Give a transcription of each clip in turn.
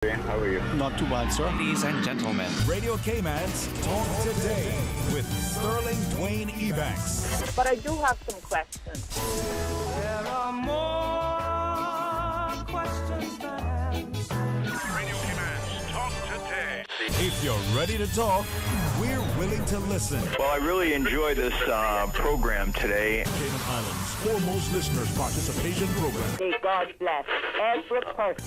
How are you? Not too bad, sir. Ladies and gentlemen, Radio Cayman's Talk Today with Sterling Dwayne Ebanks. But I do have some questions. There are more questions than answers. Radio Cayman's Talk Today. If you're ready to talk, we're willing to listen. Well, I really enjoy this program today. Cayman Islands' foremost listeners participation program. May God bless every person.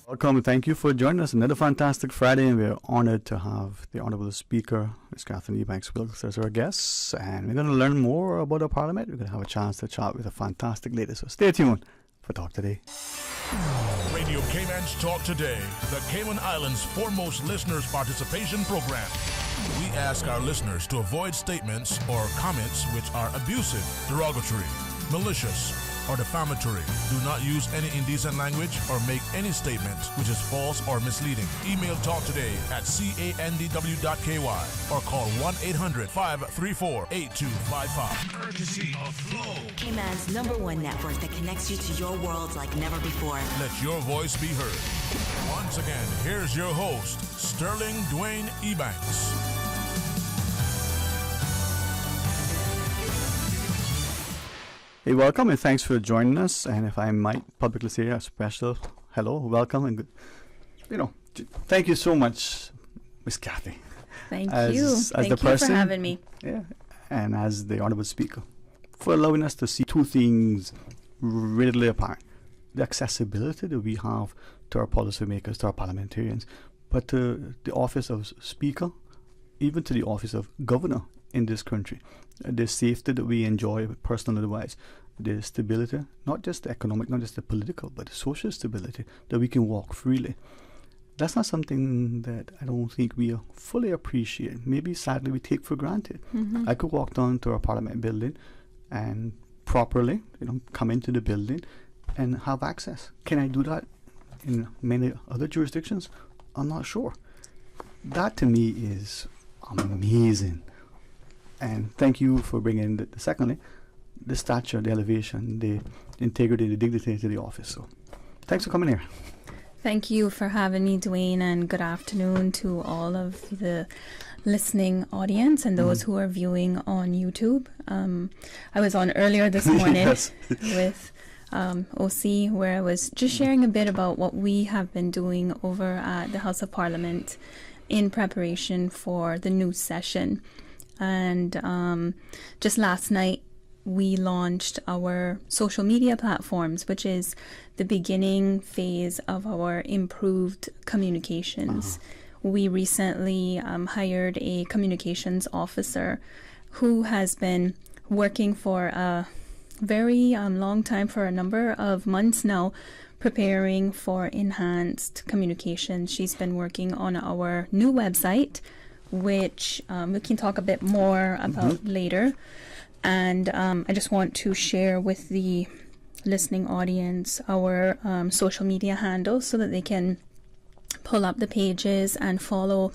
Welcome and thank you for joining us. Another fantastic Friday, and we're honored to have the Honorable Speaker, Ms. Katherine Ebanks-Wilks, as our guest. And we're going to learn more about our Parliament. We're going to have a chance to chat with a fantastic lady. So stay tuned for Talk Today. Radio Cayman's Talk Today, the Cayman Islands' foremost listeners participation program. We ask our listeners to avoid statements or comments which are abusive, derogatory, malicious, or defamatory. Do not use any indecent language or make any statement which is false or misleading. Email Talk Today at candw.ky or call 1-800-534-8255. Courtesy of Flow. Cayman's #1 network that connects you to your world like never before. Let your voice be heard. Once again, here's your host, Sterling Dwayne Ebanks. Hey, welcome and thanks for joining us. And if I might publicly say a special hello, welcome, and thank you so much, Miss Kathy. Thank you. Thank you for having me. Yeah, and as the Honourable Speaker, for allowing us to see two things readily apparent: the accessibility that we have to our policymakers, to our parliamentarians, but to the office of Speaker, even to the office of Governor in this country. The safety that we enjoy, personal and otherwise, the stability, not just the economic, not just the political, but the social stability, that we can walk freely. That's not something that I don't think we fully appreciate. Maybe sadly we take for granted. Mm-hmm. I could walk down to our Parliament building and properly, come into the building and have access. Can I do that in many other jurisdictions? I'm not sure. That to me is amazing. And thank you for bringing secondly, the stature, the elevation, the integrity, the dignity to the office. So thanks for coming here. Thank you for having me, Dwayne, and good afternoon to all of the listening audience and those who are viewing on YouTube. I was on earlier this morning with OC, where I was just sharing a bit about what we have been doing over at the House of Parliament in preparation for the new session. And just last night, we launched our social media platforms, which is the beginning phase of our improved communications. We recently hired a communications officer who has been working for a very long time, for a number of months now, preparing for enhanced communication. She's been working on our new website, which we can talk a bit more about later. And I just want to share with the listening audience our social media handles so that they can pull up the pages and follow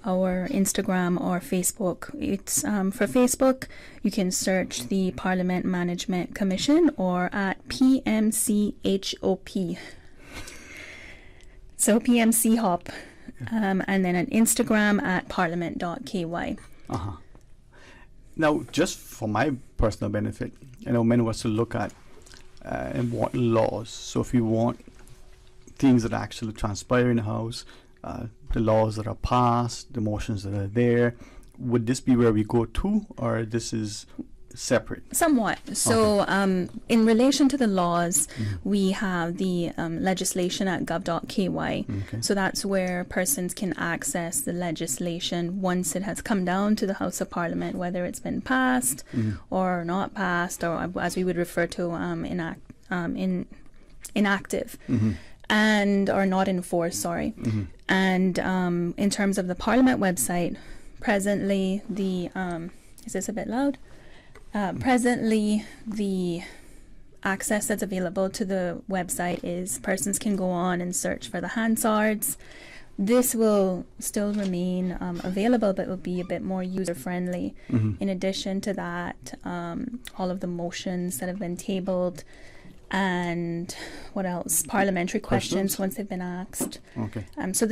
our Instagram or Facebook. It's for Facebook, you can search the Parliament Management Commission or at PMCHOP. So PMC Hop. And then on Instagram at parliament.ky. Now, just for my personal benefit, many of us to look at and want laws. So if you want things that actually transpire in the House, the laws that are passed, the motions that are there, would this be where we go to, or this is separate? Somewhat. So in relation to the laws, we have the legislation at gov.ky. Okay. So that's where persons can access the legislation once it has come down to the House of Parliament, whether it's been passed or not passed, or as we would refer to inactive. And or not in force, sorry. And in terms of the Parliament website, presently is this a bit loud? Presently, the access that's available to the website is persons can go on and search for the Hansards. this will still remain available, but will be a bit more user-friendly. In addition to that, all of the motions that have been tabled, and what else? Parliamentary questions once they've been asked. Okay. So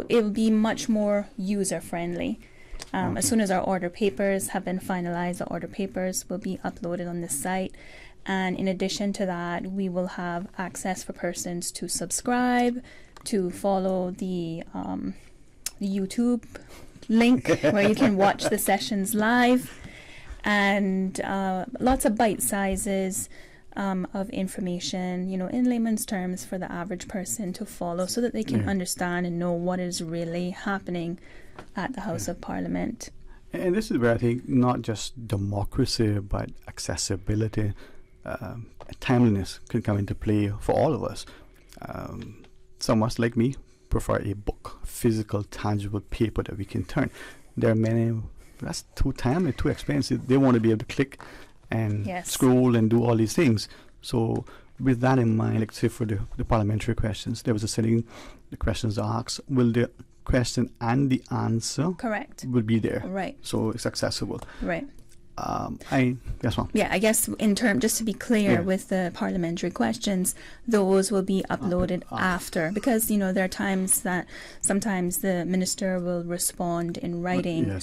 it will be much more user-friendly. As soon as our order papers have been finalized, the order papers will be uploaded on the site. And in addition to that, we will have access for persons to subscribe, to follow the YouTube link where you can watch the sessions live, and lots of bite sizes of information, in layman's terms for the average person to follow, so that they can understand and know what is really happening at the House of Parliament. And this is where I think not just democracy, but accessibility, timeliness can come into play for all of us. Some of us, like me, prefer a book, physical, tangible paper that we can turn. There are many, that's too timely, too expensive. They want to be able to click and scroll and do all these things. So with that in mind, like say for the parliamentary questions, there was a setting, the questions asked, will the question and the answer will be there. Right. So it's accessible. Right. Yes, ma'am. Yeah, I guess just to be clear with the parliamentary questions, those will be uploaded after, because there are times that sometimes the minister will respond in writing.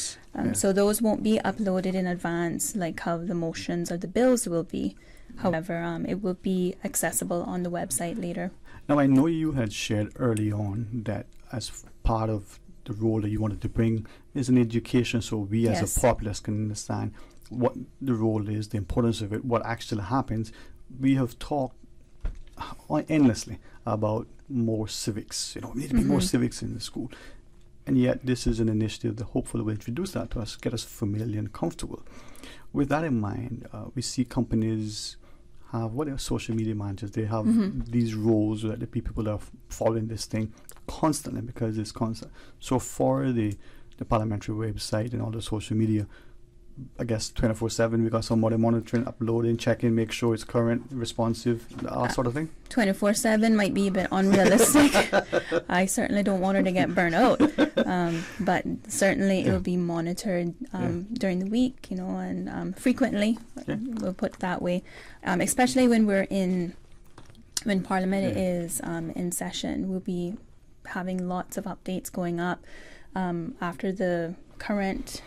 So those won't be uploaded in advance like how the motions or the bills will be. However, it will be accessible on the website later. Now, I know you had shared early on that as part of the role that you wanted to bring is an education, so we as a populace can understand what the role is, the importance of it, what actually happens. We have talked endlessly about more civics. We need to be more civics in the school. And yet this is an initiative that hopefully will introduce that to us, get us familiar and comfortable. With that in mind, we see companies have social media managers. They have these roles that the people are following this thing constantly because it's constant. So for the parliamentary website and all the social media, I guess 24/7 we got somebody monitoring, uploading, checking, make sure it's current, responsive, that sort of thing. 24/7 might be a bit unrealistic. I certainly don't want her to get burnt out, but certainly it will be monitored during the week, and frequently. We'll put it that way, especially when when Parliament is in session. We'll be having lots of updates going up after the current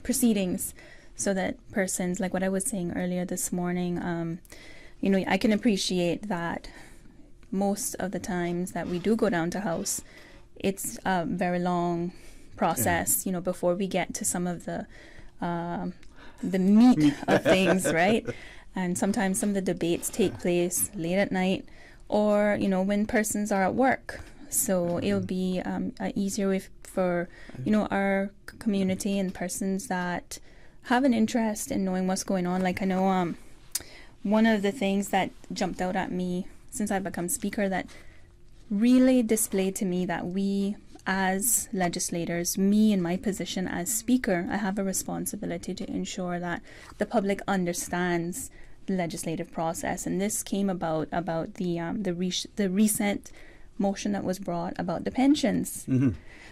proceedings, so that persons, like what I was saying earlier this morning, I can appreciate that most of the times that we do go down to House, it's a very long process, before we get to some of the meat of things, right? And sometimes some of the debates take place late at night, or, when persons are at work. So it'll be an easier way for, our community and persons that have an interest in knowing what's going on. Like I know one of the things that jumped out at me since I've become speaker that really displayed to me that we as legislators, me in my position as speaker, I have a responsibility to ensure that the public understands the legislative process. And this came about the recent motion that was brought about the pensions.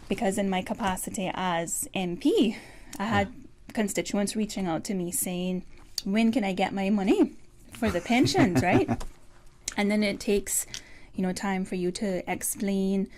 Because in my capacity as MP, I had constituents reaching out to me saying, when can I get my money for the pensions, right? And then it takes, time for you to explain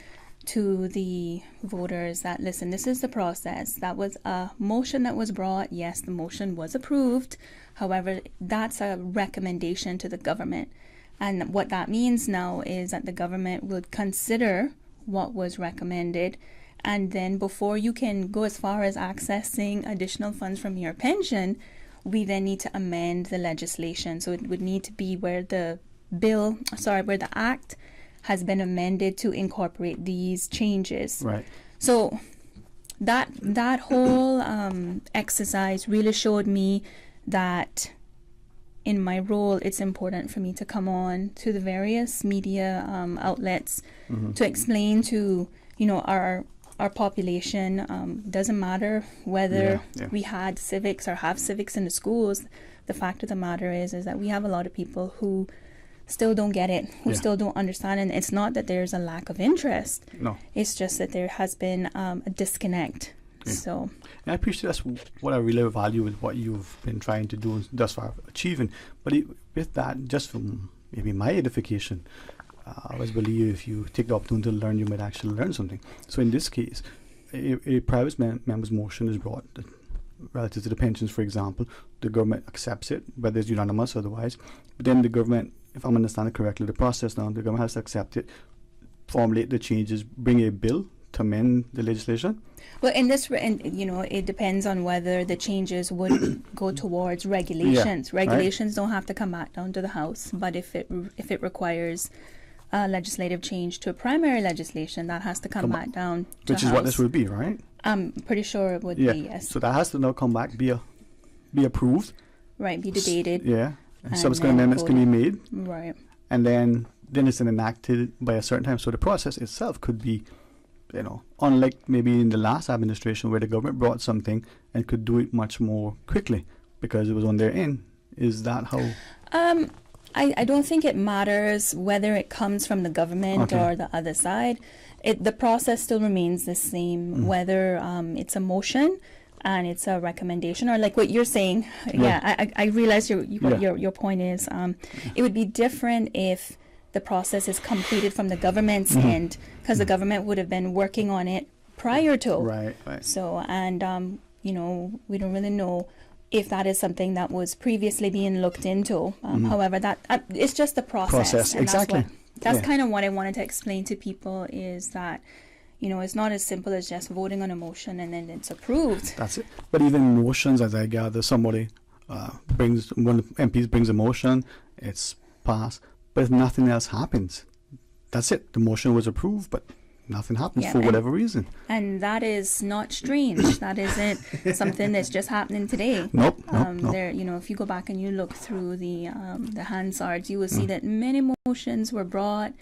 to the voters that, listen, this is the process. That was a motion that was brought. Yes, the motion was approved. However, that's a recommendation to the government. And what that means now is that the government would consider what was recommended, and then before you can go as far as accessing additional funds from your pension, we then need to amend the legislation. So it would need to be where the act has been amended to incorporate these changes. Right. So that whole exercise really showed me that in my role, it's important for me to come on to the various media outlets to explain to, our population. Doesn't matter whether we had civics or have civics in the schools. The fact of the matter is that we have a lot of people who still don't get it, who still don't understand. And it's not that there's a lack of interest. No. It's just that there has been a disconnect. Yeah. So. And I appreciate that's what I really value with what you've been trying to do and thus far achieving. But with that, just from maybe my edification, I always believe if you take the opportunity to learn, you might actually learn something. So in this case, a private member's motion is brought relative to the pensions, for example. The government accepts it, whether it's unanimous or otherwise. But then the government, if I'm understanding correctly, the process now, the government has to accept it, formulate the changes, bring a bill to amend the legislation. Well, in this, it depends on whether the changes would go towards regulations. Regulations don't have to come back down to the House, but if it requires legislative change to a primary legislation, that has to come back down to which is House. what this would be, right? I'm pretty sure it would be, yes. So that has to now come back, be approved. Right, be debated. And subsequent amendments can be made. Right. And then it's enacted by a certain time. So the process itself could be, unlike maybe in the last administration where the government brought something and could do it much more quickly because it was on their end. Is that how? I don't think it matters whether it comes from the government or the other side. The process still remains the same, whether it's a motion and it's a recommendation, or like what you're saying. I realize your point is it would be different if the process is completed from the government's end, because the government would have been working on it prior to. Right. So, and we don't really know if that is something that was previously being looked into. However, that it's just the process. And exactly. That's kind of what I wanted to explain to people, is that, it's not as simple as just voting on a motion and then it's approved. That's it. But even motions, as I gather, one of the MPs brings a motion, it's passed, but if nothing else happens, that's it. The motion was approved, but nothing happens for whatever reason. And that is not strange. That isn't something that's just happening today. Nope. There, if you go back and you look through the Hansards, you will see that many motions were brought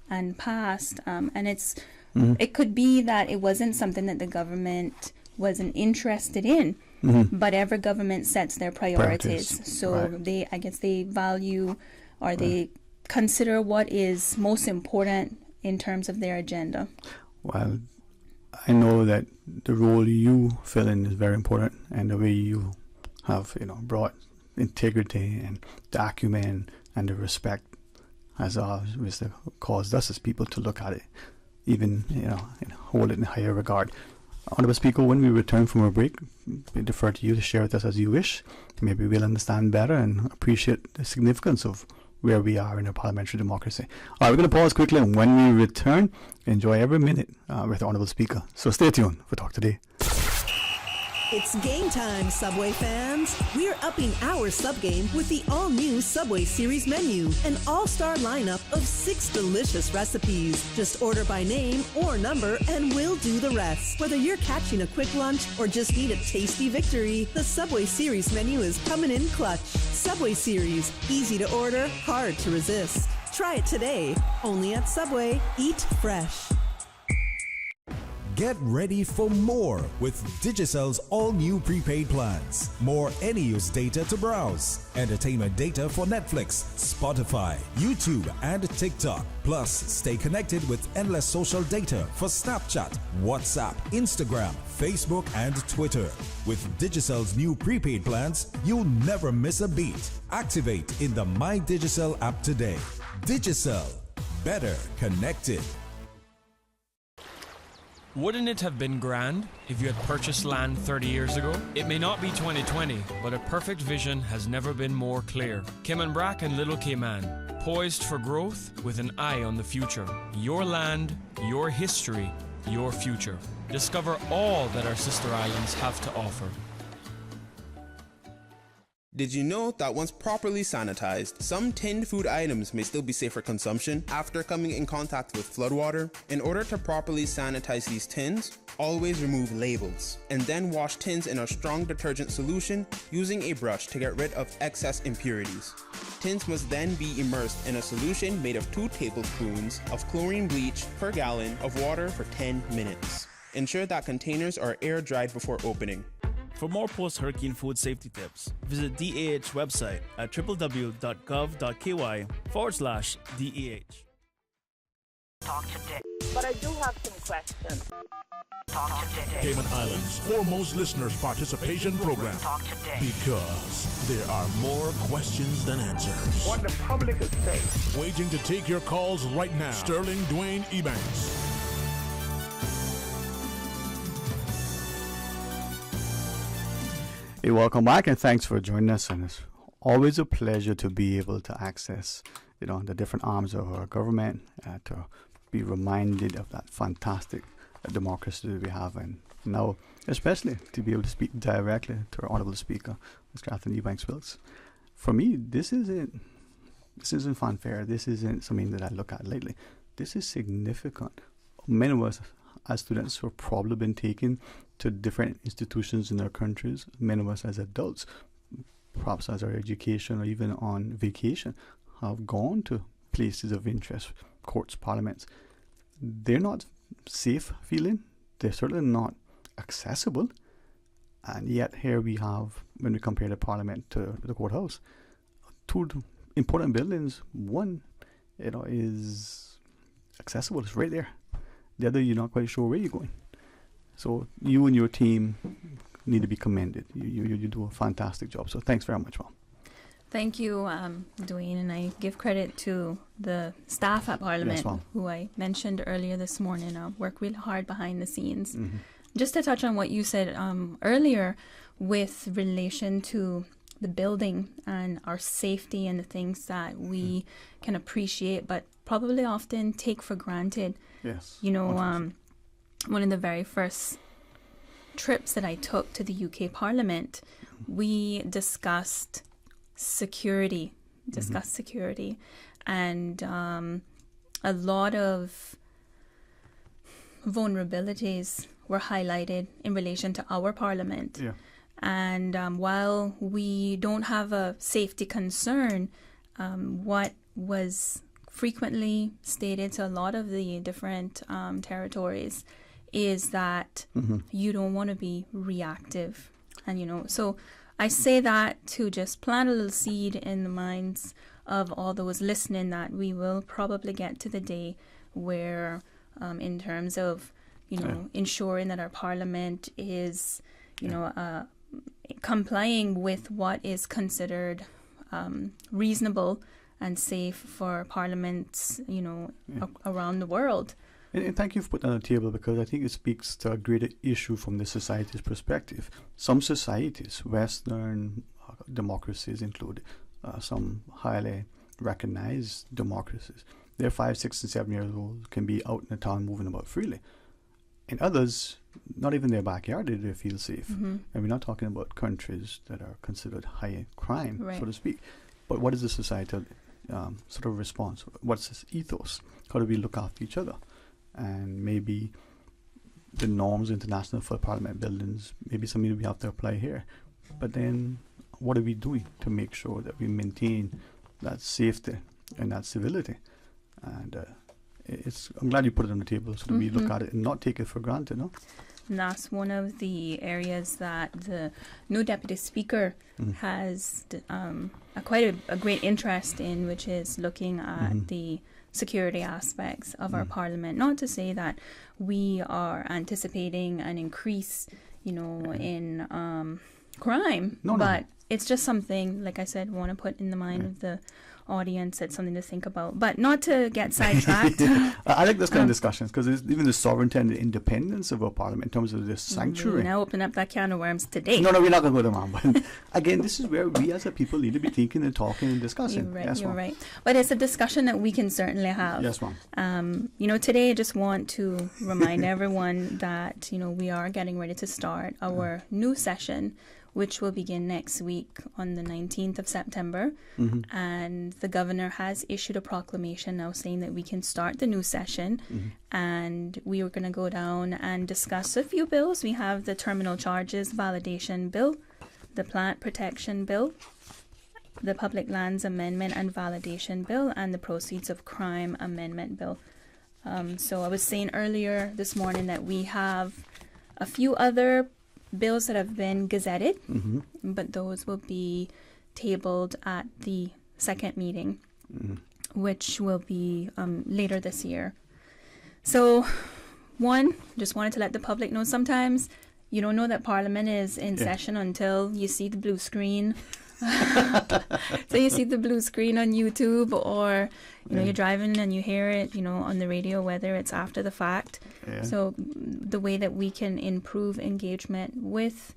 and passed, and it could be that it wasn't something that the government wasn't interested in, but every government sets their priorities. So they value, or they consider what is most important in terms of their agenda. Well, I know that the role you fill in is very important, and the way you have, brought integrity and the acumen and the respect has always caused us as people to look at it, even, and hold it in higher regard. Honourable Speaker, when we return from a break, we defer to you to share with us as you wish. Maybe we'll understand better and appreciate the significance of where we are in a parliamentary democracy. All right, we're going to pause quickly, and when we return, enjoy every minute with the Honourable Speaker. So stay tuned for Talk Today. It's game time, Subway fans. We're upping our sub game with the all-new Subway Series menu, an all-star lineup of 6 delicious recipes. Just order by name or number and we'll do the rest. Whether you're catching a quick lunch or just need a tasty victory, the Subway Series menu is coming in clutch. Subway Series, easy to order, hard to resist. Try it today, only at Subway. Eat fresh. Get ready for more with Digicell's all-new prepaid plans. More any-use data to browse. Entertainment data for Netflix, Spotify, YouTube, and TikTok. Plus, stay connected with endless social data for Snapchat, WhatsApp, Instagram, Facebook, and Twitter. With Digicell's new prepaid plans, you'll never miss a beat. Activate in the My Digicel app today. Digicel. Better connected. Wouldn't it have been grand if you had purchased land 30 years ago? It may not be 2020, but a perfect vision has never been more clear. Cayman Brac and Little Cayman, poised for growth with an eye on the future. Your land, your history, your future. Discover all that our sister islands have to offer. Did you know that once properly sanitized, some tinned food items may still be safe for consumption after coming in contact with floodwater? In order to properly sanitize these tins, always remove labels, and then wash tins in a strong detergent solution using a brush to get rid of excess impurities. Tins must then be immersed in a solution made of 2 tablespoons of chlorine bleach per gallon of water for 10 minutes. Ensure that containers are air dried before opening. For more post-hurricane food safety tips, visit DAH website at www.gov.ky/DAH. Talk today. But I do have some questions. Talk today. Cayman Islands' foremost listeners participation program. Talk today. Because there are more questions than answers. What the public is saying. Waiting to take your calls right now. Sterling Dwayne Ebanks. Hey, welcome back, and thanks for joining us. And it's always a pleasure to be able to access, the different arms of our government, to be reminded of that fantastic democracy that we have, and now especially to be able to speak directly to our honourable speaker, Ms. Katherine Ebanks-Wilks. For me, this isn't fanfare. This isn't something that I look at lightly. This is significant. Many of us as students who have probably been taken to different institutions in their countries, many of us as adults, perhaps as our education or even on vacation, have gone to places of interest, courts, parliaments. They're not safe feeling. They're certainly not accessible. And yet here we have, when we compare the parliament to the courthouse, two important buildings. One, is accessible. It's right there. The other, you're not quite sure where you're going. So you and your team need to be commended. You do a fantastic job. So thanks very much, Mom. Thank you, Dwayne, and I give credit to the staff at Parliament, yes, who I mentioned earlier this morning, work really hard behind the scenes. Mm-hmm. Just to touch on what you said earlier with relation to the building and our safety and the things that we can appreciate but probably often take for granted. Yes. One of the very first trips that I took to the UK Parliament, we discussed security, and a lot of vulnerabilities were highlighted in relation to our Parliament. Yeah. And while we don't have a safety concern, what was frequently stated to a lot of the different territories is that you don't want to be reactive. And, so I say that to just plant a little seed in the minds of all those listening that we will probably get to the day where, in terms of, ensuring that our Parliament is, complying with what is considered reasonable and safe for parliaments, around the world. And thank you for putting that on the table, because I think it speaks to a greater issue from the society's perspective. Some societies, Western democracies included, some highly recognized democracies, they're 5, 6, and 7 years old, can be out in the town moving about freely. In others, not even their backyard do they feel safe. And we're not talking about countries that are considered high crime, so to speak. But what is the societal sort of response? What's this ethos? How do we look after each other? And maybe the norms international for parliament buildings, maybe something we have to apply here. But then what are we doing to make sure that we maintain that safety and that civility? And I'm glad you put it on the table so that we look at it and not take it for granted, no? And that's one of the areas that the new Deputy Speaker has quite a great interest in, which is looking at the security aspects of our Parliament. Not to say that we are anticipating an increase, in crime, but it's just something, like I said, want to put in the mind of the audience. It's something to think about, but not to get sidetracked. I like this kind of discussions, because even the sovereignty and the independence of our Parliament in terms of this sanctuary. Now open up that can of worms today. No, we're not going to go there, Mom. But again, this is where we as a people need to be thinking and talking and discussing. You're right, yes, you're right. But it's a discussion that we can certainly have. Yes, Mom. Today I just want to remind everyone that, we are getting ready to start our new session, which will begin next week on the 19th of September. And the governor has issued a proclamation now saying that we can start the new session. And we are going to go down and discuss a few bills. We have the terminal charges validation bill, the plant protection bill, the public lands amendment and validation bill, and the proceeds of crime amendment bill. So I was saying earlier this morning that we have a few other bills that have been gazetted, but those will be tabled at the second meeting, which will be later this year. So, one, just wanted to let the public know sometimes you don't know that Parliament is in session until you see the blue screen. So you see the blue screen on YouTube, or you know, you're driving and you hear it, you know, on the radio, whether it's after the fact. So the way that we can improve engagement with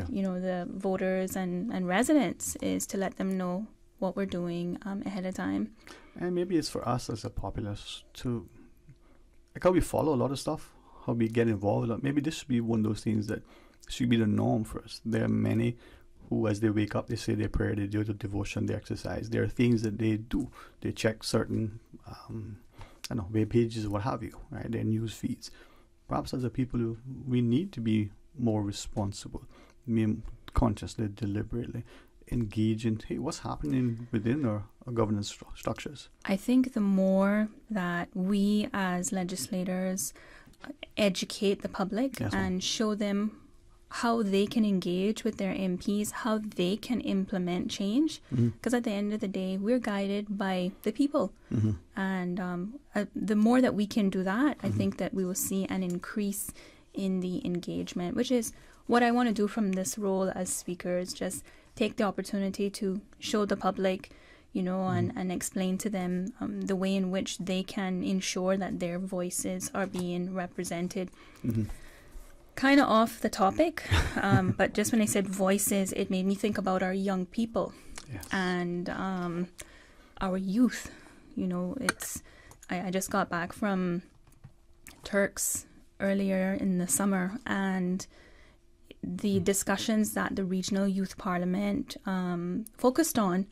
you know, the voters and residents is to let them know what we're doing ahead of time. And maybe it's for us as a populace to, like, how we follow a lot of stuff, how we get involved. Maybe this should be one of those things that should be the norm for us. There are many who, as they wake up, they say their prayer, they do the devotion, they exercise. There are things that they do. They check certain, web pages, what have you, right? Their news feeds. Perhaps as a people, we need to be more responsible, be consciously, deliberately engage in, hey, what's happening within our governance structures. I think the more that we as legislators educate the public and show them how they can engage with their MPs, how they can implement change. Because at the end of the day, we're guided by the people. And the more that we can do that, I think that we will see an increase in the engagement, which is what I want to do from this role as speaker, is just take the opportunity to show the public, you know, and explain to them the way in which they can ensure that their voices are being represented. Kind of off the topic, but just when I said voices, it made me think about our young people and our youth. You know, I just got back from Turks earlier in the summer, and the discussions that the Regional Youth Parliament focused on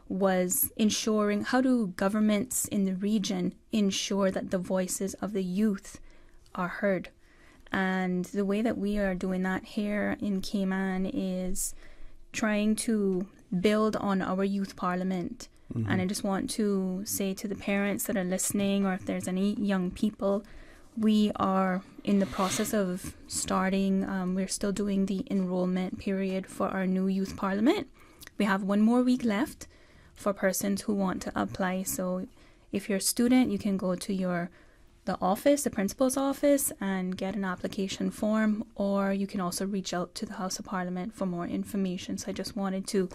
was ensuring, how do governments in the region ensure that the voices of the youth are heard? And the way that we are doing that here in Cayman is trying to build on our youth parliament. And I just want to say to the parents that are listening, or if there's any young people, we are in the process of starting, we're still doing the enrollment period for our new youth parliament. We have one more week left for persons who want to apply. So if you're a student, you can go to the office, the principal's office, and get an application form, or you can also reach out to the House of Parliament for more information. So I just wanted to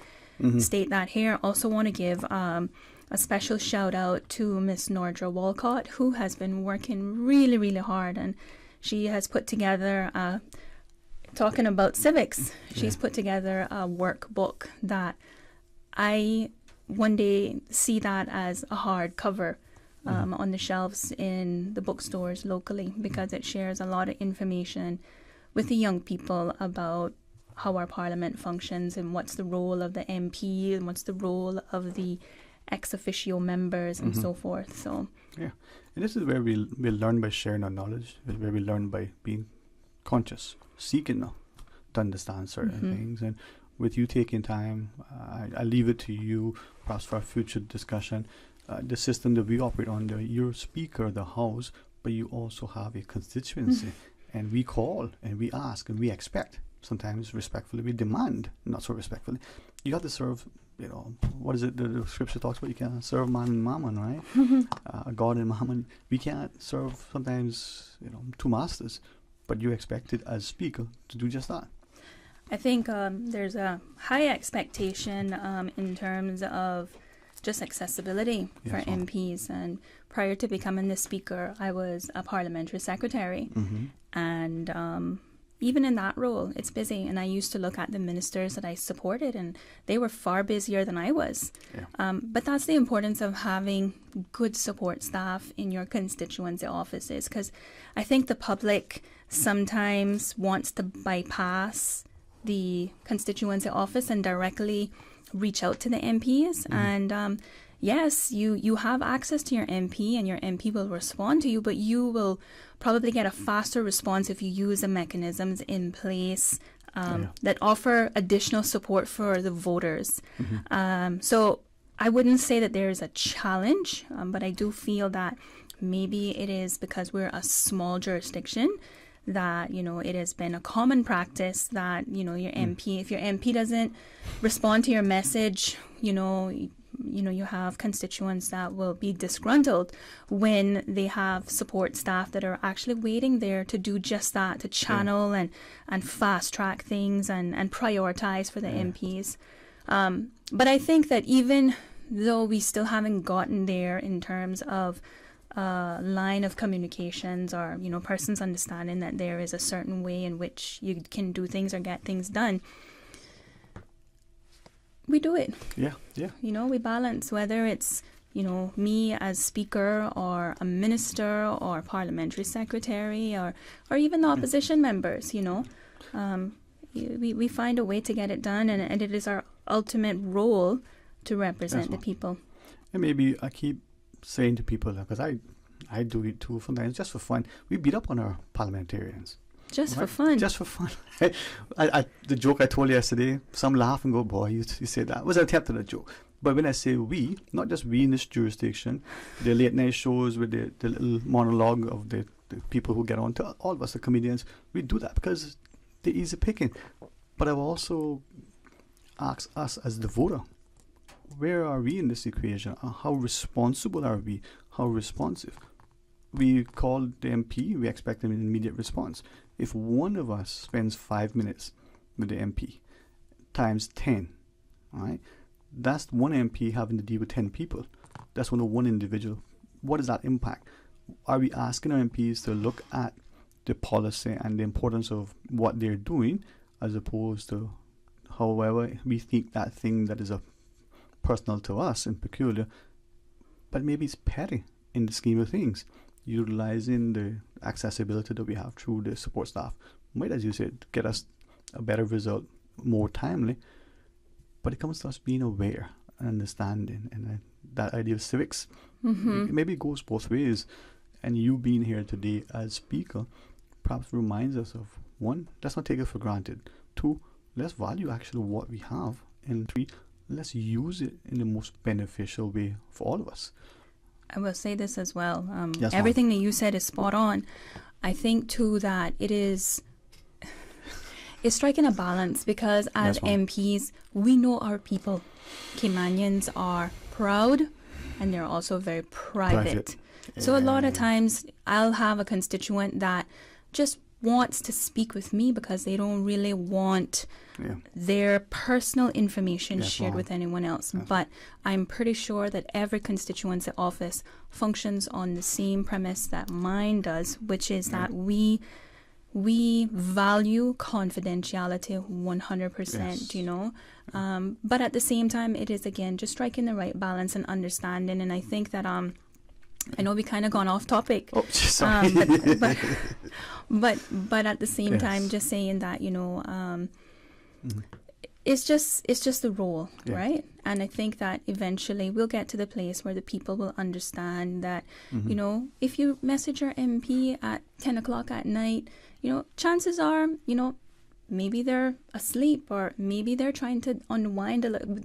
state that here. Also want to give a special shout out to Miss Nordra Walcott, who has been working really, really hard, and she has put together, talking about civics, she's put together a workbook that I one day see that as a hardcover on the shelves in the bookstores locally, because it shares a lot of information with the young people about how our parliament functions and what's the role of the MP and what's the role of the ex officio members and so forth. So and this is where we learn by sharing our knowledge, where we learn by being conscious, seeking to understand certain things. And with you taking time, I leave it to you, perhaps for a future discussion. The system that we operate under, you're Speaker of the House, but you also have a constituency, and we call and we ask and we expect, sometimes respectfully, we demand, not so respectfully. You have to serve, you know, what is it the scripture talks about? You can't serve man and mammon, right? God and mammon. We can't serve sometimes, you know, two masters, but you're expected as Speaker to do just that. I think there's a high expectation in terms of just accessibility for MPs. And prior to becoming the Speaker, I was a parliamentary secretary. And even in that role, it's busy. And I used to look at the ministers that I supported, and they were far busier than I was. But that's the importance of having good support staff in your constituency offices, because I think the public sometimes wants to bypass the constituency office and directly reach out to the MPs. And yes, you have access to your MP, and your MP will respond to you, but you will probably get a faster response if you use the mechanisms in place that offer additional support for the voters. So I wouldn't say that there's a challenge, but I do feel that maybe it is because we're a small jurisdiction that, it has been a common practice that, your MP, if your MP doesn't respond to your message, you have constituents that will be disgruntled when they have support staff that are actually waiting there to do just that, to channel and fast track things and prioritize for the MPs. But I think that even though we still haven't gotten there in terms of line of communications or, persons understanding that there is a certain way in which you can do things or get things done, we do it. Yeah. We balance, whether it's, me as speaker or a minister or parliamentary secretary or even the opposition members, we find a way to get it done, and it is our ultimate role to represent the people. And maybe I keep saying to people, because I do it too sometimes, just for fun, we beat up on our parliamentarians. Just for fun. Just for fun. The joke I told yesterday, some laugh and go, boy, you say that. It was an attempt at a joke. But when I say we, not just we in this jurisdiction, the late night shows with the little monologue of the people who get on to all of us, the comedians, we do that because they're easy picking. But I've also asked us as the voter, where are we in this equation? How responsible are we? How responsive? We call the MP, we expect an immediate response. If one of us spends 5 minutes with the MP times 10, all right, that's one MP having to deal with 10 people. That's one individual. What is that impact? Are we asking our MPs to look at the policy and the importance of what they're doing, as opposed to however we think that thing that is personal to us and peculiar, but maybe it's petty in the scheme of things, utilizing the accessibility that we have through the support staff might, as you said, get us a better result more timely. But it comes to us being aware and understanding, and that idea of civics, maybe it goes both ways. And you being here today as speaker perhaps reminds us of, one, let's not take it for granted. Two, let's value actually what we have. And three, let's use it in the most beneficial way for all of us. I will say this as well. Yes, everything that you said is spot on. I think too that it's striking a balance, because as MPs, we know our people. Caymanians are proud and they're also very private. So a lot of times I'll have a constituent that just wants to speak with me because they don't really want their personal information shared with anyone else. But I'm pretty sure that every constituency office functions on the same premise that mine does, which is that we value confidentiality 100%, but at the same time, it is, again, just striking the right balance and understanding. And I think that I know we kind of gone off topic. Oh, sorry. But at the same time, just saying that, it's just the role, right? And I think that eventually we'll get to the place where the people will understand that, if you message your MP at 10 o'clock at night, chances are, maybe they're asleep, or maybe they're trying to unwind a little.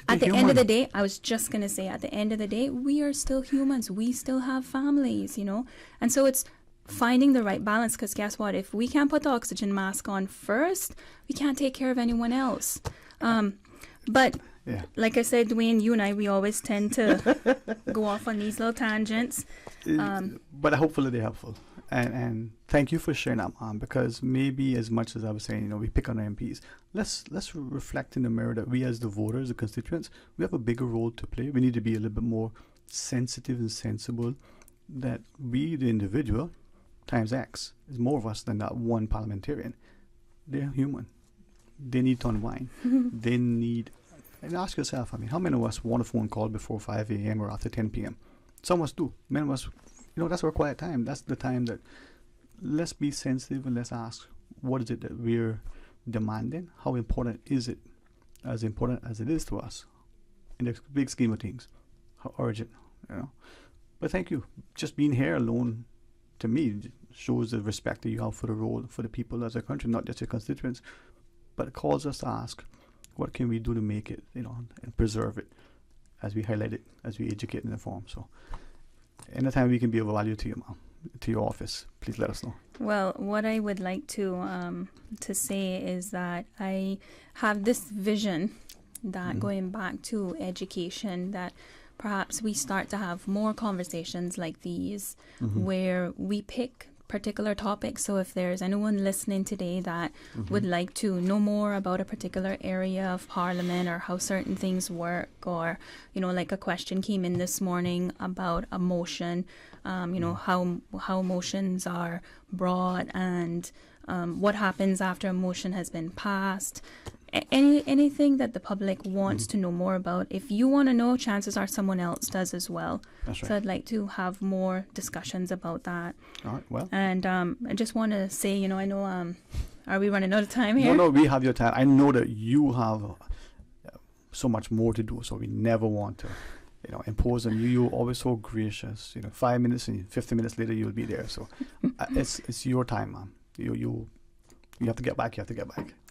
At the end of the day, I was just going to say, at the end of the day, we are still humans. We still have families, And so it's finding the right balance, because guess what? If we can't put the oxygen mask on first, we can't take care of anyone else. But like I said, Dwayne, you and I, we always tend to go off on these little tangents. But hopefully they're helpful. And thank you for sharing that, Mom, because maybe, as much as I was saying, we pick on our MPs, let's reflect in the mirror that we, as the voters, the constituents, we have a bigger role to play. We need to be a little bit more sensitive and sensible that we, the individual, times X, is more of us than that one parliamentarian. They're human. They need to unwind. They need, and ask yourself, how many of us want a phone call before 5 a.m. or after 10 p.m.? Some of us do. Many of us, that's our quiet time. That's the time that, let's be sensitive and let's ask, what is it that we're demanding? How important is it? As important as it is to us in the big scheme of things. How urgent, But thank you. Just being here alone, to me, shows the respect that you have for the role, for the people as a country, not just your constituents, but it calls us to ask, what can we do to make it, and preserve it, as we highlight it, as we educate and inform. So anytime we can be of value to you, Mom, to your office, please let us know. Well, what I would like to say is that I have this vision that going back to education, that perhaps we start to have more conversations like these where we pick particular topics. So if there's anyone listening today that would like to know more about a particular area of Parliament or how certain things work, or, you know, like a question came in this morning about a motion, you know, how motions are brought and what happens after a motion has been passed. Anything that the public wants to know more about. If you want to know, chances are someone else does as well. That's right. So I'd like to have more discussions about that. All right, well. And I just want to say, you know, I know, are we running out of time here? No, we have your time. I know that you have so much more to do, so we never want to, you know, impose on you. You're always so gracious. You know, 5 minutes and 50 minutes later, you'll be there. So it's your time, ma'am. You have to get back.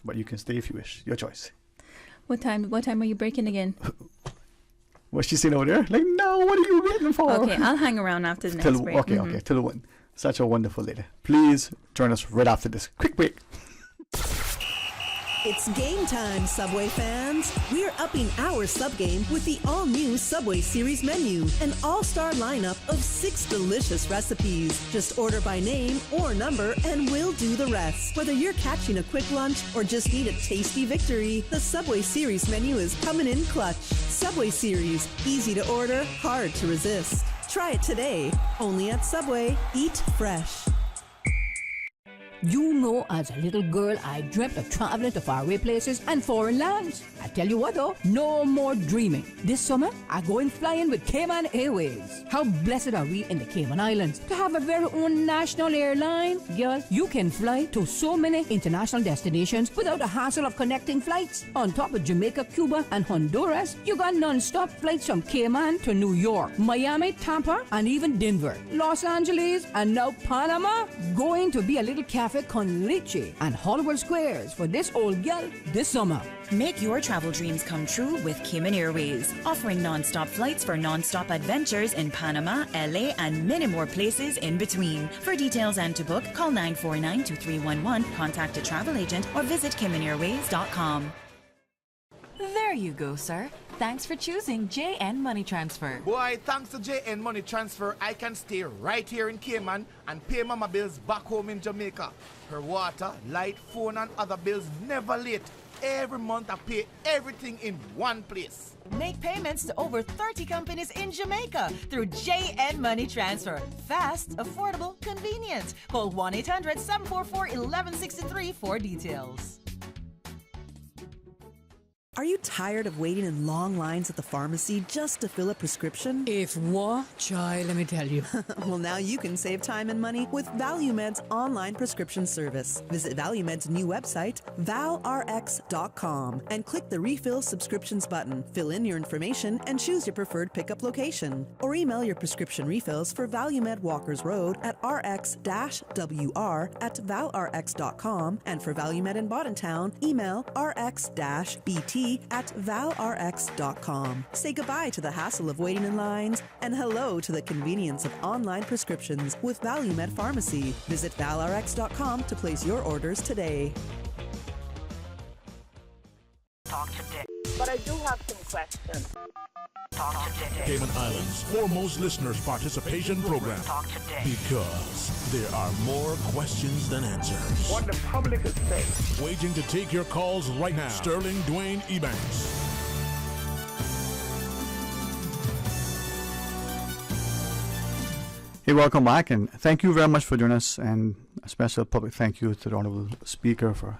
But you can stay if you wish. Your choice. What time are you breaking again? What's she saying over there? Like, no, what are you waiting for? Okay, I'll hang around after the next break. Okay, till 1. Such a wonderful lady. Please join us right after this. Quick break. It's game time, Subway fans. We're upping our sub game with the all-new Subway Series menu, an all-star lineup of 6 delicious recipes. Just order by name or number and we'll do the rest. Whether you're catching a quick lunch or just need a tasty victory, the Subway Series menu is coming in clutch. Subway Series, easy to order, hard to resist. Try it today, only at Subway. Eat fresh. You know, as a little girl, I dreamt of traveling to faraway places and foreign lands. I tell you what though, no more dreaming. This summer, I'm going flying with Cayman Airways. How blessed are we in the Cayman Islands to have a very own national airline? Girl, you can fly to so many international destinations without the hassle of connecting flights. On top of Jamaica, Cuba, and Honduras, you got non-stop flights from Cayman to New York, Miami, Tampa, and even Denver, Los Angeles, and now Panama. Going to be a little cafe con leche and Hollywood Squares for this old gal this summer. Make your travel dreams come true with Cayman Airways, offering non-stop flights for non-stop adventures in Panama, LA, and many more places in between. For details and to book, call 949-2311, contact a travel agent, or visit CaymanAirways.com. There you go, sir. Thanks for choosing JN Money Transfer. Boy, thanks to JN Money Transfer, I can stay right here in Cayman and pay mama bills back home in Jamaica. Her water, light, phone, and other bills never late. Every month I pay everything in one place. Make payments to over 30 companies in Jamaica through JN Money Transfer. Fast, affordable, convenient. Call 1-800-744-1163 for details. Are you tired of waiting in long lines at the pharmacy just to fill a prescription? If what, child, let me tell you. Well, now you can save time and money with ValueMed's online prescription service. Visit ValueMed's new website, valrx.com, and click the Refill Subscriptions button. Fill in your information and choose your preferred pickup location. Or email your prescription refills for ValueMed Walkers Road at rx-wr@valrx.com, and for ValueMed in Boddentown, email rx-bt at valrx.com. Say goodbye to the hassle of waiting in lines and hello to the convenience of online prescriptions with ValueMed Pharmacy. Visit valrx.com to place your orders today. Talk today. But I do have some questions. Talk today. Cayman Islands' foremost listeners participation program. Talk today. Because there are more questions than answers. What the public is saying. Waiting to take your calls right now. Sterling Dwayne Ebanks. Hey, welcome back, and thank you very much for joining us, and a special public thank you to the Honourable Speaker for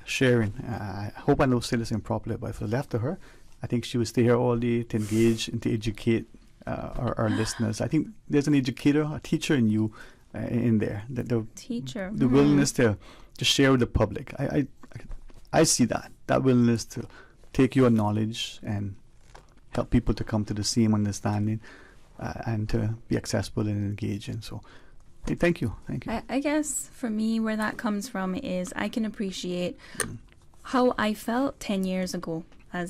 sharing. I hope I don't say this in properly, but if it left to her, I think she would stay here all day to engage and to educate our listeners. I think there's an educator, a teacher in you in there. The willingness to share with the public. I see that willingness to take your knowledge and help people to come to the same understanding and to be accessible and engaging. So hey, thank you. I guess for me, where that comes from is I can appreciate how I felt 10 years ago. I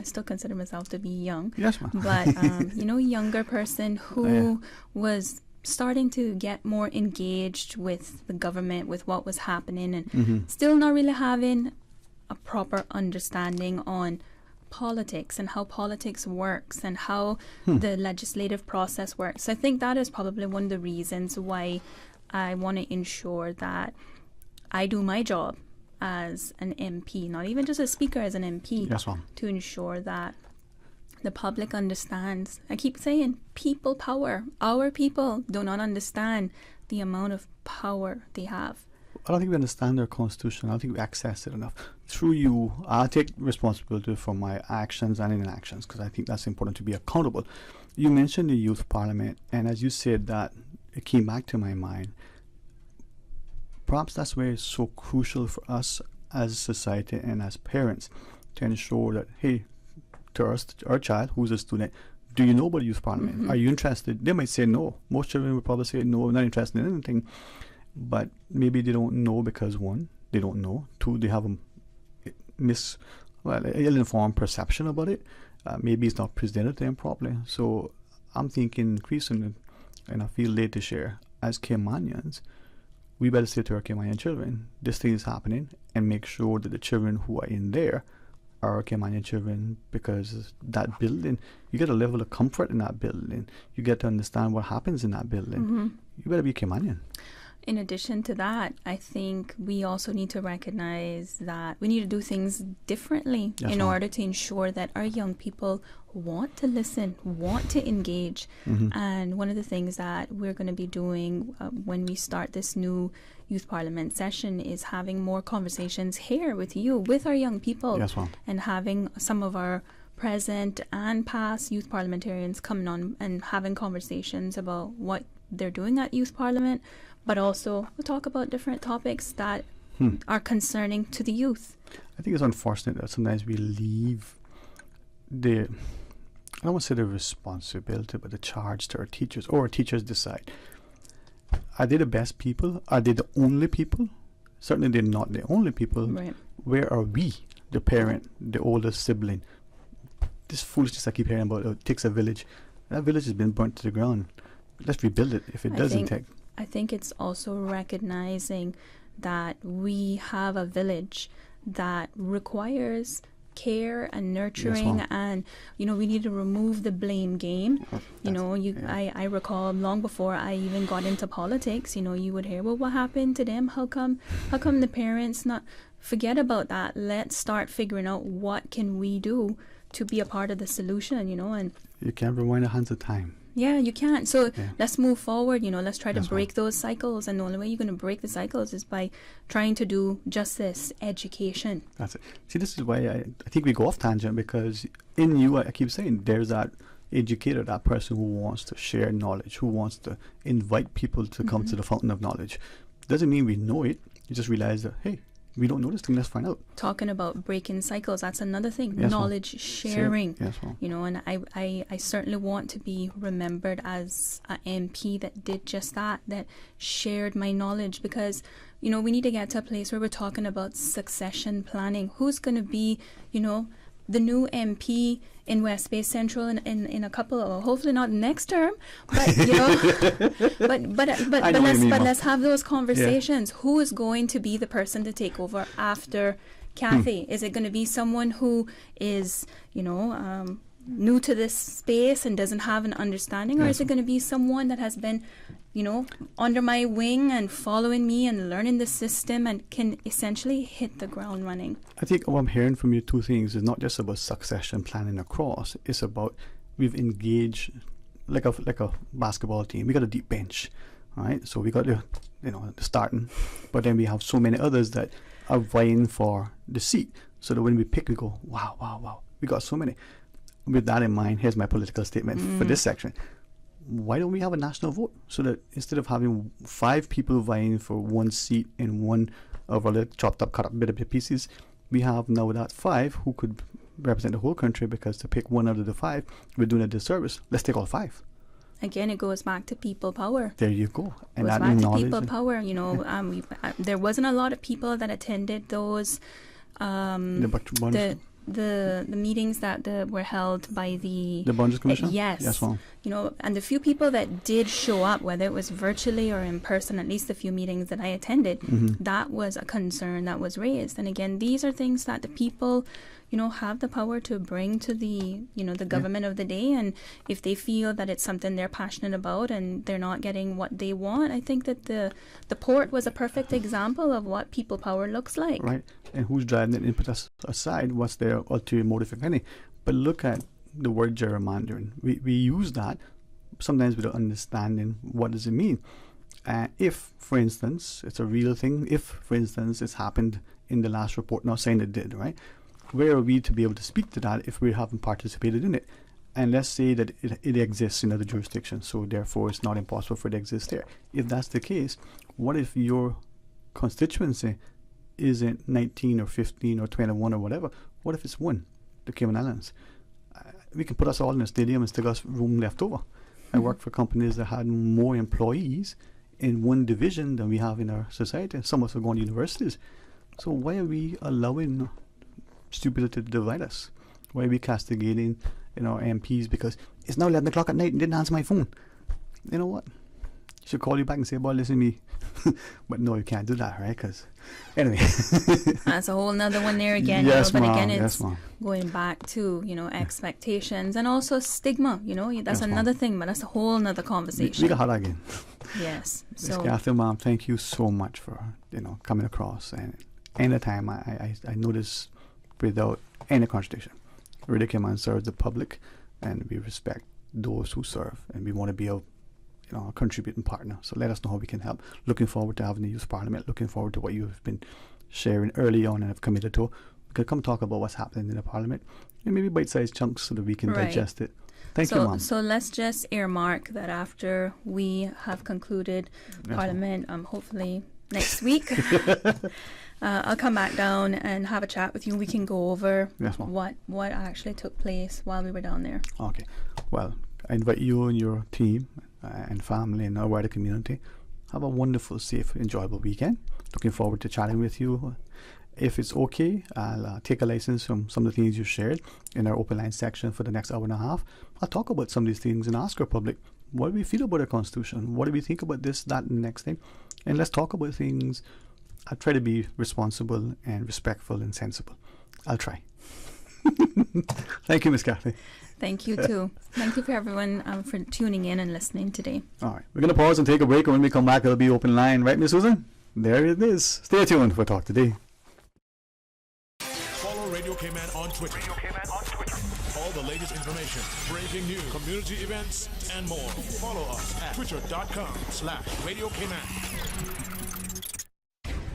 still consider myself to be young. Yes, ma'am. But, younger person who was starting to get more engaged with the government, with what was happening, and still not really having a proper understanding on politics and how politics works and how the legislative process works. I think that is probably one of the reasons why I want to ensure that I do my job as an MP, not even just a speaker, as an MP, to ensure that the public understands. I keep saying people power. Our people do not understand the amount of power they have. I don't think we understand our constitution. I don't think we access it enough. Through you, I take responsibility for my actions and inactions, because I think that's important to be accountable. You mentioned the youth parliament, and as you said that, it came back to my mind. Perhaps that's where it's so crucial for us as a society and as parents to ensure that, hey, to our child who's a student, do you know about youth parliament? Are you interested? They might say no. Most children would probably say no, not interested in anything. But maybe they don't know because, one, they don't know. Two, they have a ill-informed perception about it. Maybe it's not presented to them properly. So I'm thinking increasingly, and I feel late to share, as Caymanians, we better say to our Caymanian children, this thing is happening, and make sure that the children who are in there are Caymanian children, because that building, you get a level of comfort in that building. You get to understand what happens in that building. You better be Caymanian. In addition to that, I think we also need to recognize that we need to do things differently in order to ensure that our young people want to listen, want to engage. And one of the things that we're going to be doing when we start this new youth parliament session is having more conversations here with you, with our young people, and having some of our present and past youth parliamentarians coming on and having conversations about what they're doing at youth parliament, but also we'll talk about different topics that are concerning to the youth. I think it's unfortunate that sometimes we leave I don't want to say the responsibility, but the charge to our teachers, or our teachers decide. Are they the best people? Are they the only people? Certainly they're not the only people. Right. Where are we, the parent, the older sibling? This foolishness I keep hearing about, it takes a village. That village has been burnt to the ground. Let's rebuild it if it doesn't take. I think it's also recognizing that we have a village that requires care and nurturing, and we need to remove the blame game. I recall long before I even got into politics, you would hear, well, what happened to them? How come the parents not forget about that? Let's start figuring out what can we do to be a part of the solution, and you can't rewind the hands of time. Yeah, you can't. So let's move forward, let's try to break those cycles. And the only way you're going to break the cycles is by trying to do just this, education. That's it. See, this is why I think we go off tangent, because in you, I keep saying, there's that educator, that person who wants to share knowledge, who wants to invite people to come to the fountain of knowledge. Doesn't mean we know it. You just realize that, hey, we don't know this thing, let's find out. Talking about breaking cycles, that's another thing. Knowledge sharing. And I certainly want to be remembered as an MP that did just that shared my knowledge, because we need to get to a place where we're talking about succession planning. Who's going to be the new MP in West Bay Central in a couple of, hopefully not next term, but let's have those conversations. Who is going to be the person to take over after Kathy? Is it going to be someone who is new to this space and doesn't have an understanding, or is it going to be someone that has been under my wing and following me and learning the system and can essentially hit the ground running? I think what I'm hearing from you, two things, is not just about succession planning across. It's about we've engaged like a basketball team. We got a deep bench, right? So we got the starting, but then we have so many others that are vying for the seat. So that when we pick, we go, wow, we got so many. With that in mind, here's my political statement for this section. Why don't we have a national vote, so that instead of having 5 people vying for one seat in one of our chopped up, cut up bit of pieces, we have now that 5 who could represent the whole country, because to pick one out of the 5, we're doing a disservice. Let's take all 5. Again, it goes back to people power. There you go. And that goes back to people power. There wasn't a lot of people that attended those the meetings that were held by the Budget Commission? Yes. Yes, ma'am. You know, and the few people that did show up, whether it was virtually or in person, at least the few meetings that I attended, that was a concern that was raised. And again, these are things that the people, you know, have the power to bring to the, you know, the government of the day. And if they feel that it's something they're passionate about and they're not getting what they want, I think that the port was a perfect example of what people power looks like. Right. And who's driving it? And put us aside, what's their ulterior motive, if any. But look at the word gerrymandering. We use that sometimes without understanding what does it mean. If, for instance, it's a real thing, if, for instance, it's happened in the last report, not saying it did, right? Where are we to be able to speak to that if we haven't participated in it? And let's say that it exists in other jurisdictions, so therefore it's not impossible for it to exist there. If that's the case, what if your constituency isn't 19 or 15 or 21 or whatever? What if it's one, the Cayman Islands? We can put us all in a stadium and still got room left over. I work for companies that had more employees in one division than we have in our society. Some of us are going to universities. So why are we allowing stupidity to divide us? Why are we castigating, you know, MPs because it's now 11 o'clock at night and didn't answer my phone? You know what? I should call you back and say, boy, listen to me. But no, you can't do that, right? Because anyway. That's a whole nother one there again. Yes, you know, but ma'am. again, it's Yes, ma'am. going back to, you know, expectations and also stigma. You know, that's Yes, another ma'am. thing, but that's a whole nother conversation. We got hot again. Yes. Ms. So, Katherine, ma'am, thank you so much for, you know, coming across. And anytime I know this without any contradiction. Radio Cayman serves the public, and we respect those who serve, and we want to be a, you know, a contributing partner. So let us know how we can help. Looking forward to having the Youth Parliament. Looking forward to what you have been sharing early on and have committed to. We could come talk about what's happening in the Parliament, and maybe bite-sized chunks so that we can Right. digest it. Thank you, Mom. So let's just earmark that after we have concluded Yes, Parliament, hopefully next week, I'll come back down and have a chat with you. We can go over Yes, ma'am. what actually took place while we were down there. Okay. Well, I invite you and your team and family and our wider community. Have a wonderful, safe, enjoyable weekend. Looking forward to chatting with you. If it's okay, I'll take a license from some of the things you shared in our open line section for the next hour and a half. I'll talk about some of these things and ask our public, what do we feel about our Constitution? What do we think about this, that, and the next thing? And let's talk about things. I'll try to be responsible and respectful and sensible. I'll try. Thank you, Miss Kathy. Thank you, too. Thank you for everyone for tuning in and listening today. All right. We're going to pause and take a break, and when we come back, it'll be open line. Right, Miss Susan? There it is. Stay tuned for Talk Today. Follow Radio Cayman on Twitter. All the latest information, breaking news, community events, and more. Follow us at twitter.com/Radio Cayman.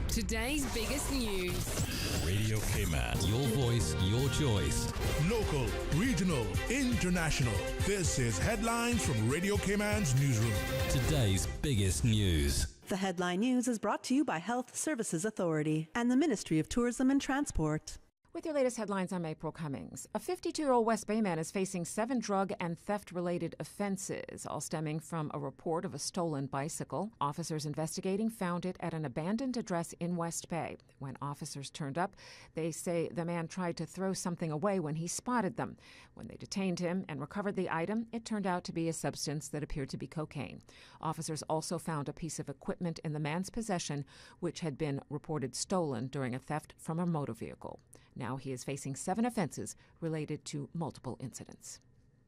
Today's biggest news. Radio Cayman, your voice, your choice. Local, regional, international. This is headlines from Radio Cayman's newsroom. Today's biggest news. The headline news is brought to you by Health Services Authority and the Ministry of Tourism and Transport. With your latest headlines, I'm April Cummings. A 52-year-old West Bay man is facing 7 drug and theft-related offenses, all stemming from a report of a stolen bicycle. Officers investigating found it at an abandoned address in West Bay. When officers turned up, they say the man tried to throw something away when he spotted them. When they detained him and recovered the item, it turned out to be a substance that appeared to be cocaine. Officers also found a piece of equipment in the man's possession, which had been reported stolen during a theft from a motor vehicle. Now he is facing 7 offenses related to multiple incidents.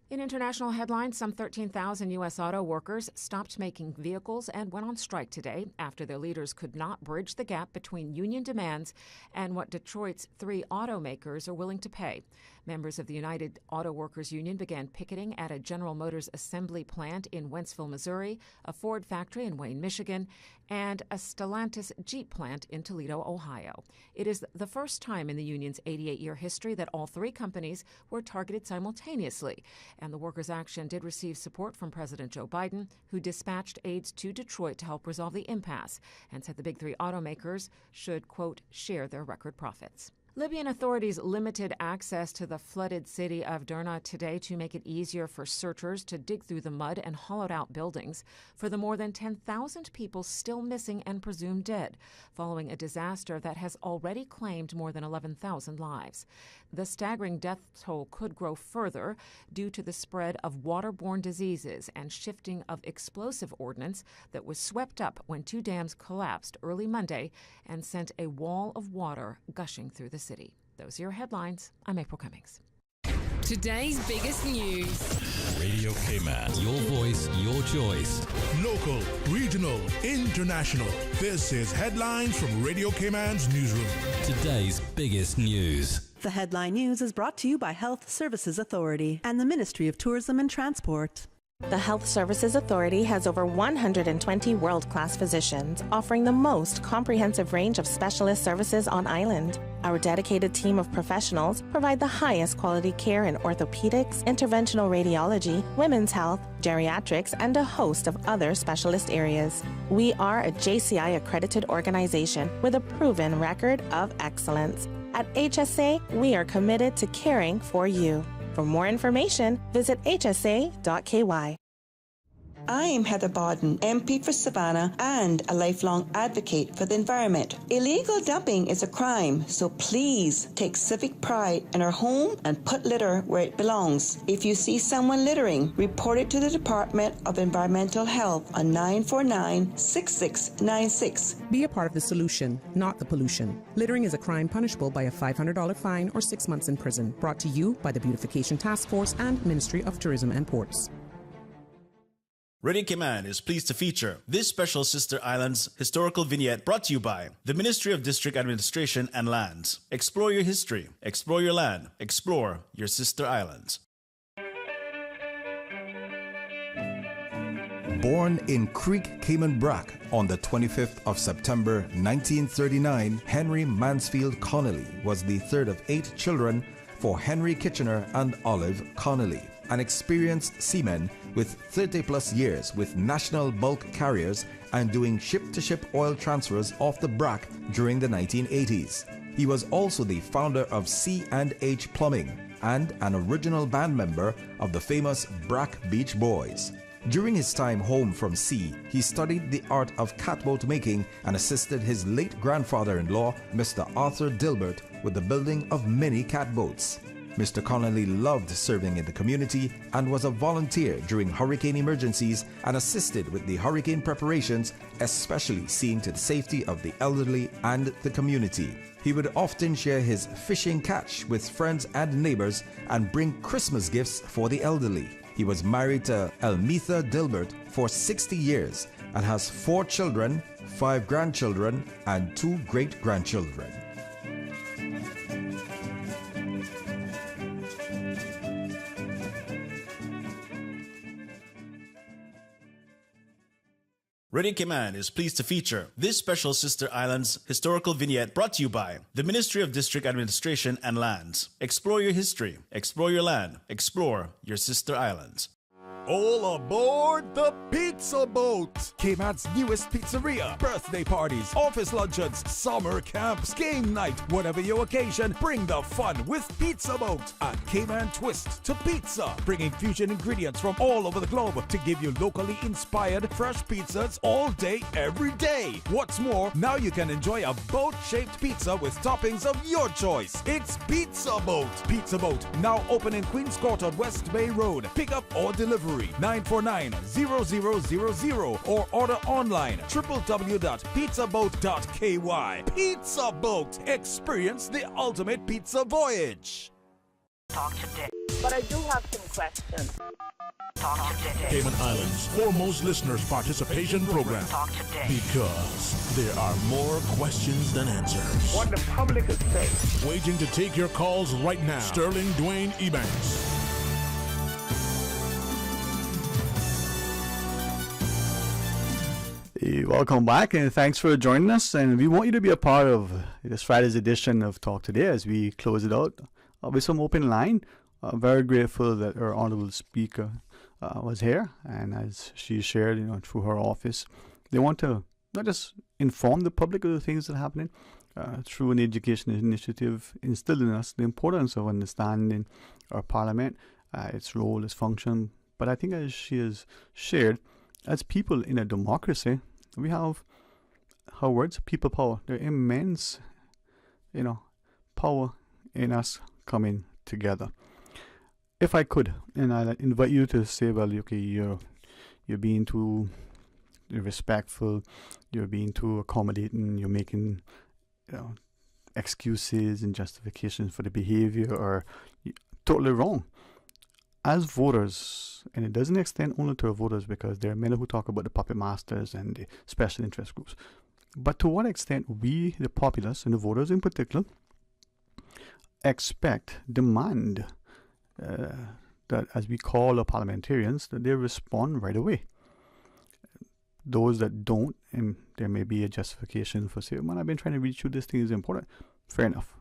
In international headlines, some 13,000 U.S. auto workers stopped making vehicles and went on strike today after their leaders could not bridge the gap between union demands and what Detroit's 3 automakers are willing to pay. Members of the United Auto Workers Union began picketing at a General Motors assembly plant in Wentzville, Missouri, a Ford factory in Wayne, Michigan, and a Stellantis Jeep plant in Toledo, Ohio. It is the first time in the union's 88-year history that all 3 companies were targeted simultaneously. And the workers' action did receive support from President Joe Biden, who dispatched aides to Detroit to help resolve the impasse and said the big 3 automakers should, quote, share their record profits. Libyan authorities limited access to the flooded city of Derna today to make it easier for searchers to dig through the mud and hollowed out buildings for the more than 10,000 people still missing and presumed dead, following a disaster that has already claimed more than 11,000 lives. The staggering death toll could grow further due to the spread of waterborne diseases and shifting of explosive ordnance that was swept up when two dams collapsed early Monday and sent a wall of water gushing through the city. Those are your headlines. I'm April Cummings. Today's biggest news. Radio Cayman, your voice, your choice. Local, regional, international. This is Headlines from Radio Cayman's newsroom. Today's biggest news. The headline news is brought to you by Health Services Authority and the Ministry of Tourism and Transport. The Health Services Authority has over 120 world-class physicians offering the most comprehensive range of specialist services on island. Our dedicated team of professionals provide the highest quality care in orthopedics, interventional radiology, women's health, geriatrics, and a host of other specialist areas. We are a JCI accredited organization with a proven record of excellence. At HSA, we are committed to caring for you. For more information, visit hsa.ky. I'm Heather Bodden, MP for Savannah and a lifelong advocate for the environment. Illegal dumping is a crime, so please take civic pride in our home and put litter where it belongs. If you see someone littering, report it to the Department of Environmental Health on 949-6696. Be a part of the solution, not the pollution. Littering is a crime punishable by a $500 fine or 6 months in prison. Brought to you by the Beautification Task Force and Ministry of Tourism and Ports. Radio Cayman is pleased to feature this special Sister Islands historical vignette brought to you by the Ministry of District Administration and Lands. Explore your history, explore your land, explore your Sister Islands. Born in Creek, Cayman Brac on the 25th of September 1939, Henry Mansfield Connolly was the third of 8 children for Henry Kitchener and Olive Connolly, an experienced seaman with 30-plus years with national bulk carriers and doing ship-to-ship oil transfers off the Brac during the 1980s. He was also the founder of C&H Plumbing and an original band member of the famous Brac Beach Boys. During his time home from sea, he studied the art of catboat making and assisted his late grandfather-in-law, Mr. Arthur Dilbert, with the building of many catboats. Mr. Connolly loved serving in the community and was a volunteer during hurricane emergencies and assisted with the hurricane preparations, especially seeing to the safety of the elderly and the community. He would often share his fishing catch with friends and neighbors and bring Christmas gifts for the elderly. He was married to Elmitha Dilbert for 60 years and has 4 children, 5 grandchildren, and 2 great-grandchildren. Radio Cayman is pleased to feature this special Sister Islands historical vignette brought to you by the Ministry of District Administration and Lands. Explore your history, explore your land, explore your Sister Islands. All aboard the Pizza Boat! Cayman's newest pizzeria. Birthday parties, office luncheons, summer camps, game night. Whatever your occasion, bring the fun with Pizza Boat. And Cayman twist to pizza, bringing fusion ingredients from all over the globe to give you locally inspired fresh pizzas all day, every day. What's more, now you can enjoy a boat-shaped pizza with toppings of your choice. It's Pizza Boat. Pizza Boat, now open in Queens Court on West Bay Road. Pick up or delivery 949-0000 or order online www.pizzaboat.ky. Pizza Boat. Experience the ultimate pizza voyage. Talk today. But I do have some questions. Talk today. Cayman Islands' foremost listeners participation program. Talk today. Because there are more questions than answers. What the public is saying. Waiting to take your calls right now. Sterling Dwayne Ebanks. Welcome back and thanks for joining us, and we want you to be a part of this Friday's edition of Talk Today as we close it out with some open line. Very grateful that our honorable speaker was here, and as she shared through her office, they want to not just inform the public of the things that are happening, through an education initiative, instilled in us the importance of understanding our parliament, its role, its function. But I think, as she has shared, as people in a democracy, we have her words, people power. They're immense, power in us coming together. If I could, and I invite you to say, well, okay, you're being too respectful, you're being too accommodating, you're making excuses and justifications for the behavior, or totally wrong. As voters, and it doesn't extend only to our voters, because there are many who talk about the puppet masters and the special interest groups, but to what extent we, the populace, and the voters in particular, demand that, as we call our parliamentarians, that they respond right away. Those that don't, and there may be a justification for saying, man, I've been trying to reach you, this thing is important. Fair enough.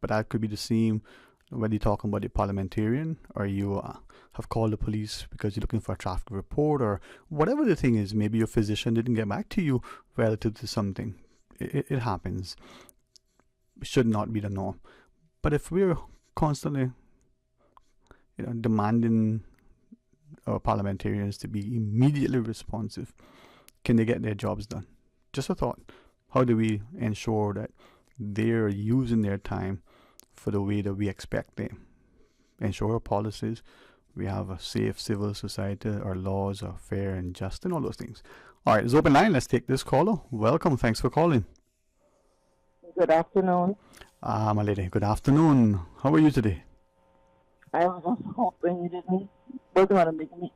But that could be the same whether you're talking about the parliamentarian, or you have called the police because you're looking for a traffic report, or whatever the thing is. Maybe your physician didn't get back to you relative to something. It happens. It should not be the norm. But if we're constantly demanding our parliamentarians to be immediately responsive, can they get their jobs done? Just a thought. How do we ensure that they're using their time for the way that we expect them? Ensure our policies, we have a safe civil society, our laws are fair and just, and all those things. All right, it's open line. Let's take this caller. Welcome. Thanks for calling. Good afternoon. My lady, good afternoon. How are you today? I was just hoping you wasn't going to make me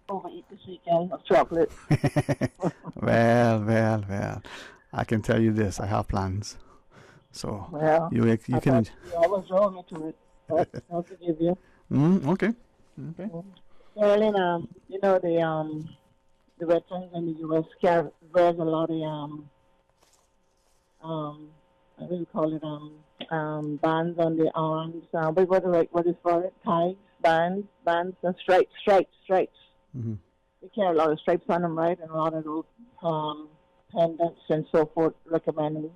overeat this weekend of chocolate. Well. I can tell you this. I have plans. So you can. You always draw me to it. But I'll forgive you. Okay. Carolyn, the veterans in the U.S. wears a lot of what do you call it? Bands on the arms. What is for it? Ties, bands, and stripes. Mm-hmm. They carry a lot of stripes on them, right? And a lot of those pendants and so forth, recommending,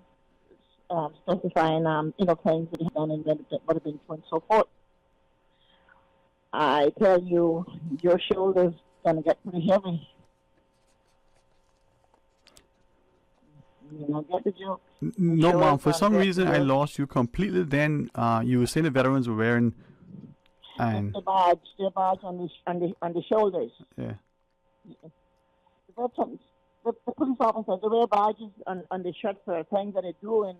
specifying, claims that have done and what have been and so forth. I tell you, your shoulder's gonna get pretty heavy. Get the joke. No, ma'am. For some reason, I lost you completely. Then you were saying the veterans were wearing the badge on the shoulders. Yeah. The veterans, the police officers, they wear badges on the shirt for things that they do, and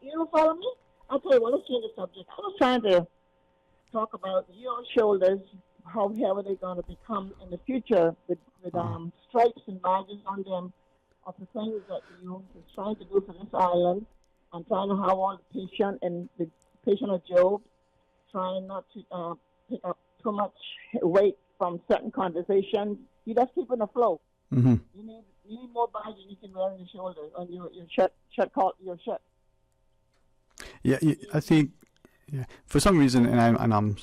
you follow me? I'll tell you what. Let's change the subject. I was trying to talk about your shoulders. How heavy they're going to become in the future with stripes and badges on them of the things that you are trying to do for this island, and trying to have all the patient and the patient of Job, trying not to pick up too much weight from certain conversations. You just keep in the flow. Mm-hmm. You need more badges you can wear on your shoulder, on your shirt. Your shirt. Yeah, I think. Yeah, for some reason, and I'm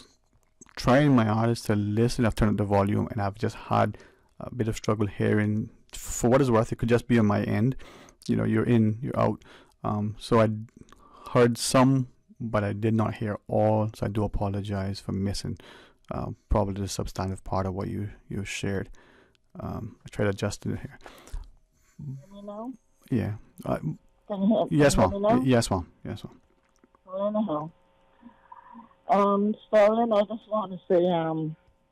trying my hardest to listen. I've turned up the volume, and I've just had a bit of struggle hearing. For what it's worth, it could just be on my end. You're in, you're out. So I heard some, but I did not hear all. So I do apologize for missing probably the substantive part of what you shared. I try to adjust it here. Can you know? Yeah. Can you hear, yes, ma'am. Yes, ma'am. Sterling, I just want to say,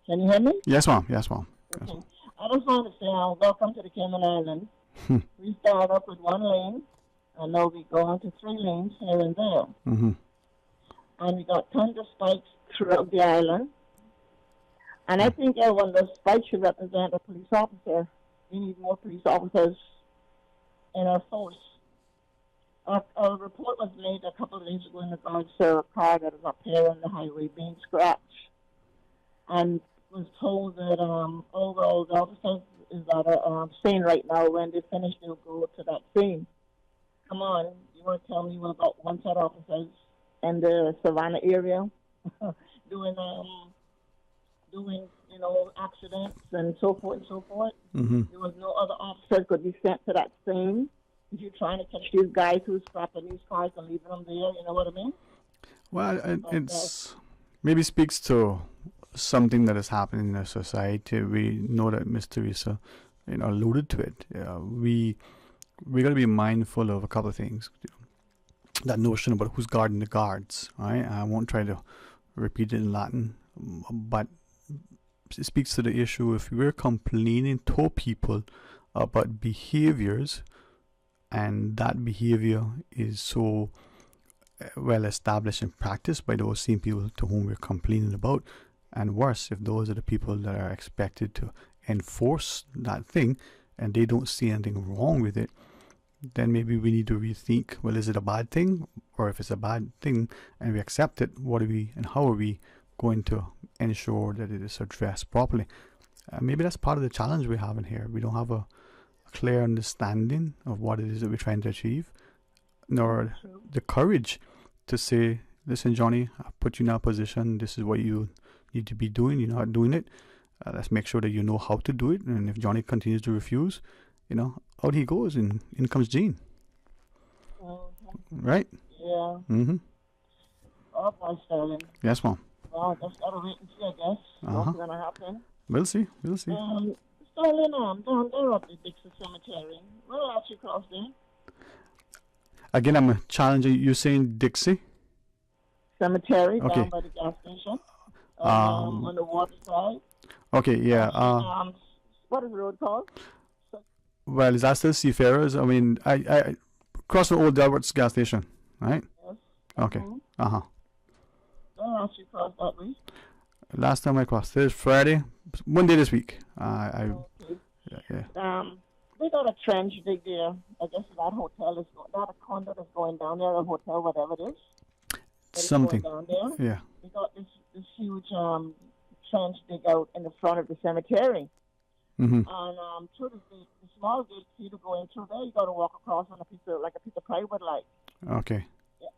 can you hear me? Yes, ma'am. Okay. I just want to say, welcome to the Cayman Islands. We start up with one lane, and now we go on to 3 lanes here and there. Mm-hmm. And we got tons of spikes throughout the island. And I think one of those spikes should represent a police officer. We need more police officers in our force. A report was made a couple of days ago in regards to a car that was up here on the highway being scratched, and was told that overall the officers is at a scene right now. When they finish, they'll go to that scene. Come on, you want to tell me what about one set of officers in the Savannah area doing accidents and so forth and so forth. Mm-hmm. There was no other officers could be sent to that scene if you're trying to catch these guys who's scrapping these cars and leaving them there, you know what I mean? Well, it's maybe speaks to something that is happening in our society. We know that Miss Teresa, alluded to it. We got to be mindful of a couple of things. That notion about who's guarding the guards, right? I won't try to repeat it in Latin, but it speaks to the issue if we're complaining to people about behaviors, and that behavior is so well established and practiced by those same people to whom we're complaining about, and worse, if those are the people that are expected to enforce that thing and they don't see anything wrong with it, then maybe we need to rethink, well, is it a bad thing? Or if it's a bad thing and we accept it, what are we and how are we going to ensure that it is addressed properly? Maybe that's part of the challenge we have in here. We don't have a clear understanding of what it is that we're trying to achieve, nor the courage to say, listen, Johnny, I put you in that position. This is what you need to be doing. You're not doing it. Let's make sure that you know how to do it. And if Johnny continues to refuse, out he goes and in comes Jean. Right? Yeah. Mm-hmm. Oh, boy, Sterling. Yes, Mom. Well, just gotta wait and see, I guess. What's gonna happen? We'll see. Sterling, down there at the Dixie Cemetery. Where else you cross there? Again, I'm challenging you. Saying Dixie Cemetery, okay. down by the gas station. On the water side. Okay, yeah. What is the road called? Well, is that still Seafarers? I mean, I cross the old Delbert's gas station, right? Yes. Okay. Uh-huh. Where else you cross that way? Last time I crossed this Friday, one day this week. Okay. Yeah. They got a trench dig there. I guess that hotel is not a condo that's going down there, a hotel, whatever it is. Something. Down there. Yeah. They got this huge trench dig out in the front of the cemetery. Mm-hmm. And through the small gate for you to go in through there, you got to walk across on a piece of plywood, like. Okay.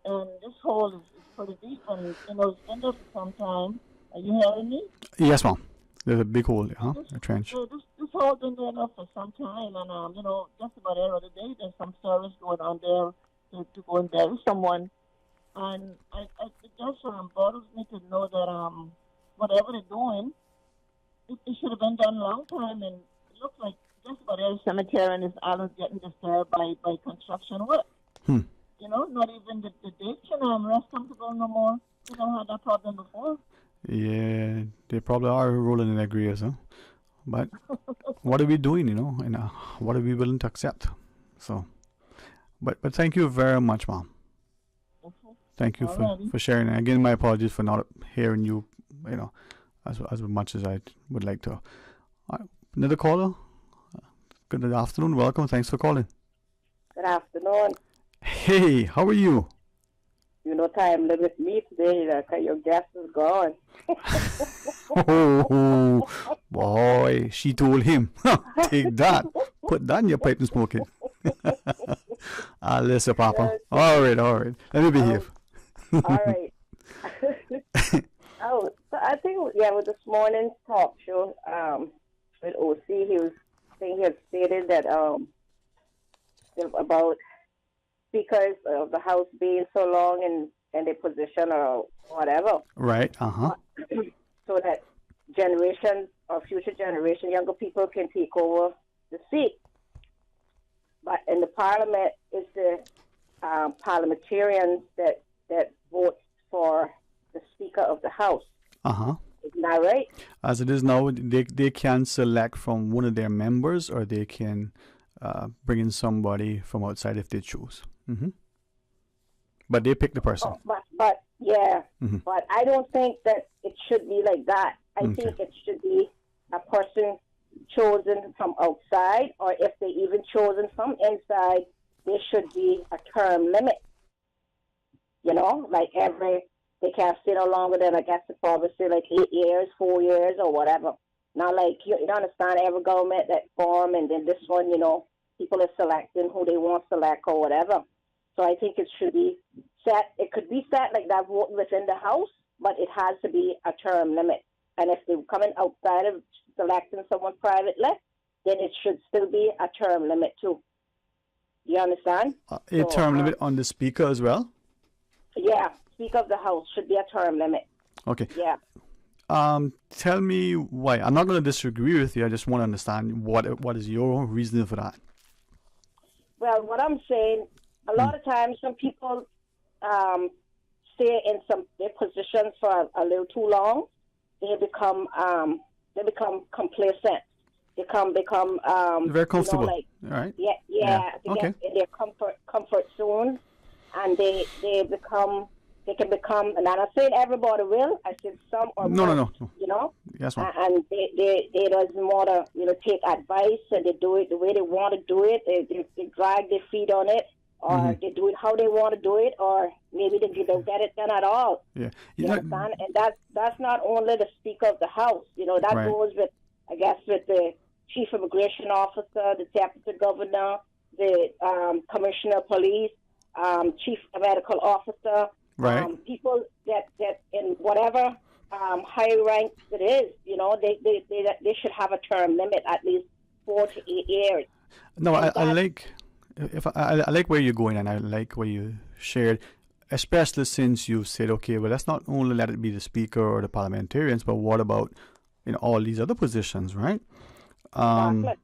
And this hole is pretty deep, and it's been there for some time. Are you hearing me? Yes, Mom. There's a big hole, a trench. This hole's been there now for some time, and just about every other day there's some service going on there to go and bury someone. And it just bothers me to know that whatever they're doing, it should have been done a long time, and it looks like just about every cemetery in this island is getting disturbed by construction work. Not even the ditch and rest comfortable no more. We don't have that problem before. Yeah, they probably are rolling in their graves, huh? But what are we doing, and what are we willing to accept? So, but thank you very much, Mom. Thank you for sharing. And again, my apologies for not hearing you, as much as I would like to. Another caller. Good afternoon. Welcome. Thanks for calling. Good afternoon. Hey, how are you? You know, time limit me today, because your guest is gone. Oh, boy, she told him. Take that. Put that in your pipe and smoke it. Listen, Papa. Yes. All right. Let me behave. All right. So I think, with this morning's talk show, with OC, he had stated that about speakers of the House being so long in their position or whatever. Right, uh-huh. So that generation or future generation, younger people can take over the seat. But in the Parliament, it's the parliamentarians that vote for the Speaker of the House. Uh-huh. Isn't that right? As it is now, they can select from one of their members, or they can bring in somebody from outside if they choose. Mm-hmm. But they pick the person. But I don't think that it should be like that. I think it should be a person chosen from outside, or if they even chosen from inside, there should be a term limit. They can't stay no longer than, I guess, it's probably say 8 years, 4 years, or whatever. Not like, you don't understand every government that form, and then this one, people are selecting who they want to select or whatever. So I think it should be set. It could be set like that vote within the House, but it has to be a term limit. And if they're coming outside of selecting someone privately, then it should still be a term limit too. You understand? A term limit on the speaker as well? Yeah, Speaker of the House should be a term limit. Okay. Yeah. Tell me why. I'm not going to disagree with you. I just want to understand what is your reason for that. Well, what I'm saying, a lot of times some people stay in their positions for a little too long. They become complacent. They become very comfortable. All right. Yeah. They Okay. get in their comfort zone, and they can become. And I'm not saying everybody will. I said some or No. You know. Yes, ma'am. And they doesn't want to take advice, and they do it the way they want to do it. They drag their feet on it, or they do it how they want to do it, or maybe they don't get it done at all. Yeah. You understand? And that's not only the Speaker of the House. That Right. goes with, I guess, with the Chief Immigration Officer, the Deputy Governor, the Commissioner of Police, Chief Medical Officer, right. People that in whatever high rank it is, they should have a term limit at least 4 to 8 years. No, I like where you're going, and I like where you shared, especially since you said, okay, well, let's not only let it be the speaker or the parliamentarians, but what about all these other positions, right? Exactly.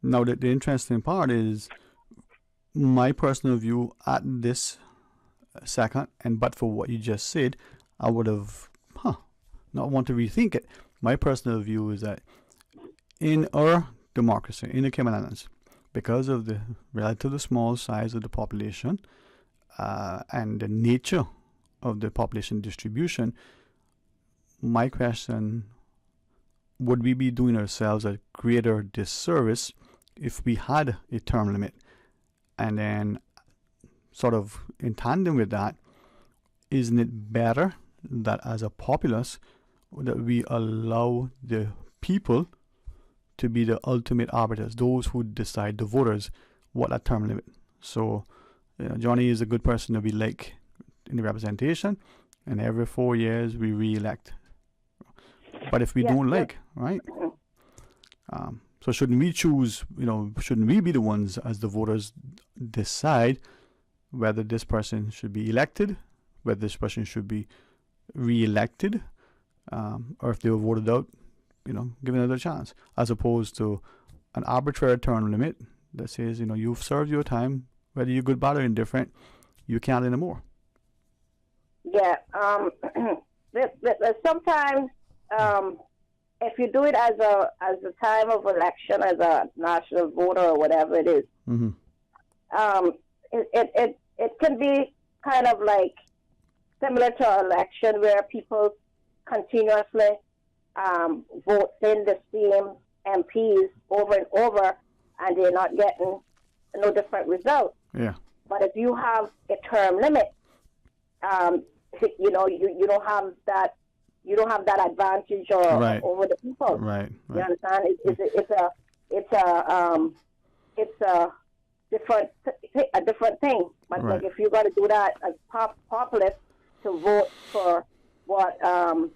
Now, the interesting part is my personal view at this second, but for what you just said, I would have not want to rethink it. My personal view is that in our democracy, in the Cayman Islands, because of the relatively small size of the population and the nature of the population distribution, my question, would we be doing ourselves a greater disservice if we had a term limit? And then sort of in tandem with that, isn't it better that as a populace that we allow the people to be the ultimate arbiters, those who decide, the voters, what that term limit? So Johnny is a good person to be like in the representation, and every 4 years we re-elect. But if we don't like, right? So shouldn't we choose, shouldn't we be the ones as the voters decide whether this person should be elected, whether this person should be re-elected, or if they were voted out, give another chance, as opposed to an arbitrary term limit that says, you've served your time, whether you're good, bad, or indifferent, you can't anymore. Yeah. Sometimes, if you do it as a time of election, as a national voter or whatever it is, it can be kind of like similar to an election where people continuously vote in the same MPs over and over, and they're not getting no different results. Yeah. But if you have a term limit, you don't have that. You don't have that advantage over the people. Right. You understand? It's a different thing. But like if you got to do that as populace to vote for what the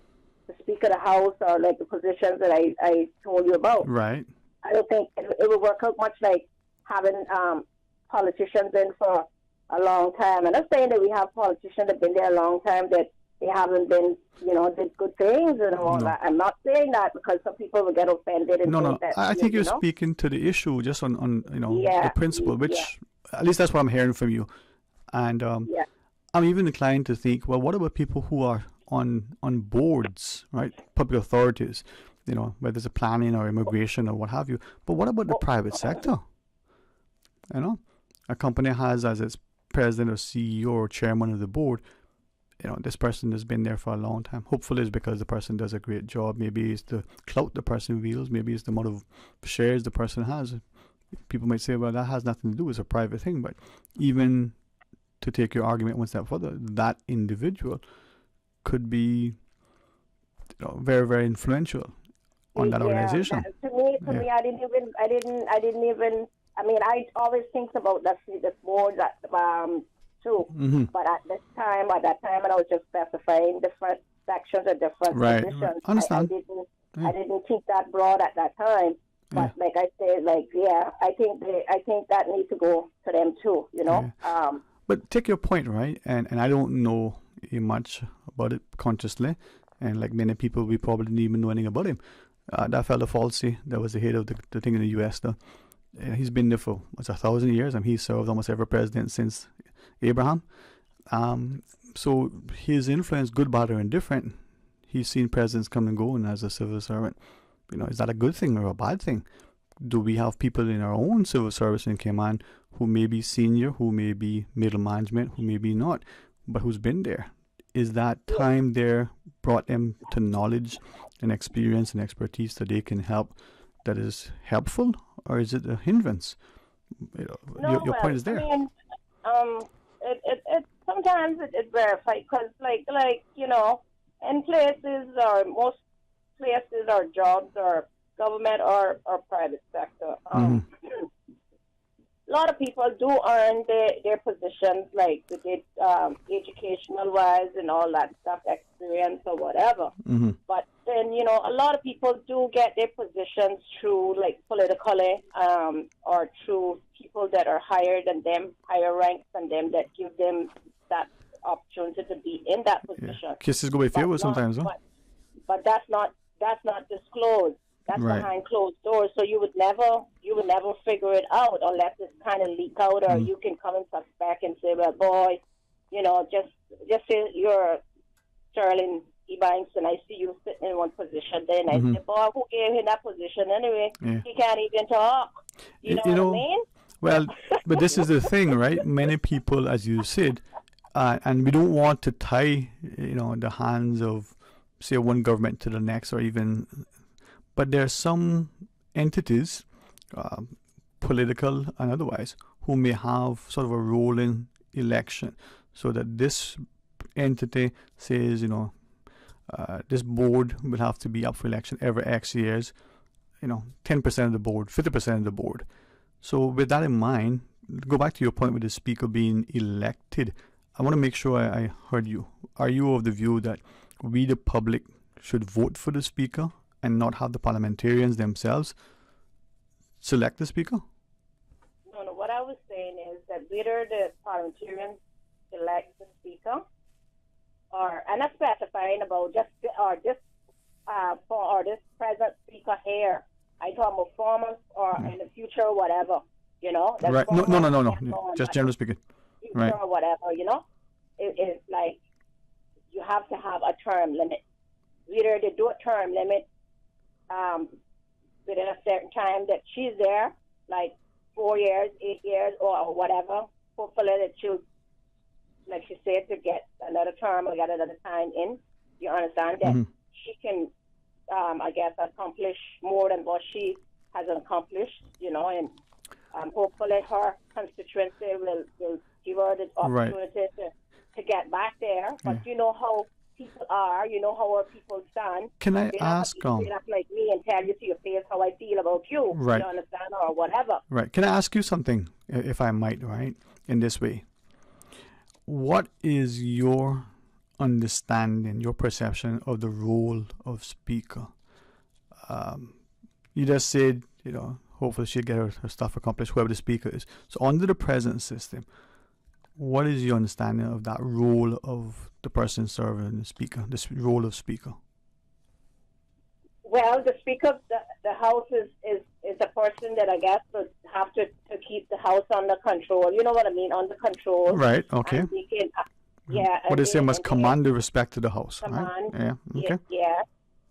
Speaker of the House or like the positions that I told you about. Right. I don't think it would work out much like having politicians in for a long time. And I'm saying that we have politicians that have been there a long time that they haven't been, did good things and all that. I'm not saying that because some people will get offended and think that. I think you're speaking to the issue just on the principle, which at least that's what I'm hearing from you. And I'm even inclined to think, well, what about people who are on boards, right? Public authorities, whether it's a planning or immigration or what have you. But what about the private sector? A company has as its president or CEO or chairman of the board, this person has been there for a long time. Hopefully it's because the person does a great job. Maybe it's the clout the person wields. Maybe it's the amount of shares the person has. People might say, well, that has nothing to do. It's a private thing. But even to take your argument one step further, that individual could be very, very influential on that organization. To me, I didn't even. I mean, I always think about the boards too. But at that time, when I was just specifying different sections or different positions, Understand. I didn't think that broad at that time. But like I said, I think that needs to go to them too, you know. Yeah. But take your point, right? And I don't know much about it consciously, and like many people, we probably didn't even know anything about him. That fellow Falsey, that was the head of the thing in the U.S. though. He's been there for 1,000 years. I mean, he served almost every president since Abraham. So his influence, good, bad, or indifferent, he's seen presidents come and go, and as a civil servant, you know, is that a good thing or a bad thing? Do we have people in our own civil service in Cayman who may be senior, who may be middle management, who may be not, but who's been there? Is that time there brought them to knowledge and experience and expertise that they can help, that is helpful, or is it a hindrance? Your point is there. I mean, it sometimes it's verified because, like you know, in places or most places or jobs or government or private sector, a lot of people do earn their positions, like they did educational wise and all that stuff, experience or whatever. But then, you know, a lot of people do get their positions through like politically or through people that are higher than them, higher ranks than them, that give them that opportunity to be in that position. Yeah. Kisses go by favor sometimes, huh? But that's not disclosed. That's behind closed doors, so you would never figure it out unless it's kind of leak out, or you can come and suspect and say, well, boy, you know, just say you're Sterling Ebanks and I see you sitting in one position. Then I say, boy, who gave him that position anyway? Yeah. He can't even talk. You know what I mean? Well, but this is the thing, right? Many people, as you said, and we don't want to tie, you know, the hands of, say, one government to the next, or even. But there are some entities, political and otherwise, who may have sort of a rolling election, so that this entity says, you know, this board will have to be up for election every X years, you know, 10% of the board, 50% of the board. So with that in mind, go back to your point with the speaker being elected. I want to make sure I heard you. Are you of the view that we, the public, should vote for the speaker and not have the parliamentarians themselves select the speaker? No. What I was saying is that whether the parliamentarians elect the speaker, and I'm specifying about this present speaker here. I talk about former or in the future or whatever, you know. Right. No. Just generally speaking. Right. Or whatever, you know. It's like you have to have a term limit. Either they do a term limit within a certain time that she's there, like 4 years, 8 years, or whatever. Hopefully that she'll, like she said, to get another term or get another time in. You understand that she can, I guess, accomplish more than what she has accomplished, you know, and hopefully her constituency will give her the opportunity to get back there. But you know how people are, you know how our people stand. Can I ask? They not like me and tell you to your face how I feel about you. Right. You understand, or whatever. Right. Can I ask you something, if I might? Right. In this way, what is your understanding, your perception of the role of speaker? You just said, you know, hopefully she'll get her stuff accomplished, whoever the speaker is. So under the present system, what is your understanding of that role of the person serving the speaker, this role of speaker? Well, the speaker of the house is the person that I guess would have to keep the house under control. You know what I mean? Under control. Right, okay. And they can, what they say must command the respect to the house, command, right? Yeah, okay. Yeah,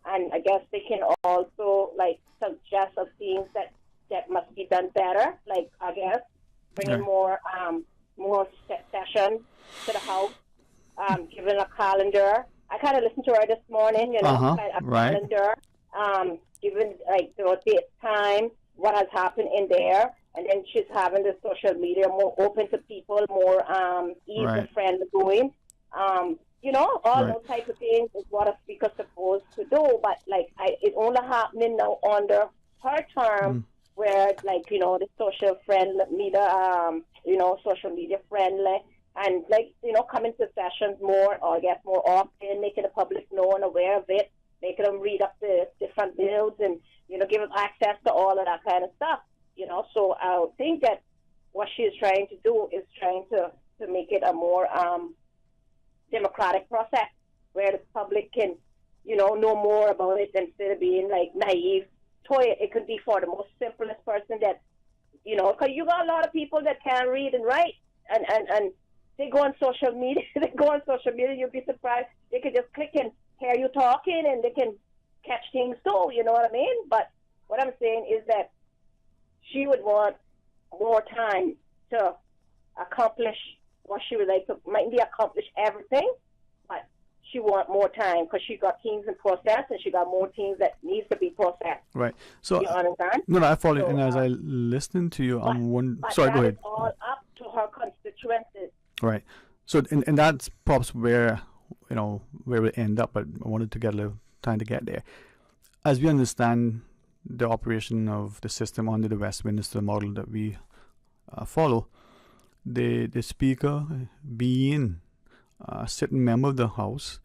and I guess they can also, like, suggest of things that must be done better, like, I guess, bringing more sessions to the house, giving a calendar. I kind of listened to her this morning, you know, calendar, giving, like, the date, time, what has happened in there, and then she's having the social media more open to people, more easy-friendly going. You know, all those types of things is what a speaker's supposed to do, but, like, it's only happening now under her term, where, like, you know, the social media, you know, social media friendly, and, like, you know, coming to sessions more, or I guess more often, making the public know and aware of it, making them read up the different bills, and, you know, give us access to all of that kind of stuff. So I think that what she is trying to do is trying to make it a more democratic process where the public can, know more about it instead of being like naive. It could be for the most simplest person that, because you got a lot of people that can't read and write, and they go on social media. You'll be surprised. They can just click and hear you talking, and they can catch things too. You know what I mean? But what I'm saying is that she would want more time to accomplish what she would like to. Might be accomplish everything, but she want more time because she got things in process, and she got more things that needs to be processed. Right. So you understand? No, I follow. So, and as I listen to you, I'm one. Sorry, go ahead. It's all up to her constituencies. Right. So, and that's perhaps where where we end up. But I wanted to get a little time to get there. As we understand the operation of the system under the Westminster model that we follow, the Speaker being a sitting member of the House,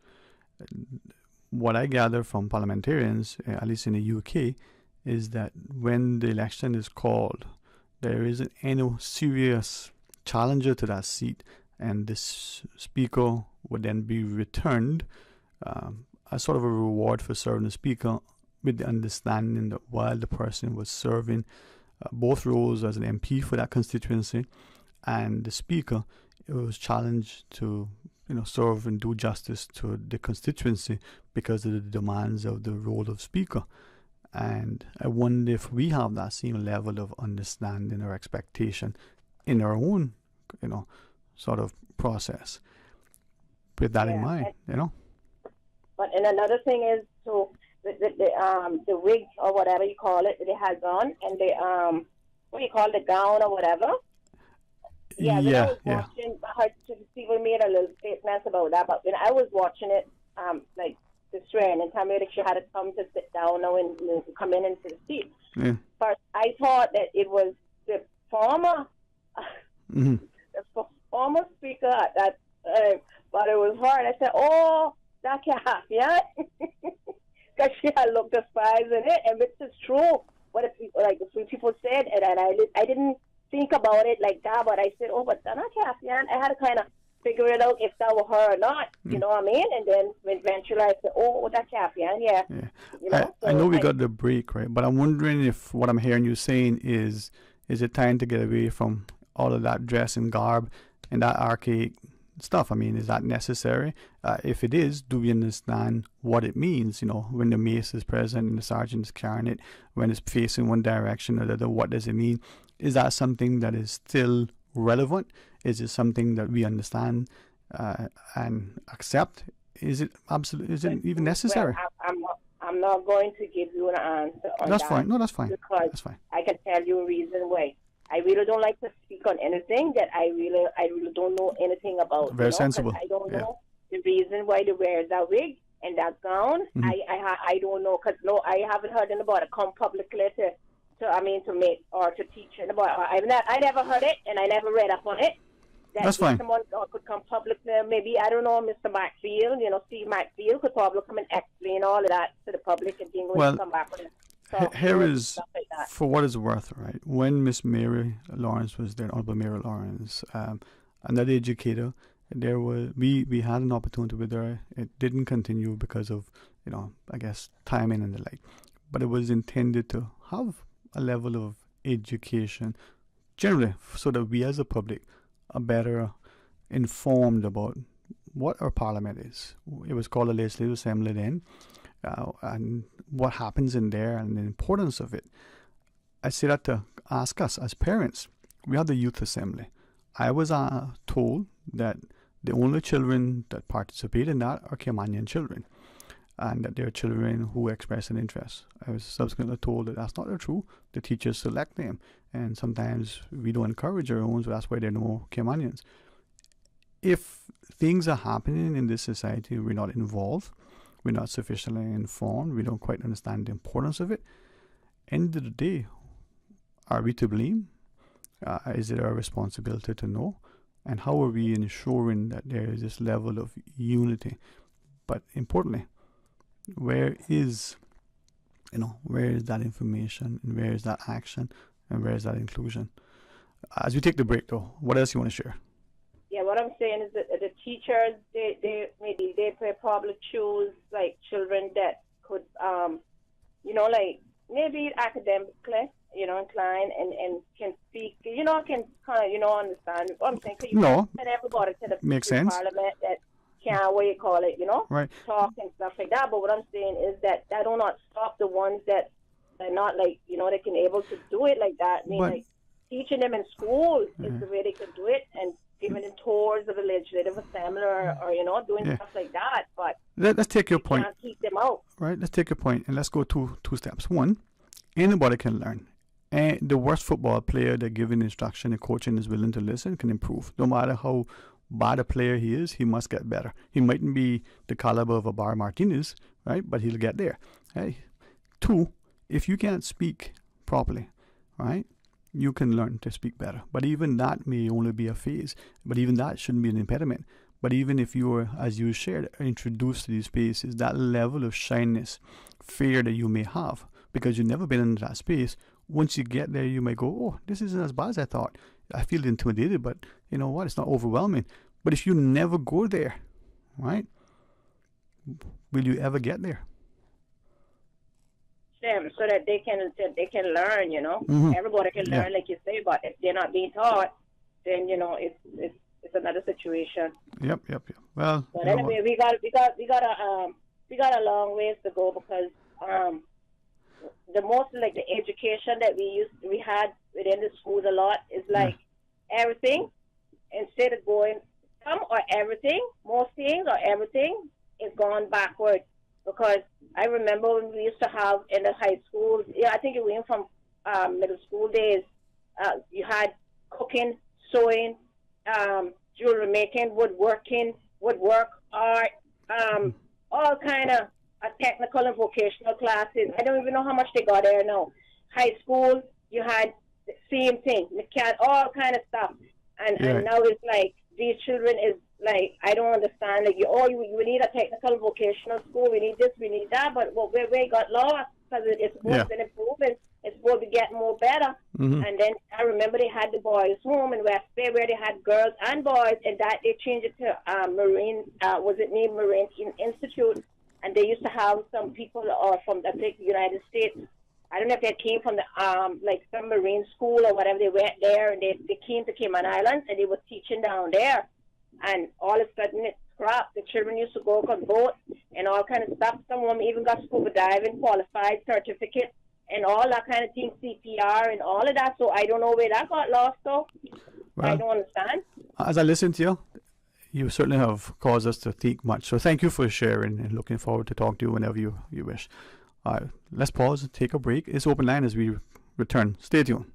what I gather from parliamentarians, at least in the UK, is that when the election is called, there isn't any serious challenger to that seat, and this Speaker would then be returned as sort of a reward for serving the Speaker, with the understanding that while the person was serving both roles as an MP for that constituency and the Speaker, it was challenged to serve and do justice to the constituency because of the demands of the role of Speaker. And I wonder if we have that same level of understanding or expectation in our own, sort of process. With that in mind, But and another thing is the wig or whatever you call it, they had on, and the what you call the gown or whatever. Yeah, when I was watching, Stephen made a little statement about that, but when I was watching it, like this train, and Tammy she had to come to sit down now and come in into the seat. Yeah. First, I thought that it was the former, the former speaker at that time, but it was her, and I said, "Oh, that can't happen, yeah," because she had looked despised in it, and which is true. What if people said, and I didn't think about it like that, but I said, "Oh, but that can't happen." I had to kind of figure it out if that were her or not. You know what I mean? And then eventually I said, "Oh, that can't be." Yeah. I know we got the break, right? But I'm wondering if what I'm hearing you saying is it time to get away from all of that dress and garb and that archaic stuff? I mean, is that necessary? If it is, do we understand what it means? When the mace is present and the sergeant is carrying it, when it's facing one direction or the other, what does it mean? Is that something that is still relevant? Is it something that we understand and accept? Is it absolutely? Is it even necessary? Well, I'm not going to give you an answer on that's that. Fine. No, that's fine. Because that's fine. I can tell you a reason why. I really don't like to speak on anything that I really don't know anything about. Very sensible. I don't know the reason why they wear that wig and that gown. Mm-hmm. I don't know, because I haven't heard anybody come publicly to make or to teach anybody. I never heard it, and I never read up on it. That's fine. Someone could come publicly, maybe, I don't know, Mr. Maxfield, Steve Maxfield could probably come and explain all of that to the public and things when come back with it. Here is, for what it's worth, right? When Miss Mary Lawrence was there, Honorable Mary Lawrence, another educator, we had an opportunity with her. It didn't continue because of, I guess, timing and the like. But it was intended to have a level of education, generally, so that we as a public are better informed about what our parliament is. It was called a Legislative Assembly then, and what happens in there and the importance of it. I say that to ask us as parents. We have the Youth Assembly. I was told that the only children that participate in that are Caymanian children, and that there are children who express an interest. I was subsequently told that that's not true. The teachers select them, and sometimes we don't encourage our own, so that's why there are no Caymanians. If things are happening in this society, we're not involved, we're not sufficiently informed, we don't quite understand the importance of it. End of the day, are we to blame? Is it our responsibility to know? And how are we ensuring that there is this level of unity? But importantly, where is Where is that information, and where is that action, and where is that inclusion? As we take the break, though, what else you want to share? Yeah, what I'm saying is that the teachers, they probably choose like children that could, maybe academically, inclined and can speak, can kind of, understand what I'm saying. Cause you can't send everybody to the Makes sense. parliament that can't, Right. talk and stuff like that. But what I'm saying is that do not stop the ones that are not they can able to do it like that. Teaching them in school is the way they can do it, and giving them tours of the legislative assembly or doing stuff like that. But let's take your point. Can't keep them out. Right. Let's take your point and let's go two steps. One, anybody can learn. And the worst football player that given instruction and coaching is willing to listen can improve. No matter how bad a player he is, he must get better. He mightn't be the caliber of a Bar Martinez, right? But he'll get there. Right? Two, if you can't speak properly, right, you can learn to speak better. But even that may only be a phase. But even that shouldn't be an impediment. But even if you are, as you shared, introduced to these spaces, that level of shyness, fear that you may have, because you've never been in that space, once you get there, you may go, oh, this isn't as bad as I thought. I feel intimidated, but you know what? It's not overwhelming. But if you never go there, right, will you ever get there? Them so that they can learn, Mm-hmm. Everybody can learn, like you say. But if they're not being taught, then it's another situation. Yep. Well, but anyway, we got a long ways to go because the most like the education that we had within the schools a lot is like everything instead of going some or everything, most things or everything is gone backward. Because I remember when we used to have in the high schools, I think it went from middle school days, you had cooking, sewing, jewelry making, woodwork, art, all kind of technical and vocational classes. I don't even know how much they got there now. High school, you had the same thing, all kind of stuff. And now it's like these children is like, I don't understand. Like, we need a technical vocational school. We need this, we need that. But where we got lost because it's supposed to be improving. It's supposed to be getting more better. Mm-hmm. And then I remember they had the boys' home in West Bay where they had girls and boys, and that they changed it to Marine Institute. And they used to have some people from the United States. I don't know if they came from the some Marine school or whatever. They went there and they came to Cayman Islands and they were teaching down there. And all of a sudden, it's scrapped. The children used to go on boats and all kind of stuff. Some of them even got scuba diving qualified certificates and all that kind of thing, CPR and all of that. So I don't know where that got lost, though. Well, I don't understand. As I listen to you, you certainly have caused us to think much. So thank you for sharing and looking forward to talk to you whenever you wish. Let's pause and take a break. It's open line as we return. Stay tuned.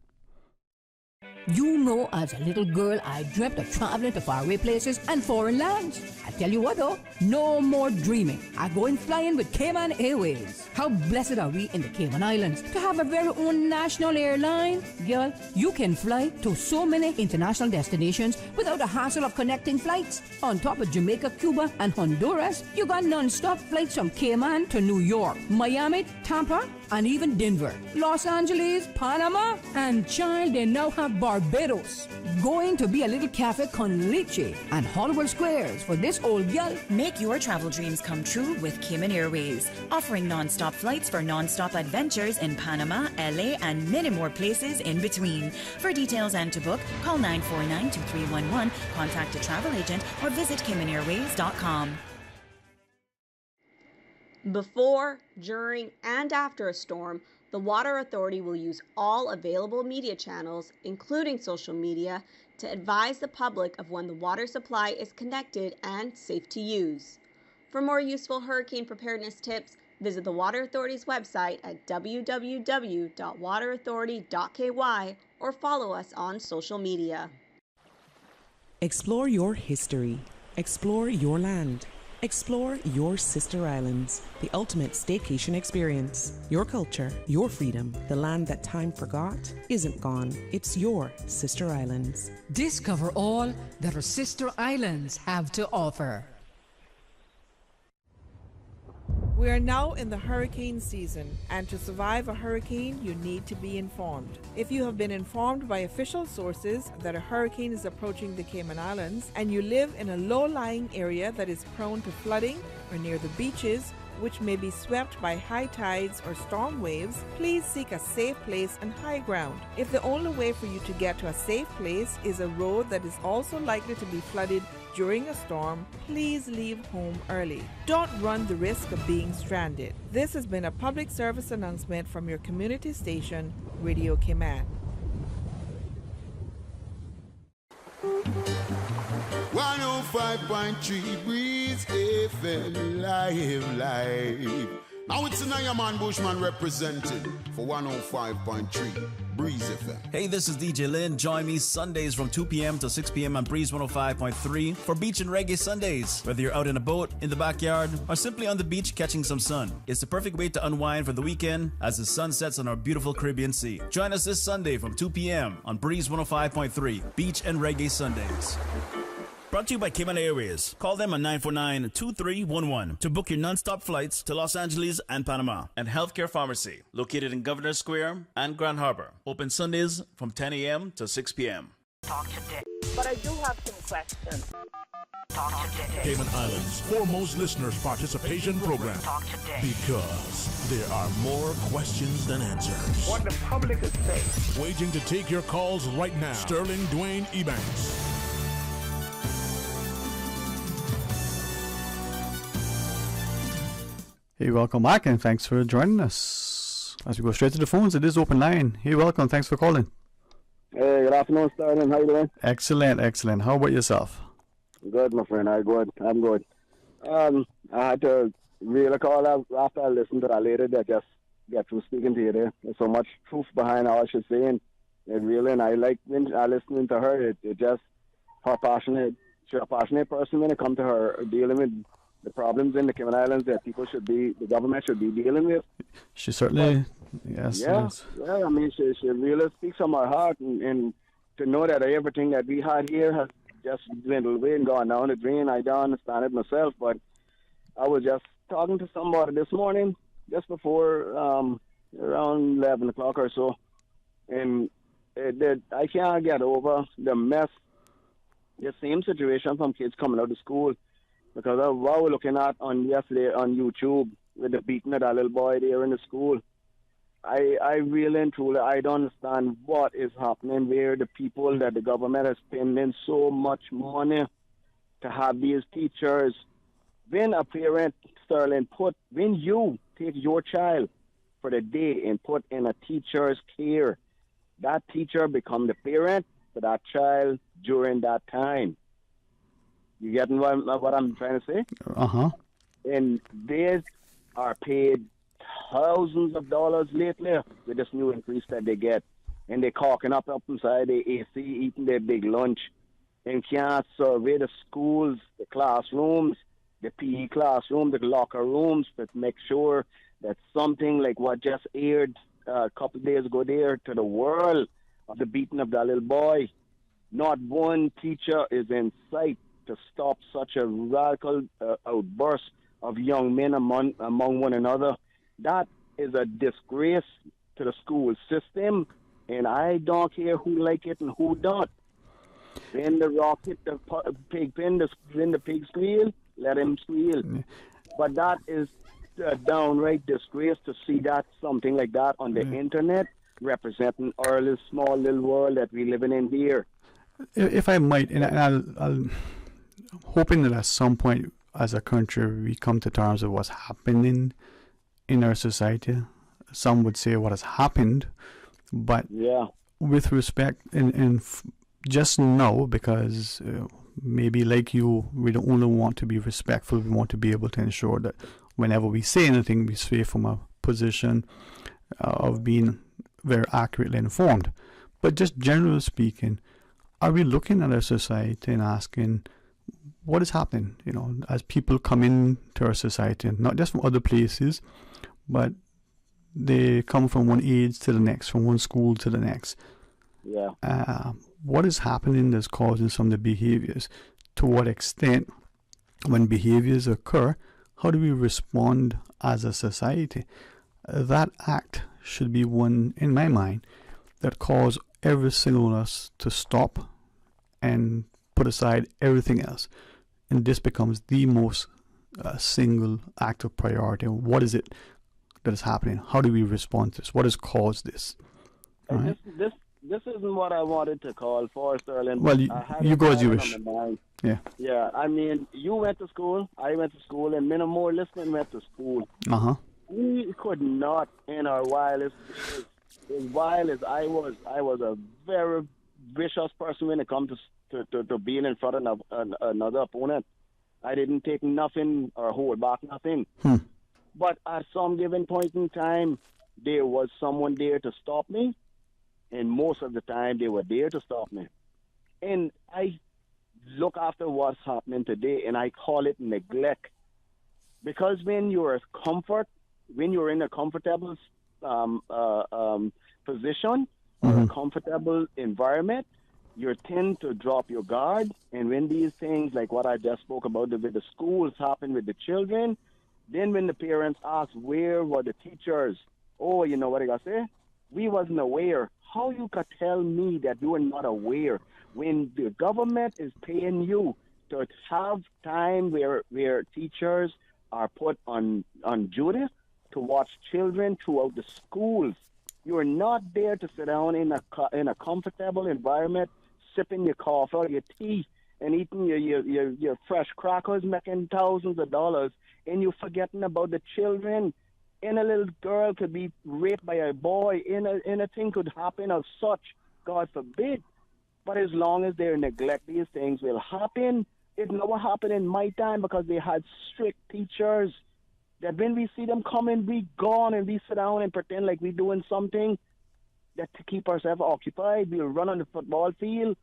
As a little girl, I dreamt of traveling to faraway places and foreign lands. I tell you what though, no more dreaming. I'm going flying with Cayman Airways. How blessed are we in the Cayman Islands to have a very own national airline? Girl, you can fly to so many international destinations without the hassle of connecting flights. On top of Jamaica, Cuba, and Honduras, you got non-stop flights from Cayman to New York, Miami, Tampa, and even Denver, Los Angeles, Panama, and child, they now have Barbados. Going to be a little cafe con leche and Hollywood Squares for this old gal. Make your travel dreams come true with Cayman Airways, offering non-stop flights for non-stop adventures in Panama, LA, and many more places in between. For details and to book, call 949-2311, contact a travel agent, or visit CaymanAirways.com. Before, during, and after a storm, the Water Authority will use all available media channels, including social media, to advise the public of when the water supply is connected and safe to use. For more useful hurricane preparedness tips, visit the Water Authority's website at www.waterauthority.ky or follow us on social media. Explore your history. Explore your land. Explore your sister islands, the ultimate staycation experience. Your culture, your freedom, the land that time forgot isn't gone. It's your sister islands. Discover all that our sister islands have to offer. We are now in the hurricane season, and to survive a hurricane, you need to be informed. If you have been informed by official sources that a hurricane is approaching the Cayman Islands, and you live in a low-lying area that is prone to flooding or near the beaches, which may be swept by high tides or storm waves, please seek a safe place and high ground. If the only way for you to get to a safe place is a road that is also likely to be flooded during a storm, please leave home early. Don't run the risk of being stranded. This has been a public service announcement from your community station, Radio Cayman. 105.3 Breeze FM live. Now it's an Man Bushman represented for 105.3 Breeze FM. Hey, this is DJ Lynn. Join me Sundays from 2 p.m. to 6 p.m. on Breeze 105.3 for Beach and Reggae Sundays. Whether you're out in a boat, in the backyard, or simply on the beach catching some sun, it's the perfect way to unwind for the weekend as the sun sets on our beautiful Caribbean Sea. Join us this Sunday from 2 p.m. on Breeze 105.3 Beach and Reggae Sundays. Brought to you by Cayman Airways. Call them on 949-2311 to book your non-stop flights to Los Angeles and Panama. And Healthcare Pharmacy, located in Governor Square and Grand Harbor. Open Sundays from 10 a.m. to 6 p.m. Talk today. But I do have some questions. Talk today. Cayman Islands' foremost listeners participation program. Talk today. Because there are more questions than answers. What the public is saying. Waging to take your calls right now. Sterling Dwayne Ebanks. Hey, welcome back, and thanks for joining us. As we go straight to the phones, it is open line. Hey, welcome. Thanks for calling. Hey, good afternoon, Sterling. How you doing? Excellent, excellent. How about yourself? Good, my friend. I'm good. I had to really call after I listened to that lady that just get through speaking to you there. There's so much truth behind all she's saying. It really, and I like when I listening to her. It just her passionate. She's a passionate person when it comes to her dealing with the problems in the Cayman Islands that the government should be dealing with. She certainly, yes. Yeah, I mean, she really speaks from her heart, and to know that everything that we had here has just dwindled away and gone down the drain. I don't understand it myself, but I was just talking to somebody this morning, just before around 11 o'clock or so, and I can't get over the mess, the same situation from kids coming out of school. Because of what we're looking at yesterday on YouTube with the beating of that little boy there in the school, I really and truly, I don't understand what is happening where the people that the government is spending so much money to have these teachers. When a parent, Sterling, when you take your child for the day and put in a teacher's care, that teacher become the parent for that child during that time. You getting what I'm trying to say? Uh-huh. And they are paid thousands of dollars lately with this new increase that they get. And they're caulking up inside the AC, eating their big lunch, and can't survey the schools, the classrooms, the PE classroom, the locker rooms, to make sure that something like what just aired a couple of days ago there to the world of the beating of that little boy, not one teacher is in sight to stop such a radical outburst of young men among one another. That is a disgrace to the school system, and I don't care who like it and who don't. When the rock hit the pig pen, when the pig squeal, let him squeal. Yeah. But that is a downright disgrace to see that something like that on the internet representing our little small little world that we living in here. If I might, and I'll hoping that at some point as a country we come to terms with what's happening in our society. Some would say what has happened, but with respect and just know, because maybe like you, we don't only want to be respectful, we want to be able to ensure that whenever we say anything, we say from a position of being very accurately informed. But just generally speaking, are we looking at our society and asking, what is happening, as people come into our society, not just from other places, but they come from one age to the next, from one school to the next. Yeah. What is happening that's causing some of the behaviors? To what extent, when behaviors occur, how do we respond as a society? That act should be one, in my mind, that cause every single one of us to stop and put aside everything else. And this becomes the most single act of priority. What is it that is happening? How do we respond to this? What has caused this? Right? This isn't what I wanted to call for, Sterling. Well, you go as you wish. Yeah. Yeah, I mean, you went to school, I went to school, and many more listening went to school. Uh-huh. We could not, in our wildest days, as wild as I was a very vicious person when it comes to being in front of another opponent. I didn't take nothing or hold back nothing. But at some given point in time, there was someone there to stop me. And most of the time, they were there to stop me. And I look after what's happening today, and I call it neglect. Because when you're in a comfortable position or a comfortable environment, you tend to drop your guard. And when these things, like what I just spoke about with the schools, happen with the children, then when the parents ask, where were the teachers? Oh, you know what I got to say? We wasn't aware. How you could tell me that you are not aware when the government is paying you to have time where teachers are put on duty to watch children throughout the schools? You are not there to sit down in a comfortable environment, sipping your coffee or your tea and eating your fresh crackers, making thousands of dollars, and you're forgetting about the children. And a little girl could be raped by a boy, and a thing could happen of such, God forbid. But as long as they neglect, these things will happen. It never happened in my time because they had strict teachers that when we see them coming, we gone and we sit down and pretend like we're doing something that to keep ourselves occupied. We'll run on the football field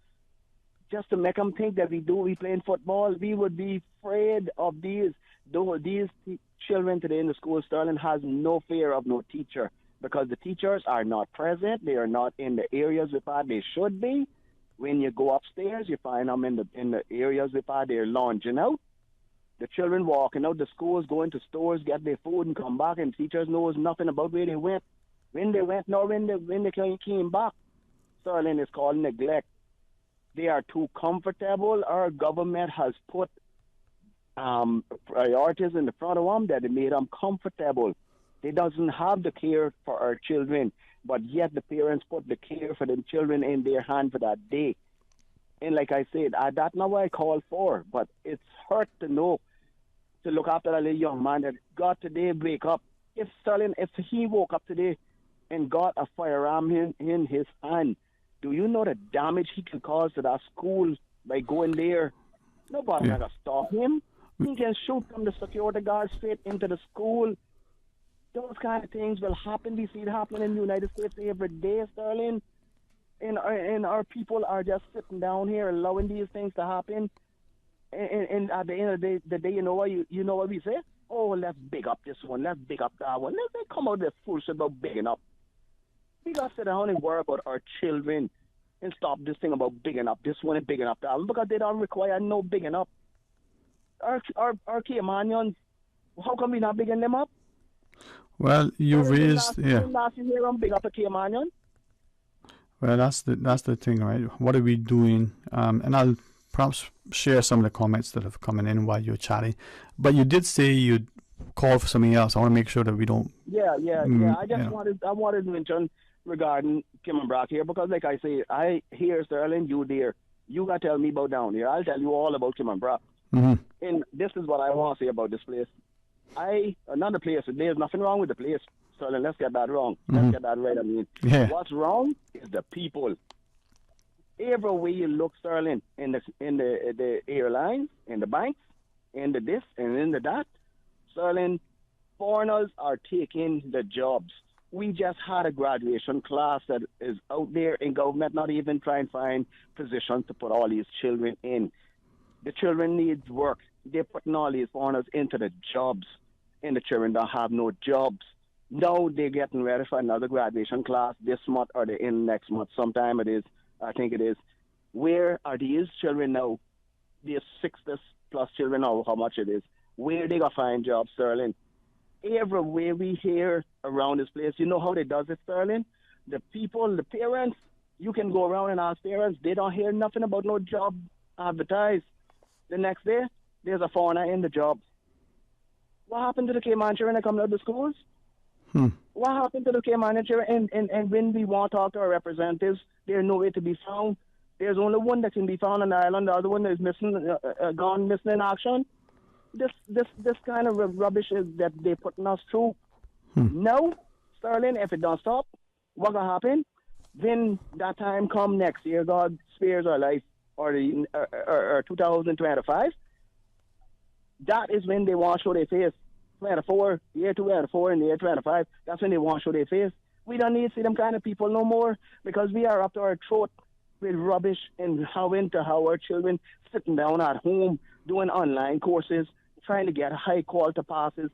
just to make them think that we playing football. We would be afraid of these. Though these children today in the school, Sterling, has no fear of no teacher because the teachers are not present. They are not in the areas where they should be. When you go upstairs, you find them in the areas where they're lounging out. The children walking out the schools, going to stores, get their food and come back, and teachers knows nothing about where they went, when they went, nor when they came back. Sterling, is called neglect. They are too comfortable. Our government has put priorities in the front of them that made them comfortable. They doesn't have the care for our children, but yet the parents put the care for the children in their hand for that day. And like I said, that's not what I call for, but it's hurt to know, to look after that little young man that got today wake up. If he woke up today and got a firearm in his hand, do you know the damage he can cause to that school by going there? Nobody gonna stop him. He can shoot from the security guard straight into the school. Those kind of things will happen. We see it happening in the United States every day, Sterling. And our people are just sitting down here allowing these things to happen. And at the end of the day, you know what we say? Oh, let's big up this one. Let's big up that one. Let's come out with full shit about bigging up. We got to sit down and worry about our children and stop this thing about bigging up this one and bigging up that one because they don't require no bigging up. Our Caymanians, how come we not bigging them up? Well, you raised, Last you hear them big up a Caymanian? Well, that's the thing, right? What are we doing? And I'll perhaps share some of the comments that have come in while you're chatting. But you did say you'd call for something else. I want to make sure that we don't. Yeah. I wanted to mention regarding Cayman Brock here because, like I say, I hear Sterling, you there. You got to tell me about down here. I'll tell you all about Cayman Brock. Mm-hmm. And this is what I want to say about this place. Another place, there's nothing wrong with the place. Sterling, let's get that wrong. Let's get that right. I mean, what's wrong is the people. Every way you look, Sterling, in the airlines, in the banks, in the this and in the that, Sterling, foreigners are taking the jobs. We just had a graduation class that is out there in government, not even trying to find positions to put all these children in. The children need work. They're putting all these foreigners into the jobs, and the children don't have no jobs. Now they're getting ready for another graduation class this month or in next month. Sometime it is, I think it is. Where are these children now? These 60+ children, or how much it is, where they gonna find jobs, Sterling? Everywhere we hear around this place, you know how they does it, Sterling? The people, the parents, you can go around and ask parents, they don't hear nothing about no job advertised. The next day, there's a foreigner in the job. What happened to the Cayman children that come out of the schools? What happened to the Cayman children? And when we want to talk to our representatives, they're nowhere to be found. There's only one that can be found on the island. The other one is missing, gone missing in action. This kind of rubbish is that they're putting us through. No, Sterling, if it don't stop, what's going to happen? Then that time come next year, God spares our life, or 2025. That is when they want to show their face. 24, year 204 and year 25, that's when they want to show their face. We don't need to see them kind of people no more, because we are up to our throat with rubbish and how our children sitting down at home doing online courses, trying to get high quality passes.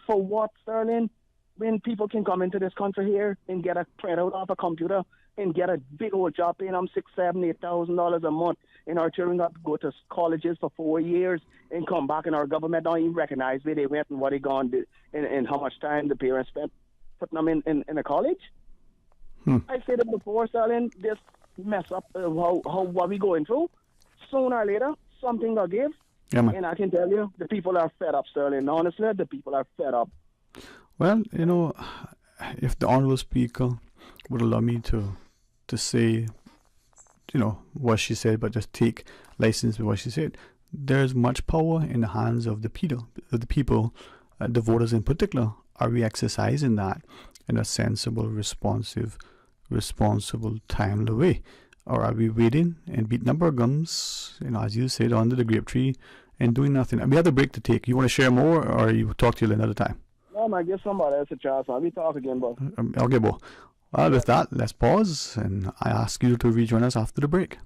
For what, Sterling? When people can come into this country here and get a printout off a computer and get a big old job paying them $6,000, $7,000, $8,000 a month, and our children got to go to colleges for 4 years and come back, and our government don't even recognize where they went and what they gone did and how much time the parents spent putting them in a college. I said it before, Sterling, this mess up what we going through. Sooner or later, something will give. Yeah, man. And I can tell you, the people are fed up, Sterling. Honestly, the people are fed up. Well, you know, if the Honourable Speaker would allow me to say, you know, what she said, but just take license with what she said, there's much power in the hands of the people, the voters in particular. Are we exercising that in a sensible, responsible, timely way? Or are we waiting and beating up our gums, you know, as you said, under the grape tree and doing nothing? And we have a break to take. You want to share more, or you talk to you another time? No, man, give somebody else a chance. I'll be talking again, bro. Okay, Bo. Well, with that, let's pause, and I ask you to rejoin us after the break.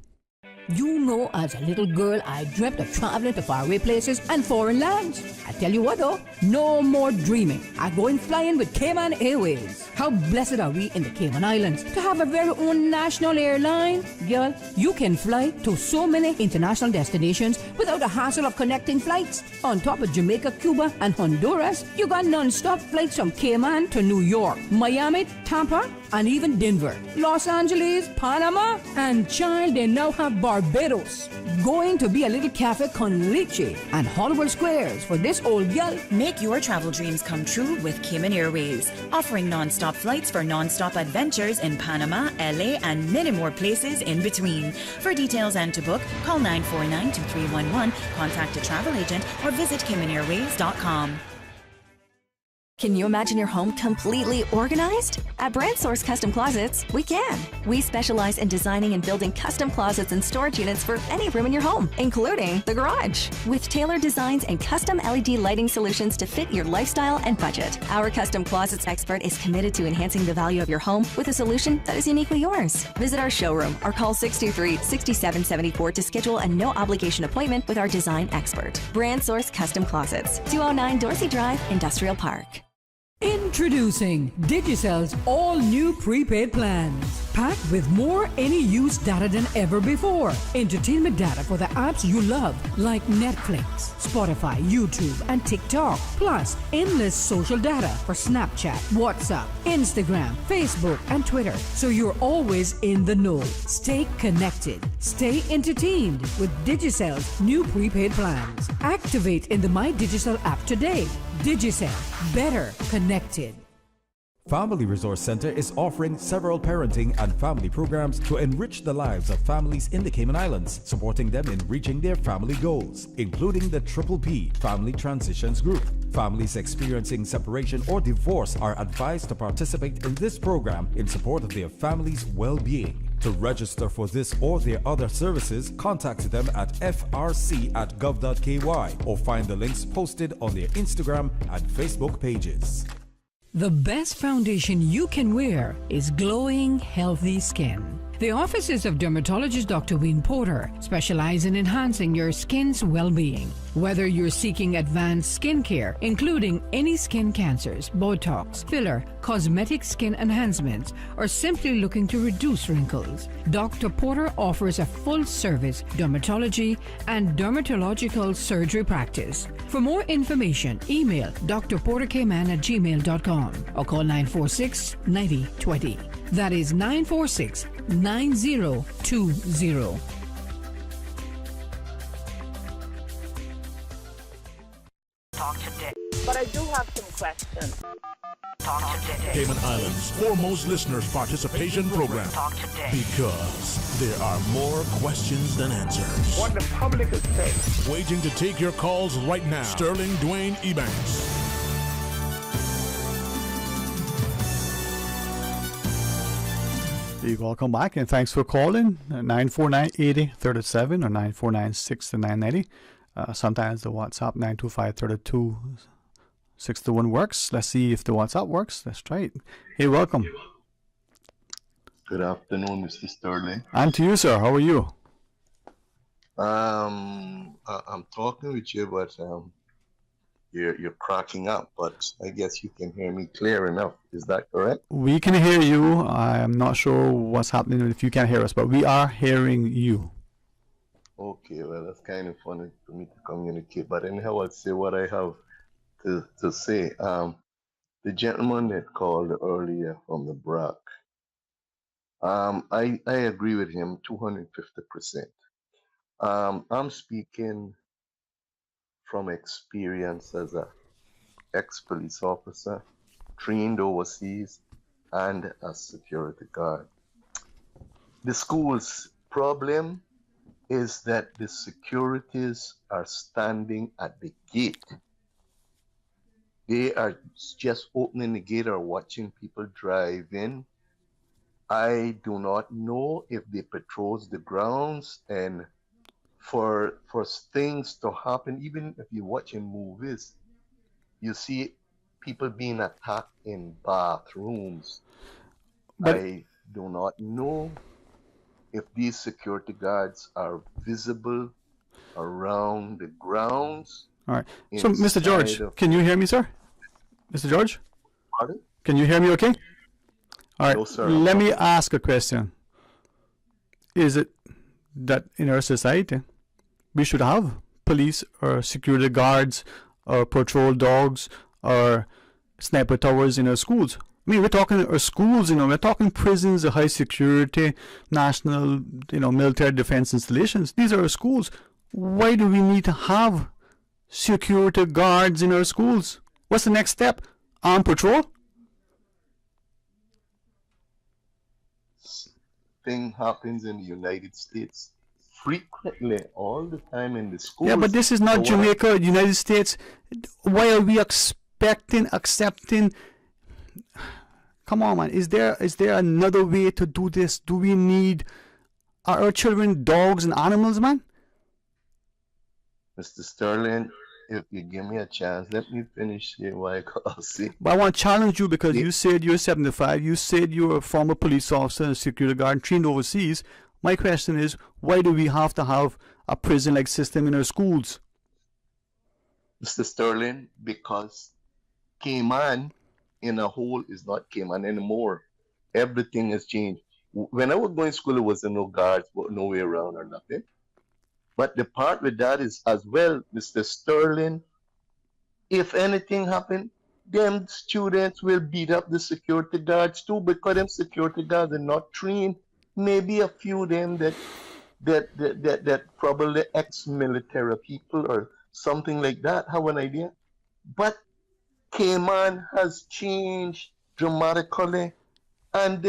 You know, as a little girl, I dreamt of traveling to faraway places and foreign lands. I tell you what though, no more dreaming. I'm going flying with Cayman Airways. How blessed are we in the Cayman Islands to have a very own national airline? Girl, you can fly to so many international destinations without the hassle of connecting flights. On top of Jamaica, Cuba, and Honduras, you got non-stop flights from Cayman to New York, Miami, Tampa, and even Denver, Los Angeles, Panama, and child, they now have Barbados. Going to be a little cafe con leche and Hollywood Squares for this old gal. Make your travel dreams come true with Cayman Airways, offering non-stop flights for non-stop adventures in Panama, LA, and many more places in between. For details and to book, call 949-2311, contact a travel agent, or visit CaymanAirways.com. Can you imagine your home completely organized? At Brand Source Custom Closets, we can. We specialize in designing and building custom closets and storage units for any room in your home, including the garage. With tailored designs and custom LED lighting solutions to fit your lifestyle and budget. Our custom closets expert is committed to enhancing the value of your home with a solution that is uniquely yours. Visit our showroom or call 623-6774 to schedule a no-obligation appointment with our design expert. Brand Source Custom Closets, 209 Dorsey Drive, Industrial Park. Introducing Digicel's all-new prepaid plans. Packed with more any-use data than ever before. Entertainment data for the apps you love, like Netflix, Spotify, YouTube, and TikTok. Plus, endless social data for Snapchat, WhatsApp, Instagram, Facebook, and Twitter. So you're always in the know. Stay connected. Stay entertained with Digicel's new prepaid plans. Activate in the My Digicel app today. Digicel, better connected. Family Resource Center is offering several parenting and family programs to enrich the lives of families in the Cayman Islands, supporting them in reaching their family goals, including the Triple P Family Transitions Group. Families experiencing separation or divorce are advised to participate in this program in support of their family's well-being. To register for this or their other services, contact them at frc@gov.ky or find the links posted on their Instagram and Facebook pages. The best foundation you can wear is glowing, healthy skin. The offices of dermatologist Dr. Wayne Porter specialize in enhancing your skin's well-being. Whether you're seeking advanced skin care, including any skin cancers, Botox, filler, cosmetic skin enhancements, or simply looking to reduce wrinkles, Dr. Porter offers a full-service dermatology and dermatological surgery practice. For more information, email drportercayman@gmail.com or call 946-9020. That is 946-9020. Talk today. But I do have some questions. Talk today. Cayman Islands' foremost listeners participation program. Talk today. Because there are more questions than answers. What the public is saying. Waiting to take your calls right now. Sterling Dwayne Ebanks. You're welcome back, and thanks for calling 949-8037 or 949-6990. Sometimes the WhatsApp 925-32-61 works. Let's see if the WhatsApp works. Let's try it. Hey, welcome. Good afternoon, Mr. Sterling. And to you, sir. How are you? I'm talking with you, but you're cracking up. But I guess you can hear me clear enough. Is that correct? We can hear you. I'm not sure what's happening if you can't hear us, but we are hearing you. Okay, well, that's kind of funny for me to communicate. But anyhow, I'll say what I have to say. The gentleman that called earlier from the BRAC, I agree with him 250%. I'm speaking from experience as a ex-police officer, trained overseas, and a security guard. The school's problem is that the securities are standing at the gate. They are just opening the gate or watching people drive in. I do not know if they patrol the grounds, and for things to happen, even if you're watching movies, you see people being attacked in bathrooms. But I do not know if these security guards are visible around the grounds. All right. So, Mr. George, can you hear me, sir? Mr. George? Pardon? Can you hear me okay? All right. No, sir. Let me ask a question. Is it that in our society we should have police or security guards or patrol dogs or sniper towers in our schools? I mean, we're talking our schools, we're talking prisons, high security, national, military defense installations. These are our schools. Why do we need to have security guards in our schools? What's the next step? Armed patrol? Thing happens in the United States frequently, all the time in the schools. Yeah, but this is not Jamaica, United States. Why are we accepting? Come on, man. Is there another way to do this? Do we need our children dogs and animals, man? Mr. Sterling, if you give me a chance, let me finish here what I'll say. But I want to challenge you because you said you're 75. You said you're a former police officer and security guard trained overseas. My question is, why do we have to have a prison-like system in our schools? Mr. Sterling, because Cayman in a whole is not Cayman anymore. Everything has changed. When I was going to school, there was no guards, no way around or nothing. But the part with that is as well, Mr. Sterling, if anything happened, them students will beat up the security guards too, because them security guards are not trained. Maybe a few of them that probably ex-military people or something like that have an idea. But Cayman has changed dramatically, and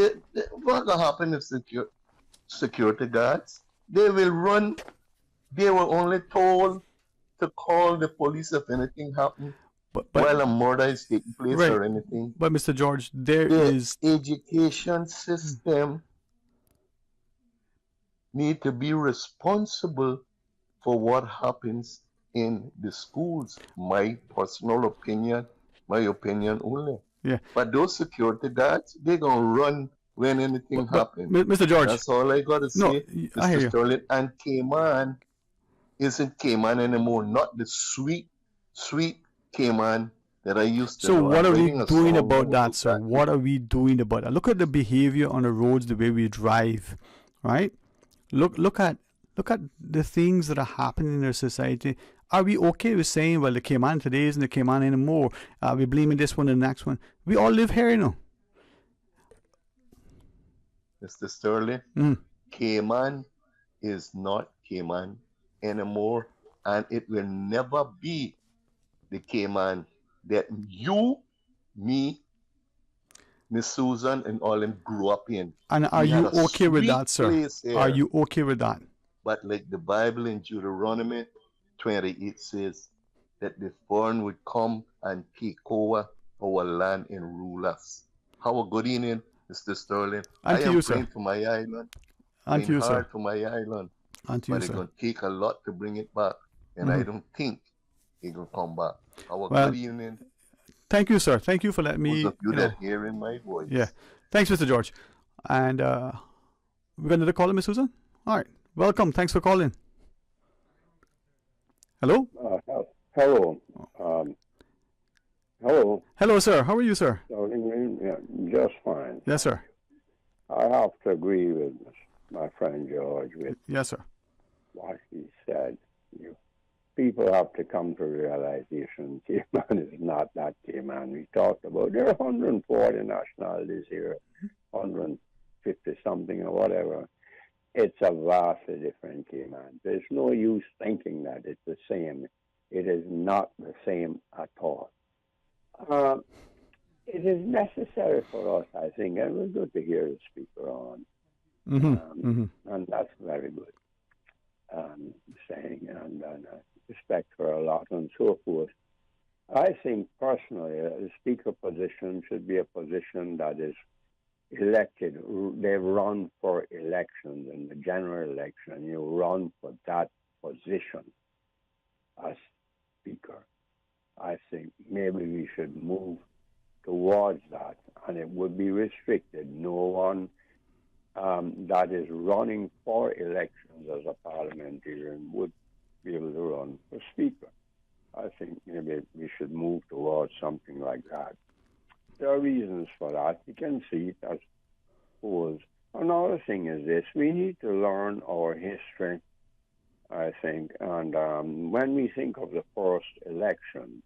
what will happen if security guards? They will run. They were only told to call the police if anything happened, while a murder is taking place or anything. But Mr. George, the education system need to be responsible for what happens in the schools. My personal opinion, my opinion only. Yeah. But those security guards, they're gonna run when anything happens. Mr. George. That's all I got to say, I hear Mr. you. Sterling. And Cayman isn't Cayman anymore. Not the sweet, sweet Cayman that I used to know. So what are we I'm writing a doing song about about that, sir? What are we doing about that? Look at the behavior on the roads, the way we drive, right? Look at the things that are happening in our society. Are we okay with saying, well, the Cayman today isn't the Cayman anymore? We're blaming this one and the next one. We all live here, you know. Mr. Sterling, Cayman is not Cayman anymore, and it will never be the Cayman that you, me, Miss Susan, and all them grew up in. And are you okay with that, sir? Are you okay with that? But like the Bible in Deuteronomy 28 says that the foreign would come and take over our land and rule us. Have a good evening, Mr. Sterling. And I to am you, sir. praying for my island. And to you, sir. Hard for my island. And to you, But it's sir. going to take a lot to bring it back. And I don't think it will come back. Have a Well, good evening. Thank you, sir. Thank you for letting me. Those of you that hearing my voice. Yeah. Thanks, Mr. George. And we're going to call him, Miss Susan? All right. Welcome. Thanks for calling. Hello? Hello. Hello. Hello, sir. How are you, sir? Yeah, just fine. Yes, sir. I have to agree with my friend George with Yes, sir. what he said. People have to come to realization Cayman is not that Cayman we talked about. There are 140 nationalities here, 150 something or whatever. It's a vastly different Cayman. There's no use thinking that it's the same. It is not the same at all. It is necessary for us, I think, and it was good to hear the speaker on. And that's very good. Saying and respect for a lot and so forth. I think personally the speaker position should be a position that is elected. They run for elections in the general election. You run for that position as speaker. I think maybe we should move towards that, and it would be restricted. No one that is running for elections as a parliamentarian would be able to run for speaker. I think maybe we should move towards something like that. There are reasons for that. You can see it, I suppose. Another thing is this: we need to learn our history, I think. And when we think of the first elections,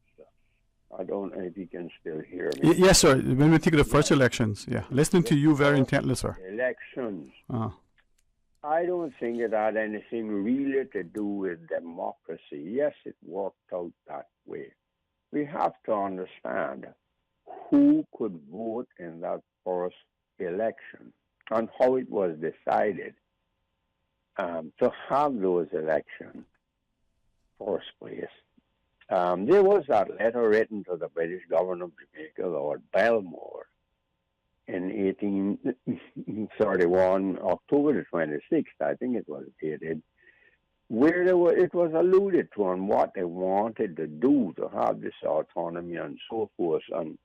I don't know if you can still hear me. Yes, sir. When we think of the first elections, listening to you very intently, sir. Elections. I don't think it had anything really to do with democracy. Yes, it worked out that way. We have to understand who could vote in that first election and how it was decided to have those elections first place. There was that letter written to the British governor of Jamaica, Lord Belmore, in 1831, October the 26th, I think it was dated, where it was alluded to on what they wanted to do to have this autonomy and so forth. And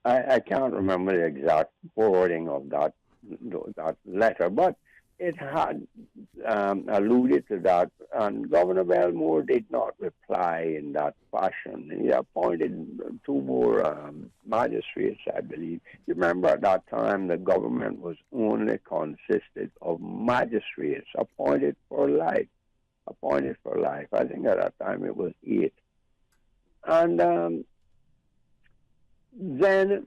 I can't remember the exact wording of that letter, but it had alluded to that, and Governor Belmore did not reply in that fashion. He appointed two more magistrates, I believe. You remember at that time the government was only consisted of magistrates appointed for life. I think at that time it was 8. And then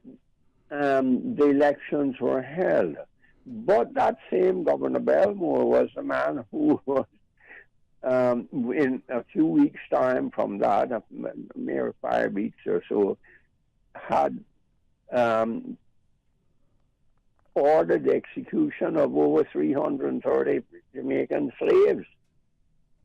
the elections were held. But that same Governor Belmore was a man who was, in a few weeks' time from that, a mere 5 weeks or so, had ordered the execution of over 330 Jamaican slaves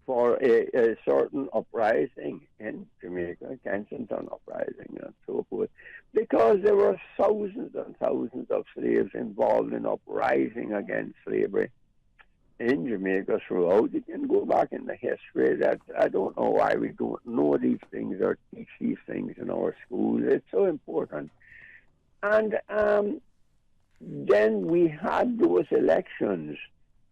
for a certain uprising in Jamaica, Kensington uprising and so forth, because there were thousands and thousands of slaves involved in uprising against slavery in Jamaica throughout. You can go back in the history. That I don't know why we don't know these things or teach these things in our schools. It's so important And then we had those elections,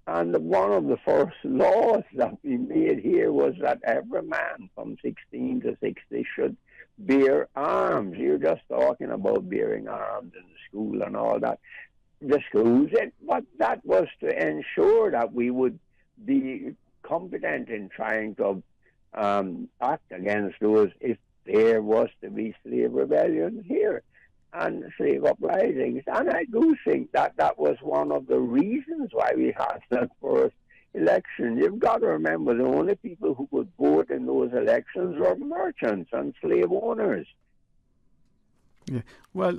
and one of the first laws that we made here was that every man from 16 to 60 should bear arms. You're just talking about bearing arms in the school and all that. The schools, but that was to ensure that we would be competent in trying to act against those if there was to be slave rebellion here and slave uprisings. And I do think that that was one of the reasons why we had that first election. You've got to remember the only people who could vote in those elections were merchants and slave owners. Yeah. Well,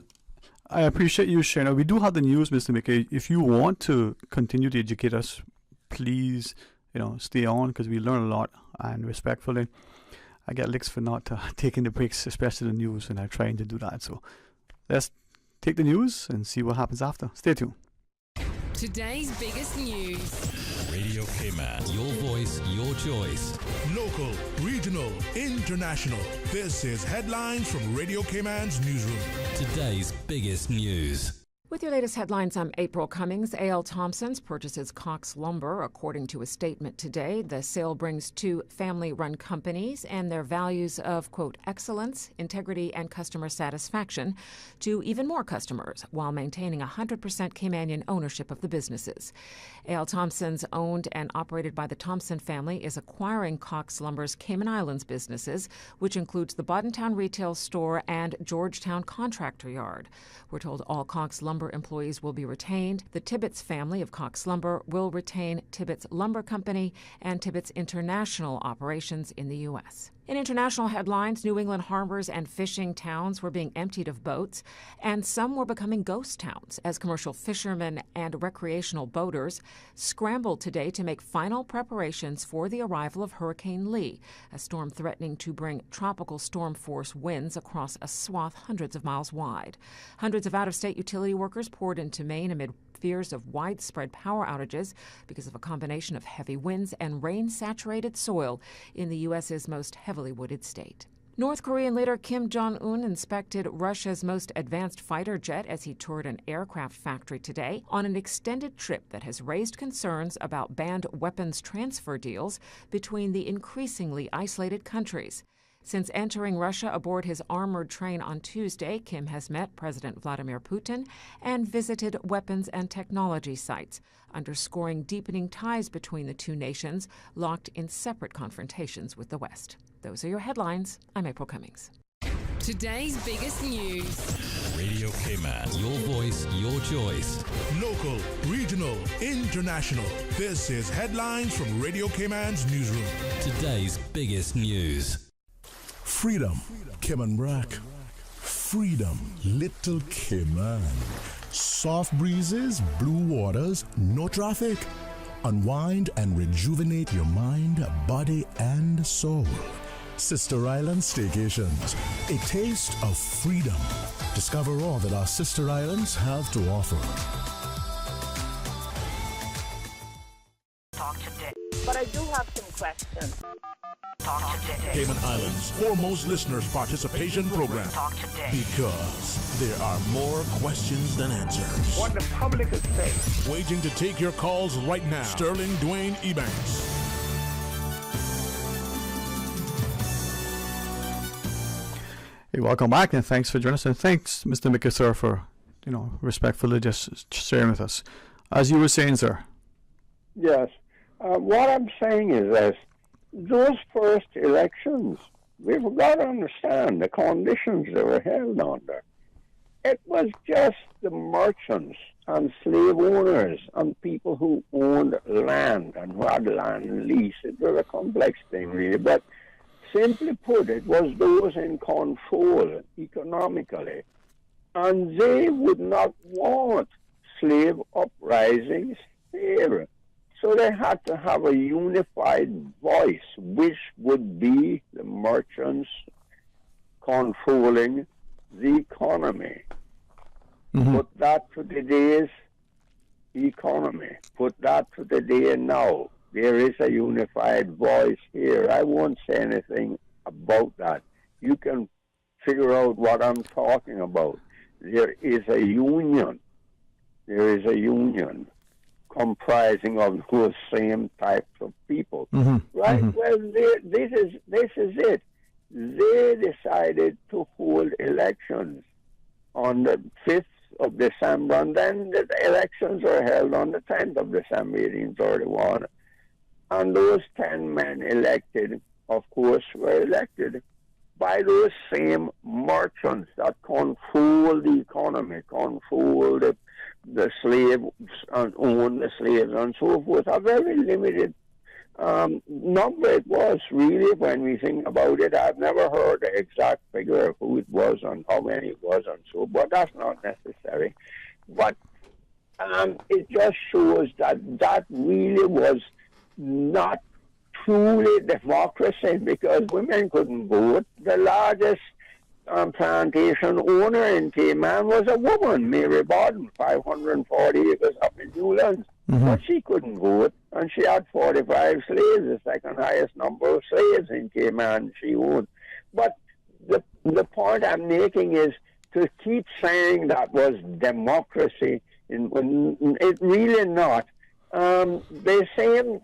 I appreciate you sharing. We do have the news, Mr. McKay. If you want to continue to educate us, please, stay on, because we learn a lot. And respectfully, I get licks for not taking the breaks, especially the news, and I'm trying to do that. So let's take the news and see what happens after. Stay tuned. Today's biggest news. Radio Cayman, your voice, your choice. Local, regional, international. This is Headlines from Radio Cayman's newsroom. Today's biggest news. With your latest headlines, I'm April Cummings. A.L. Thompson's purchases Cox Lumber. According to a statement today, the sale brings two family-run companies and their values of, quote, excellence, integrity, and customer satisfaction to even more customers while maintaining 100% Caymanian ownership of the businesses. A.L. Thompson's, owned and operated by the Thompson family, is acquiring Cox Lumber's Cayman Islands businesses, which includes the Boddentown retail store and Georgetown contractor yard. We're told all Cox Lumber employees will be retained. The Tibbetts family of Cox Lumber will retain Tibbetts Lumber Company and Tibbetts International operations in the U.S. In international headlines, New England harbors and fishing towns were being emptied of boats, and some were becoming ghost towns as commercial fishermen and recreational boaters scrambled today to make final preparations for the arrival of Hurricane Lee, a storm threatening to bring tropical storm force winds across a swath hundreds of miles wide. Hundreds of out-of-state utility workers poured into Maine amid fears of widespread power outages because of a combination of heavy winds and rain-saturated soil in the U.S.'s most heavily wooded state. North Korean leader Kim Jong-un inspected Russia's most advanced fighter jet as he toured an aircraft factory today on an extended trip that has raised concerns about banned weapons transfer deals between the increasingly isolated countries. Since entering Russia aboard his armored train on Tuesday, Kim has met President Vladimir Putin and visited weapons and technology sites, underscoring deepening ties between the two nations locked in separate confrontations with the West. Those are your headlines. I'm April Cummings. Today's biggest news. Radio Cayman, your voice, your choice. Local, regional, international. This is Headlines from Radio Cayman's newsroom. Today's biggest news. Freedom, Cayman Rack. Freedom, Little Cayman. Soft breezes, blue waters, no traffic. Unwind and rejuvenate your mind, body, and soul. Sister Island Staycations, a taste of freedom. Discover all that our sister islands have to offer. Talk today. But I do have some questions. Talk today. Cayman Islands' foremost listeners participation program. Talk today. Because there are more questions than answers. What the public is saying. Waiting to take your calls right now. Sterling Dwayne Ebanks. Hey, welcome back, and thanks for joining us. And thanks, Mr. McKay, sir, for, respectfully just sharing with us. As you were saying, sir. Yes. What I'm saying is this. Those first elections, we've got to understand the conditions they were held under. It was just the merchants and slave owners and people who owned land and who had land and lease. It was a complex thing, really. But simply put, it was those in control economically. And they would not want slave uprisings here. So they had to have a unified voice, which would be the merchants controlling the economy. Mm-hmm. Put that to today's economy. Put that to the day now. There is a unified voice here. I won't say anything about that. You can figure out what I'm talking about. there is a union. There is a union comprising of those same types of people, right? Well, this is it. They decided to hold elections on the 5th of December, and then the elections were held on the 10th of December, 1831. And those 10 men elected, of course, were elected by those same merchants that control the economy, control the slaves and own the slaves and so forth. A very limited number it was, really, when we think about it. I've never heard the exact figure of who it was and how many it was and so, but that's not necessary. But it just shows that really was not truly democracy, because women couldn't vote. The largest plantation owner in Cayman was a woman, Mary Borden, 540 acres up in Newlands. But she couldn't vote, and she had 45 slaves, the second highest number of slaves in Cayman she owned. But the point I'm making is to keep saying that was democracy, when it really not. The same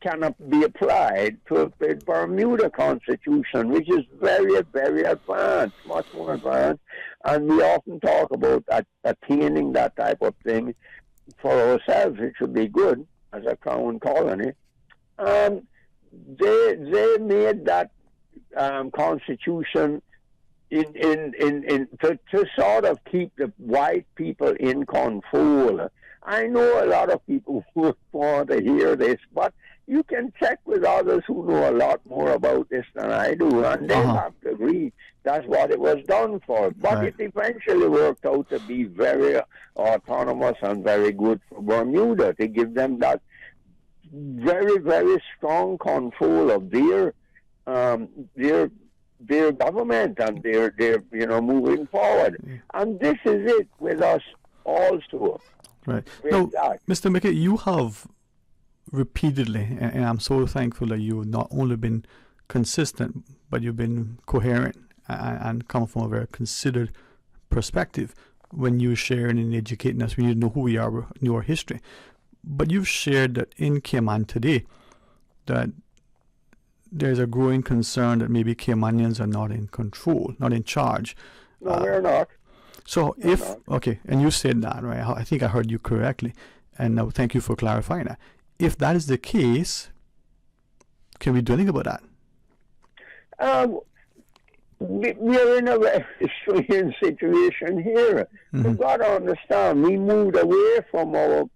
cannot be applied to the Bermuda Constitution, which is very, very advanced, much more advanced, and we often talk about attaining that type of thing for ourselves. It should be good as a crown colony. They made that constitution to sort of keep the white people in control. I know a lot of people who want to hear this, but you can check with others who know a lot more about this than I do, and they have to agree that's what it was done for. But it eventually worked out to be very autonomous and very good for Bermuda, to give them that very, very strong control of their government and their moving forward. And this is it with us also. Right. Now, Mr. McKay, you have repeatedly, and I'm so thankful that you've not only been consistent, but you've been coherent and come from a very considered perspective when you're sharing and educating us, when you know who we are, your history. But you've shared that in Cayman today, that there's a growing concern that maybe Caymanians are not in control, not in charge. No, we're not. So and you said that, right? I think I heard you correctly, and now thank you for clarifying that. If that is the case, can we do anything about that? We're in a very strange situation here. You've got to understand, we moved away from our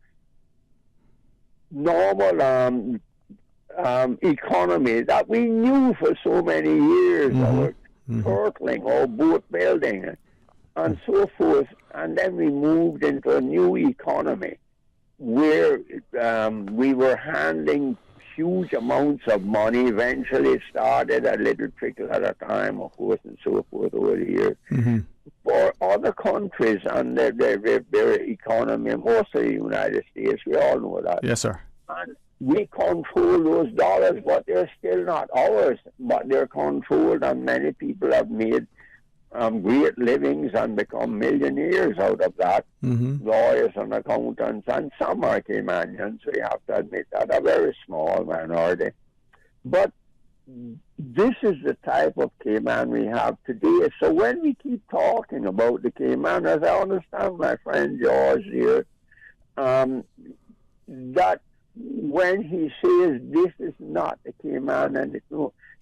normal economy that we knew for so many years, our turtling, our boat building, and so forth. And then we moved into a new economy where we were handling huge amounts of money. Eventually it started a little trickle at a time, of course, and so forth over the years. For other countries and their economy, mostly the United States, we all know that. Yes, sir. And we control those dollars, but they're still not ours, but they're controlled, and many people have made great livings and become millionaires out of that. Lawyers and accountants, and some are Caymanians, we have to admit that, a very small minority. But this is the type of Cayman we have today. So when we keep talking about the Cayman, as I understand my friend George here, that when he says this is not the Cayman, and it's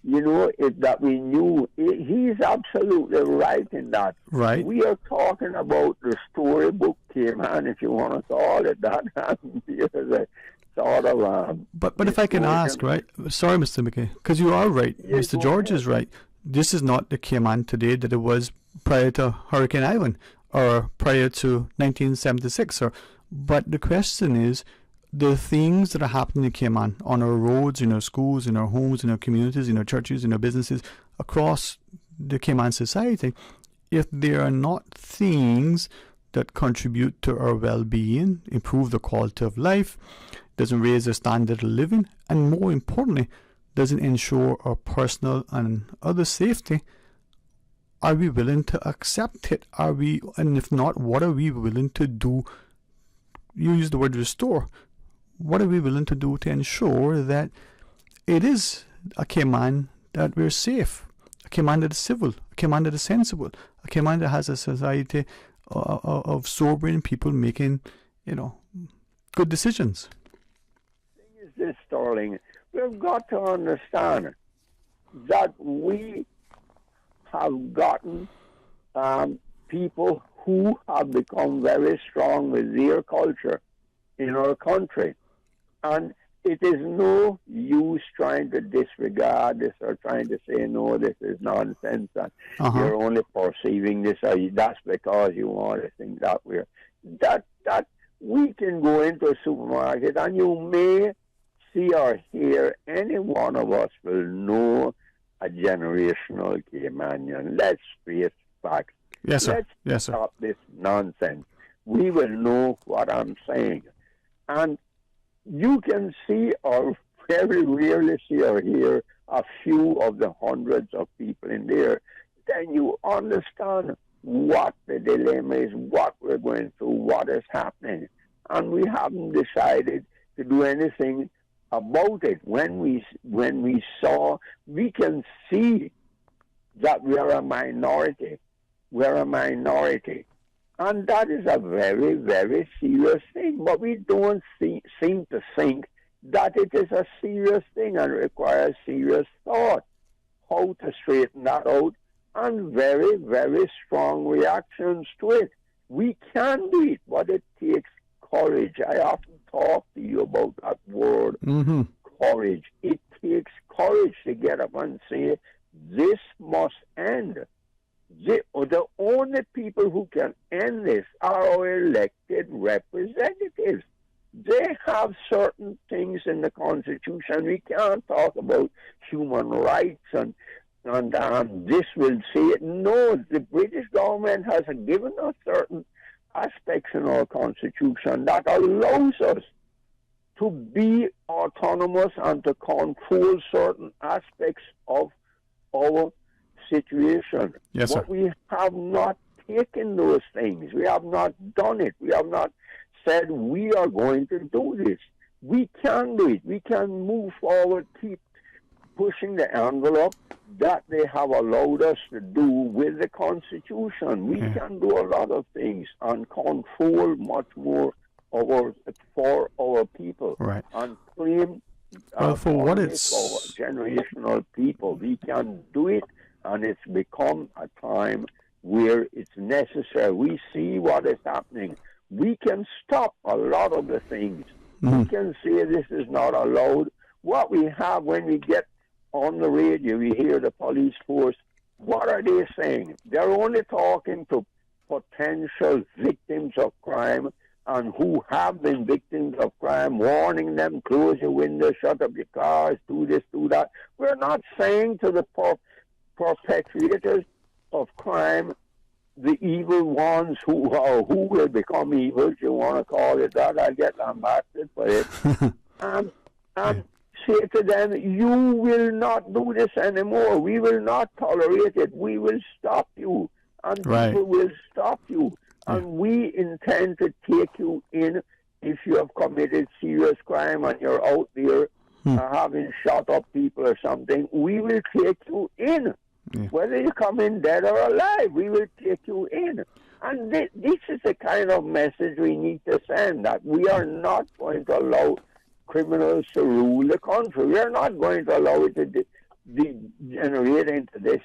no, that we knew, he's absolutely right in that. Right. We are talking about the storybook Cayman, if you want to call it that. Sort of, but if I can ask, right? Sorry, Mr. McKay, because you are right. Yes, Mr. George is right. This is not the Cayman today that it was prior to Hurricane Ivan or prior to 1976. But the question is, the things that are happening in Cayman, on our roads, in our schools, in our homes, in our communities, in our churches, in our businesses, across the Cayman society, if there are not things that contribute to our well-being, improve the quality of life, doesn't raise the standard of living, and more importantly, doesn't ensure our personal and other safety, are we willing to accept it? And if not, what are we willing to do? You use the word restore. What are we willing to do to ensure that it is a Cayman that we're safe, a Cayman that is civil, a Cayman that is sensible, a Cayman that has a society of sobering people making, good decisions? The thing is this, Sterling, we've got to understand that we have gotten people who have become very strong with their culture in our country. And it is no use trying to disregard this or trying to say, no, this is nonsense, and you're only perceiving this, or that's because you want to think that way. That we can go into a supermarket and you may see or hear, any one of us will know a generational Caymanian. Let's face facts. Yes, sir. Let's stop this nonsense. We will know what I'm saying. And you can see or very rarely see or hear a few of the hundreds of people in there. Then you understand what the dilemma is, what we're going through, what is happening. And we haven't decided to do anything about it. When we saw, we can see that we are a minority. We're a minority. And that is a very, very serious thing. But we don't seem to think that it is a serious thing and requires serious thought. How to straighten that out, and very, very strong reactions to it. We can do it, but it takes courage. I often talk to you about that word, courage. It takes courage to get up and say, this must end. The only people who can end this are our elected representatives. They have certain things in the Constitution. We can't talk about human rights and this will say it. No, the British government has given us certain aspects in our Constitution that allows us to be autonomous and to control certain aspects of our situation. Yes, sir. But we have not taken those things. We have not done it. We have not said we are going to do this. We can do it. We can move forward, keep pushing the envelope that they have allowed us to do with the Constitution. We can do a lot of things and control much more for our people. Right. And claim for what it's our generational people. We can do it, and it's become a time where it's necessary. We see what is happening. We can stop a lot of the things. We can say this is not allowed. What we have when we get on the radio, we hear the police force. What are they saying? They're only talking to potential victims of crime and who have been victims of crime, warning them, close your windows, shut up your cars, do this, do that. We're not saying to the perpetrators of crime, the evil ones who will become evil, if you want to call it that. I get lambasted for it. Say to them, you will not do this anymore. We will not tolerate it. We will stop you. And people will stop you. And we intend to take you in if you have committed serious crime and you're out there having shot up people or something. We will take you in. Whether you come in dead or alive, we will take you in. And this is the kind of message we need to send, that we are not going to allow criminals to rule the country. We are not going to allow it to degenerate into this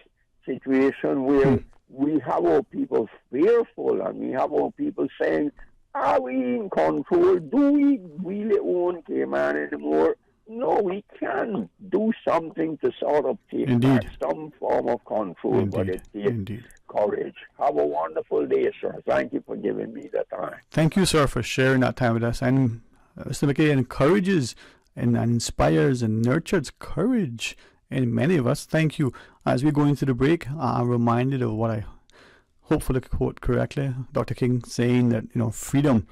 situation where we have our people fearful and we have our people saying, are we in control? Do we really own Cayman anymore? No, we can do something to sort of take back some form of control, but it takes courage. Have a wonderful day, sir. Thank you for giving me the time. Thank you, sir, for sharing that time with us. And Mr. McKay encourages and inspires and nurtures courage in many of us. Thank you. As we go into the break, I'm reminded of what I hopefully quote correctly, Dr. King saying that, freedom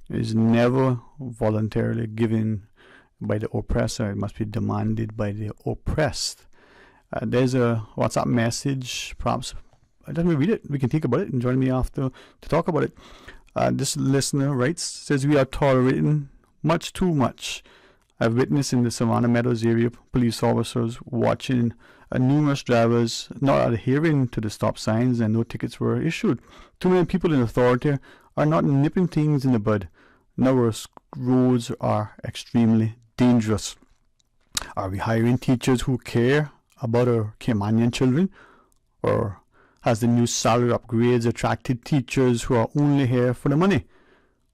is never voluntarily given by the oppressor. It must be demanded by the oppressed. There's a WhatsApp message, perhaps let me read it. We can think about it and join me after to talk about it. This listener writes, says, we are tolerating much too much. I've witnessed in the Savannah Meadows area police officers watching numerous drivers not adhering to the stop signs and no tickets were issued. Too many people in authority are not nipping things in the bud. Now our roads are extremely dangerous. Are we hiring teachers who care about our Caymanian children? Or has the new salary upgrades attracted teachers who are only here for the money?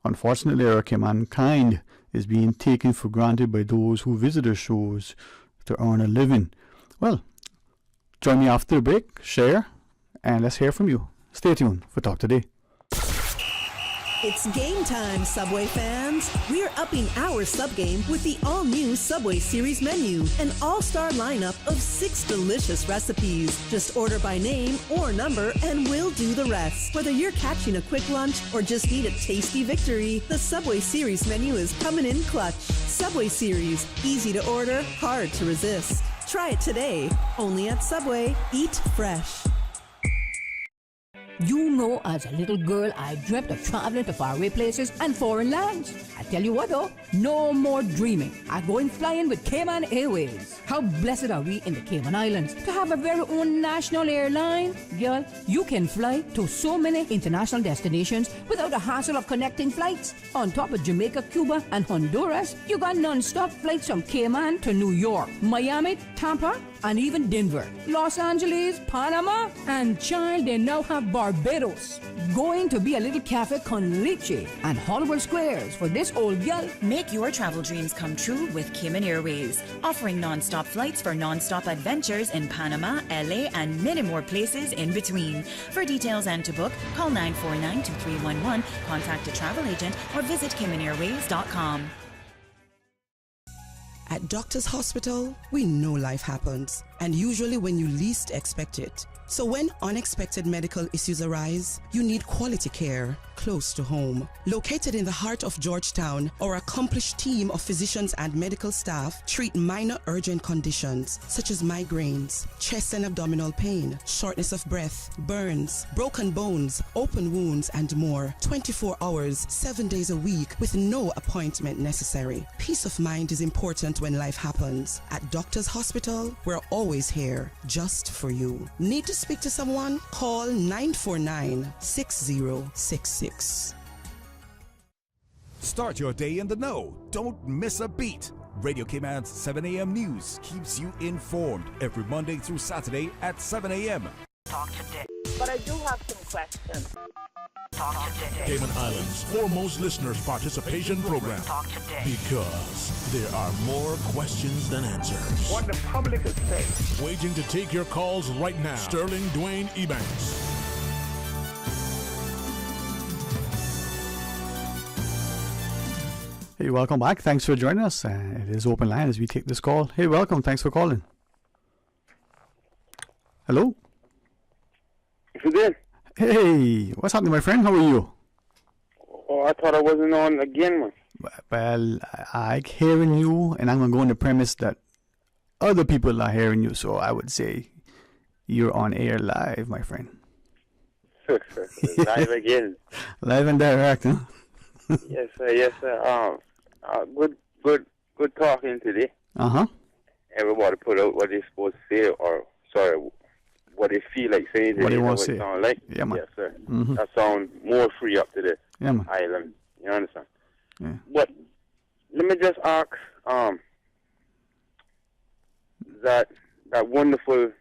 Unfortunately, our Cayman kind is being taken for granted by those who visit our shows to earn a living. Well, join me after the break, share, and let's hear from you. Stay tuned for Talk Today. It's game time, Subway fans. We're upping our sub game with the all-new Subway Series menu, an all-star lineup of 6 delicious recipes. Just order by name or number and we'll do the rest. Whether you're catching a quick lunch or just need a tasty victory, the Subway Series menu is coming in clutch. Subway Series, easy to order, hard to resist. Try it today, only at Subway. Eat fresh. You know, as a little girl, I dreamt of traveling to faraway places and foreign lands. I tell you what though, no more dreaming. I'm going flying with Cayman Airways. How blessed are we in the Cayman Islands to have a very own national airline? Girl, you can fly to so many international destinations without the hassle of connecting flights. On top of Jamaica, Cuba, and Honduras, you got non-stop flights from Cayman to New York, Miami, Tampa, and even Denver, Los Angeles, Panama, and child, they now have Barbados. Going to be a little cafe con leche and Hollywood Squares for this old gal. Make your travel dreams come true with Cayman Airways, offering non-stop flights for non-stop adventures in Panama, LA, and many more places in between. For details and to book, call 949-2311, contact a travel agent, or visit CaymanAirways.com. At Doctors Hospital, we know life happens, and usually when you least expect it. So when unexpected medical issues arise, you need quality care close to home. Located in the heart of Georgetown, our accomplished team of physicians and medical staff treat minor urgent conditions such as migraines, chest and abdominal pain, shortness of breath, burns, broken bones, open wounds, and more. 24 hours, 7 days a week with no appointment necessary. Peace of mind is important when life happens. At Doctors Hospital, we're always here just for you. Need to speak to someone? Call 949-6066. Start your day in the know. Don't miss a beat. Radio Cayman's 7 a.m. news keeps you informed every Monday through Saturday at 7 a.m. Talk today. But I do have some questions. Talk today. Cayman Islands' foremost listeners participation program. Talk today. Because there are more questions than answers. What the public is saying. Waiting to take your calls right now. Sterling Dwayne Ebanks. Hey, welcome back. Thanks for joining us. It is open line as we take this call. Hey, welcome. Thanks for calling. Hello? You there? Hey, what's happening, my friend? How are you? Oh, I thought I wasn't on again, man. Well, I'm hearing you, and I'm going to go on the premise that other people are hearing you, so I would say you're on air live, my friend. Live again. Live and direct, huh? Yes, sir. Yes, sir. Good talking today. Uh-huh. Everybody put out what they're supposed to say, or, sorry, what they feel like saying today. What they want to say. Sound like. Yeah, man. Yes, sir. Mm-hmm. That sound more free up to the yeah, man. island. You understand? Yeah. But let me just ask that wonderful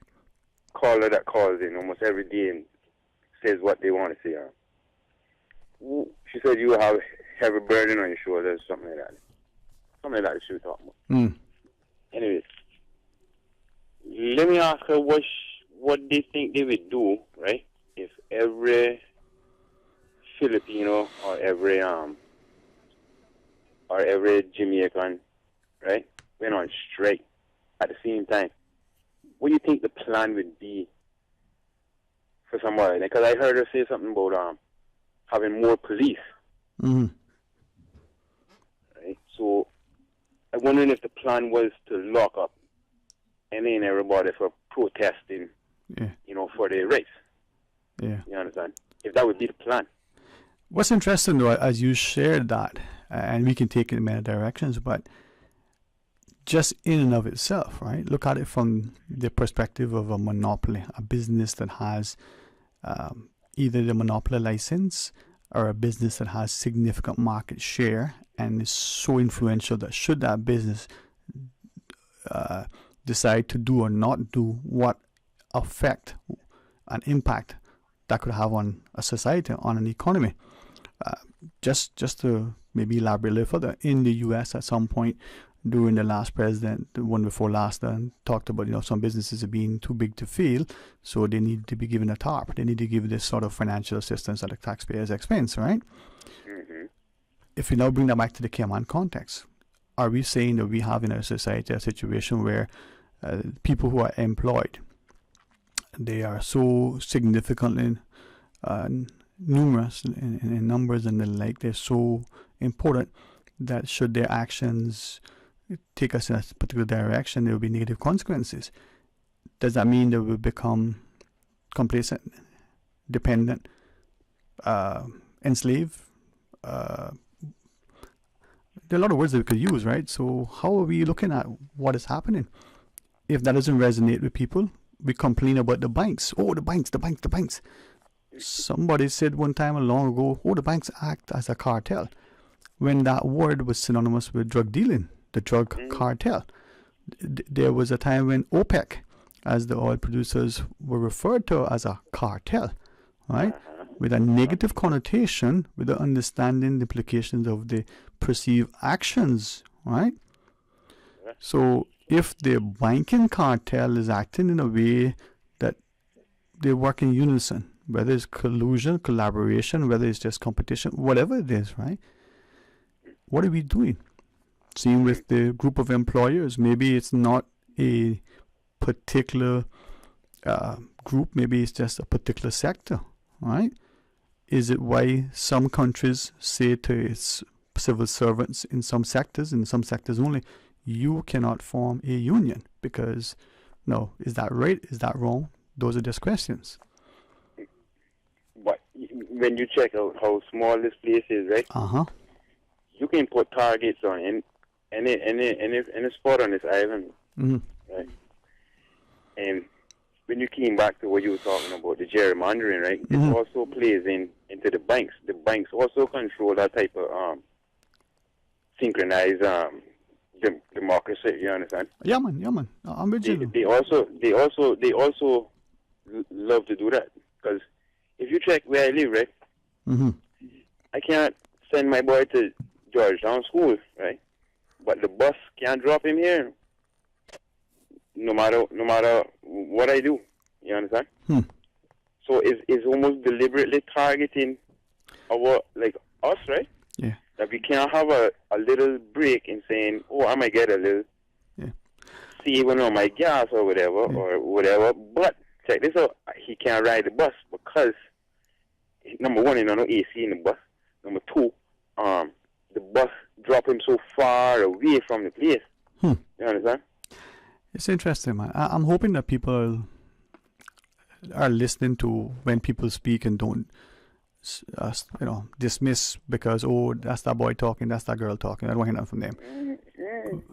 caller that calls in almost every day and says what they want to say. She said you have heavy burden on your shoulders, something like that. Something like that she was talking about. Anyways, let me ask her what they think they would do, right, if every Filipino or every Jamaican, right, went on strike at the same time. What do you think the plan would be for somebody? Because I heard her say something about having more police. Mm-hmm. Right? So I'm wondering if the plan was to lock up any and everybody for protesting, yeah, for their rights. Yeah. You understand? If that would be the plan. What's interesting, though, as you shared that, and we can take it in many directions, but just in and of itself, right? Look at it from the perspective of a monopoly, a business that has either the monopoly license or a business that has significant market share and is so influential that should that business decide to do or not do, what effect and impact that could have on a society, on an economy. Just to maybe elaborate a little further, in the U.S. at some point during the last president, the one before last, talked about, some businesses are being too big to fail, so they need to be given a tarp. They need to give this sort of financial assistance at the taxpayer's expense, right? Mm-hmm. If we now bring that back to the Cayman context, are we saying that we have in our society a situation where people who are employed, they are so significantly numerous in numbers and the like, they're so important that should their actions take us in a particular direction, there will be negative consequences? Does that mean that we'll become complacent, dependent, enslaved? There are a lot of words that we could use, right? So how are we looking at what is happening? If that doesn't resonate with people, we complain about the banks. Oh, the banks. Somebody said one time long ago, the banks act as a cartel, when that word was synonymous with drug dealing, the drug cartel. There was a time when OPEC, as the oil producers were referred to as a cartel, right? With a negative connotation, with the understanding the implications of the perceived actions, right? So if the banking cartel is acting in a way that they work in unison, whether it's collusion, collaboration, whether it's just competition, whatever it is, right? What are we doing? Same with the group of employers. Maybe it's not a particular group, maybe it's just a particular sector, right? Is it why some countries say to its civil servants in some sectors only, you cannot form a union because, no, is that right? Is that wrong? Those are just questions. But when you check out how small this place is, right? You can put targets on any spot on this island, right? And when you came back to what you were talking about, the gerrymandering, right? It also plays into the banks. The banks also control that type of synchronized democracy. You understand? Yeah, man. I'm with you. They also love to do that, because if you check where I live, right? I can't send my boy to Georgetown School, right? But the bus can't drop him here, no matter what I do. You understand? So it's almost deliberately targeting us, right? Yeah. That we can't have a little break in saying, I might get a little saving on my gas or whatever. But check this out, he can't ride the bus because, number one, no AC in the bus. Number two, the bus drop him so far away from the place. You understand? It's interesting, man. I'm hoping that people are listening to when people speak and don't, dismiss because, that's that boy talking, that's that girl talking. I don't hear nothing from them.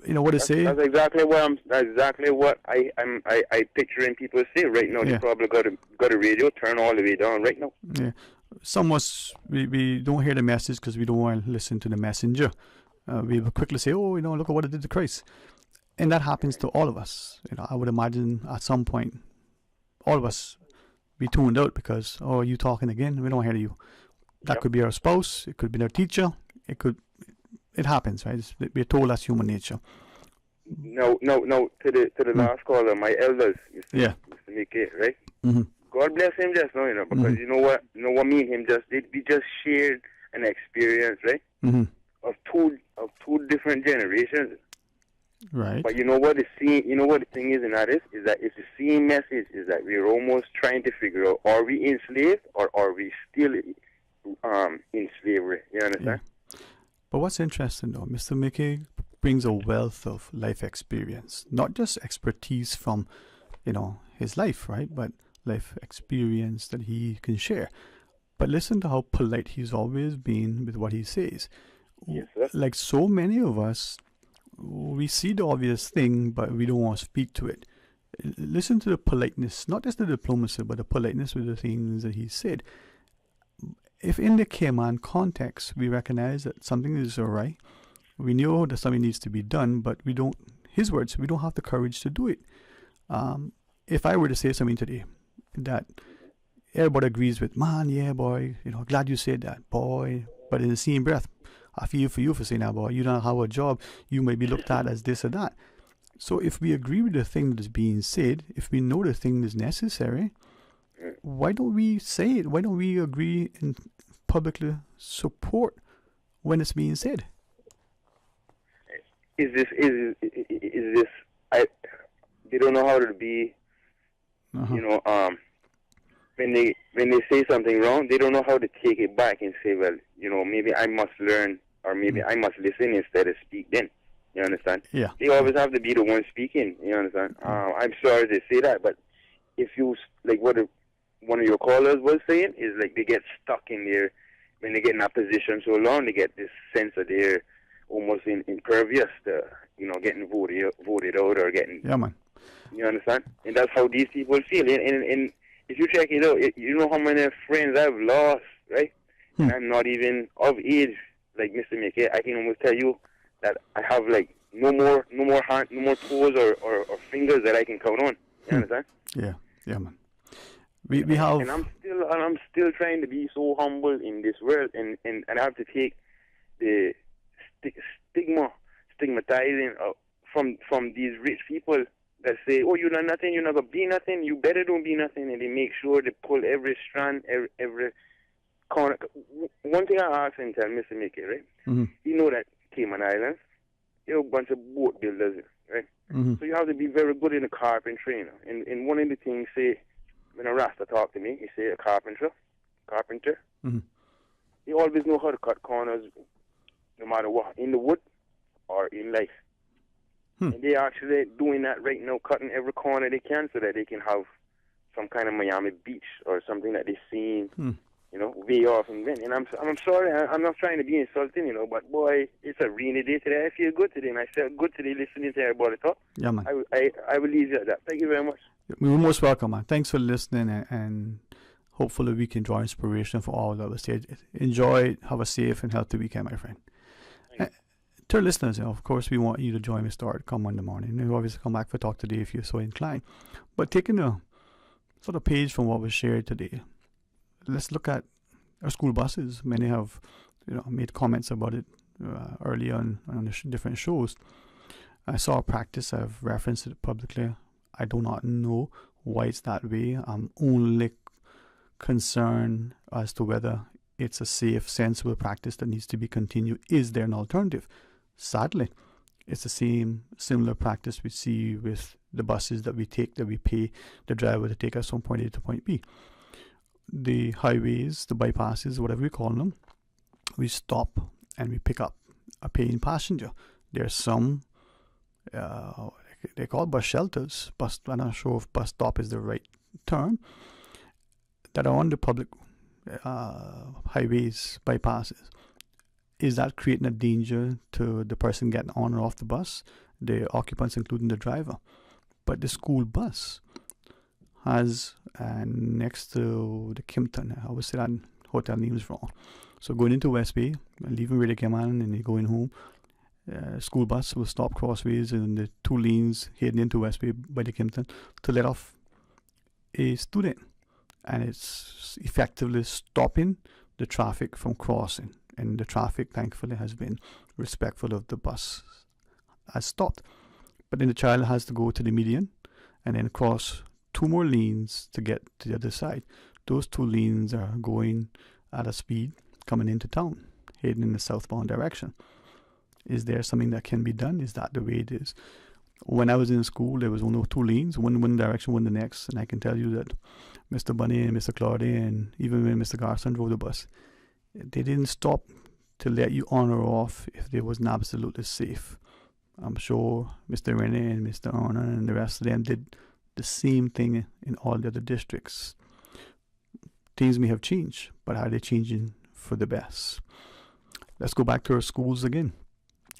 You know what they say? That's exactly what I picturing people say right now. They probably got a radio turn all the way down right now. Yeah. Some of us, we don't hear the message because we don't want to listen to the messenger. We will quickly say, look at what it did to Christ. And that happens to all of us. I would imagine at some point, all of us be tuned out because, you talking again? We don't hear you. That could be our spouse. It could be our teacher. It happens, right? We're told that's human nature. No. To the last caller, my elders, Mr. Mickey, right? God bless him just now, because you know what me and him just did? We just shared an experience, right? Of two different generations. Right. But you know what the thing is in that is that it's the same message, is that we're almost trying to figure out, are we enslaved or are we still in slavery? You understand? Yeah. But what's interesting though, Mr. Mickey brings a wealth of life experience, not just expertise from, his life, right? But life experience that he can share. But listen to how polite he's always been with what he says. Yes, sir. Like so many of us, we see the obvious thing, but we don't want to speak to it. Listen to the politeness, not just the diplomacy, but the politeness with the things that he said. If in the Cayman context, we recognize that something is awry, we know that something needs to be done, but we don't, his words, we don't have the courage to do it. If I were to say something today that everybody agrees with, man, yeah, boy, glad you said that, boy, but in the same breath, I feel for you for saying that, boy, you don't have a job, you may be looked at as this or that. So if we agree with the thing that's being said, if we know the thing is necessary, why don't we say it? Why don't we agree and publicly support when it's being said? Is this they don't know how to be, when they say something wrong, they don't know how to take it back and say, well, maybe I must learn, or maybe I must listen instead of speak then. You understand? Yeah. They always have to be the one speaking. You understand? I'm sorry to say that, but if you, like what one of your callers was saying, is like they get stuck in there, when they get in that position so long, they get this sense that they're almost impervious to, getting voted out or getting... Yeah, man. You understand? And that's how these people feel. And if you check it out, you know how many friends I've lost, right? And I'm not even of age, like Mr. McKay. I can almost tell you that I have like no more hand, no more toes or fingers that I can count on. You understand? Yeah, man. We have, and I'm still trying to be so humble in this world, and I have to take the stigmatizing from these rich people that say, oh, you're not nothing, you're not gonna be nothing, you better don't be nothing, and they make sure they pull every strand, every corner. One thing I asked and tell Mr. Mickey, right? You know that Cayman Islands, you're a bunch of boat builders, right? So you have to be very good in the carpentry, And one of the things, say, when a Rasta talk to me, he say a carpenter, he always know how to cut corners, no matter what, in the wood or in life. And they actually doing that right now, cutting every corner they can so that they can have some kind of Miami Beach or something that they've seen, way off and then. And I'm sorry, I'm not trying to be insulting, but boy, it's a rainy day today. I feel good today, and I felt good today listening to everybody talk. Yeah, man. I will leave you at that. Thank you very much. You're most welcome, man. Thanks for listening, and hopefully we can draw inspiration for all of us here. Enjoy, have a safe and healthy weekend, my friend. To our listeners, of course, we want you to join me start come Monday morning. You obviously come back for talk today if you're so inclined. But taking a sort of page from what was shared today, let's look at our school buses. Many have, made comments about it early on the different shows. I saw a practice. I've referenced it publicly. I do not know why it's that way. I'm only concerned as to whether it's a safe, sensible practice that needs to be continued. Is there an alternative? Sadly, it's the similar practice we see with the buses that we take, that we pay the driver to take us from point A to point B. The highways, the bypasses, whatever we call them, we stop and we pick up a paying passenger. There are some, they call bus shelters, I'm not sure if bus stop is the right term, that are on the public highways, bypasses. Is that creating a danger to the person getting on or off the bus, the occupants, including the driver? But the school bus has, next to the Kimpton, I always say that hotel name is wrong. So going into West Bay, leaving Radio Cayman and going home, school bus will stop crossways in the two lanes heading into West Bay by the Kimpton to let off a student. And it's effectively stopping the traffic from crossing. And the traffic, thankfully, has been respectful of the bus has stopped. But then the child has to go to the median and then cross two more lanes to get to the other side. Those two lanes are going at a speed coming into town, heading in the southbound direction. Is there something that can be done? Is that the way it is? When I was in school, there was only two lanes, one direction, one the next. And I can tell you that Mr. Bunny and Mr. Claudia, and even when Mr. Garson drove the bus, they didn't stop to let you on or off if they wasn't absolutely safe. I'm sure Mr. Rennie and Mr. Arnold and the rest of them did the same thing in all the other districts. Things may have changed, but are they changing for the best? Let's go back to our schools again.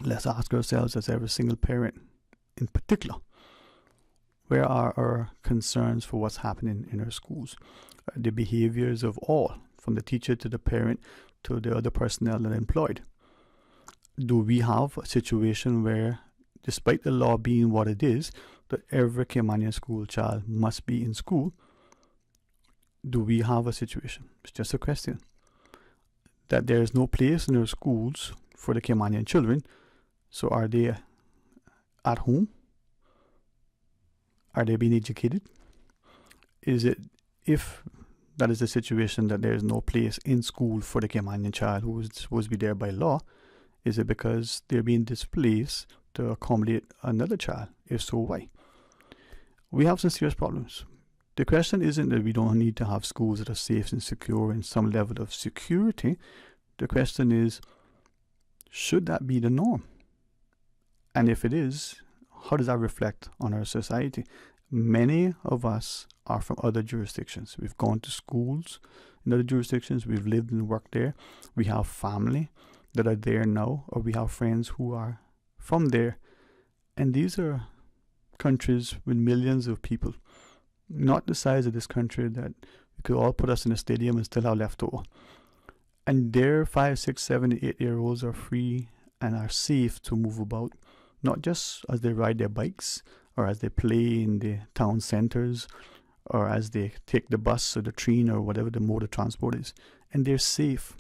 Let's ask ourselves, as every single parent in particular, where are our concerns for what's happening in our schools? The behaviors of all, from the teacher to the parent to the other personnel that are employed. Do we have a situation where, despite the law being what it is, that every Caymanian school child must be in school? Do we have a situation? It's just a question. That there is no place in our schools for the Caymanian children. So are they at home? Are they being educated? Is it, if that is the situation, that there is no place in school for the Caymanian child who is supposed to be there by law, is it because they're being displaced to accommodate another child? If so, why? We have some serious problems. The question isn't that we don't need to have schools that are safe and secure in some level of security. The question is, should that be the norm? And if it is, how does that reflect on our society? Many of us are from other jurisdictions. We've gone to schools in other jurisdictions. We've lived and worked there. We have family that are there now, or we have friends who are from there. And these are countries with millions of people. Not the size of this country that you could all put us in a stadium and still have leftover. And their 5, 6, 7, 8-year-olds are free and are safe to move about, not just as they ride their bikes or as they play in the town centers or as they take the bus or the train or whatever the mode of transport is. And they're safe.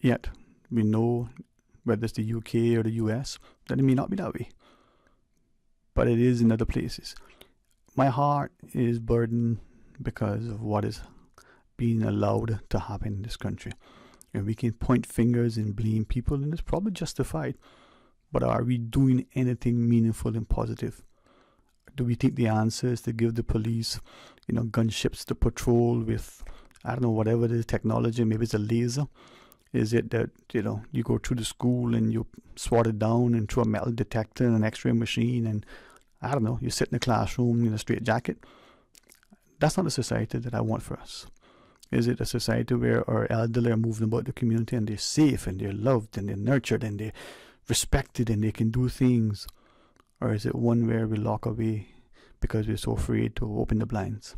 Yet, we know, whether it's the UK or the US, that it may not be that way. But it is in other places. My heart is burdened because of what is being allowed to happen in this country. And we can point fingers and blame people, and it's probably justified. But are we doing anything meaningful and positive? Do we think the answer is to give the police, gunships to patrol with, I don't know, whatever the technology, maybe it's a laser? Is it that, you go through the school and you swat it down and throw a metal detector and an x-ray machine and, I don't know, you sit in a classroom in a straitjacket? That's not a society that I want for us. Is it a society where our elderly are moving about the community and they're safe and they're loved and they're nurtured and they're respected and they can do things? Or is it one where we lock away because we're so afraid to open the blinds?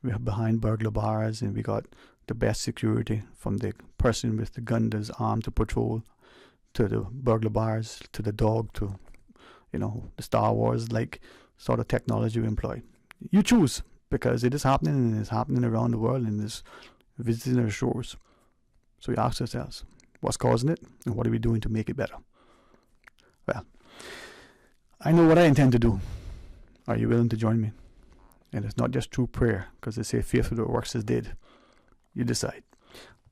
We're behind burglar bars and we got the best security, from the person with the gun that's armed to patrol, to the burglar bars, to the dog, to, the Star Wars like sort of technology we employ. You choose, because it is happening and it's happening around the world and it's visiting our shores. So we ask ourselves, what's causing it and what are we doing to make it better? Well, I know what I intend to do. Are you willing to join me? And it's not just through prayer, because they say faith without works is dead. You decide.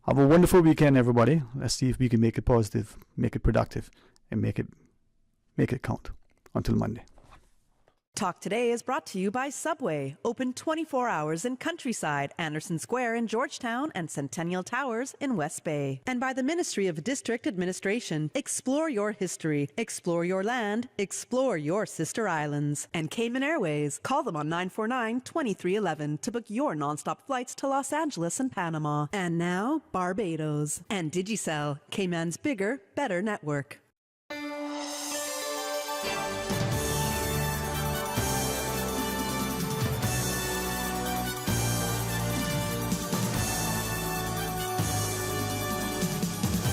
Have a wonderful weekend, everybody. Let's see if we can make it positive, make it productive, and make it count. Until Monday. Talk Today is brought to you by Subway, open 24 hours in Countryside, Anderson Square in Georgetown, and Centennial Towers in West Bay. And by the Ministry of District Administration. Explore your history, explore your land, explore your sister islands. And Cayman Airways. Call them on 949-2311 to book your nonstop flights to Los Angeles and Panama. And now, Barbados. And Digicel, Cayman's bigger, better network.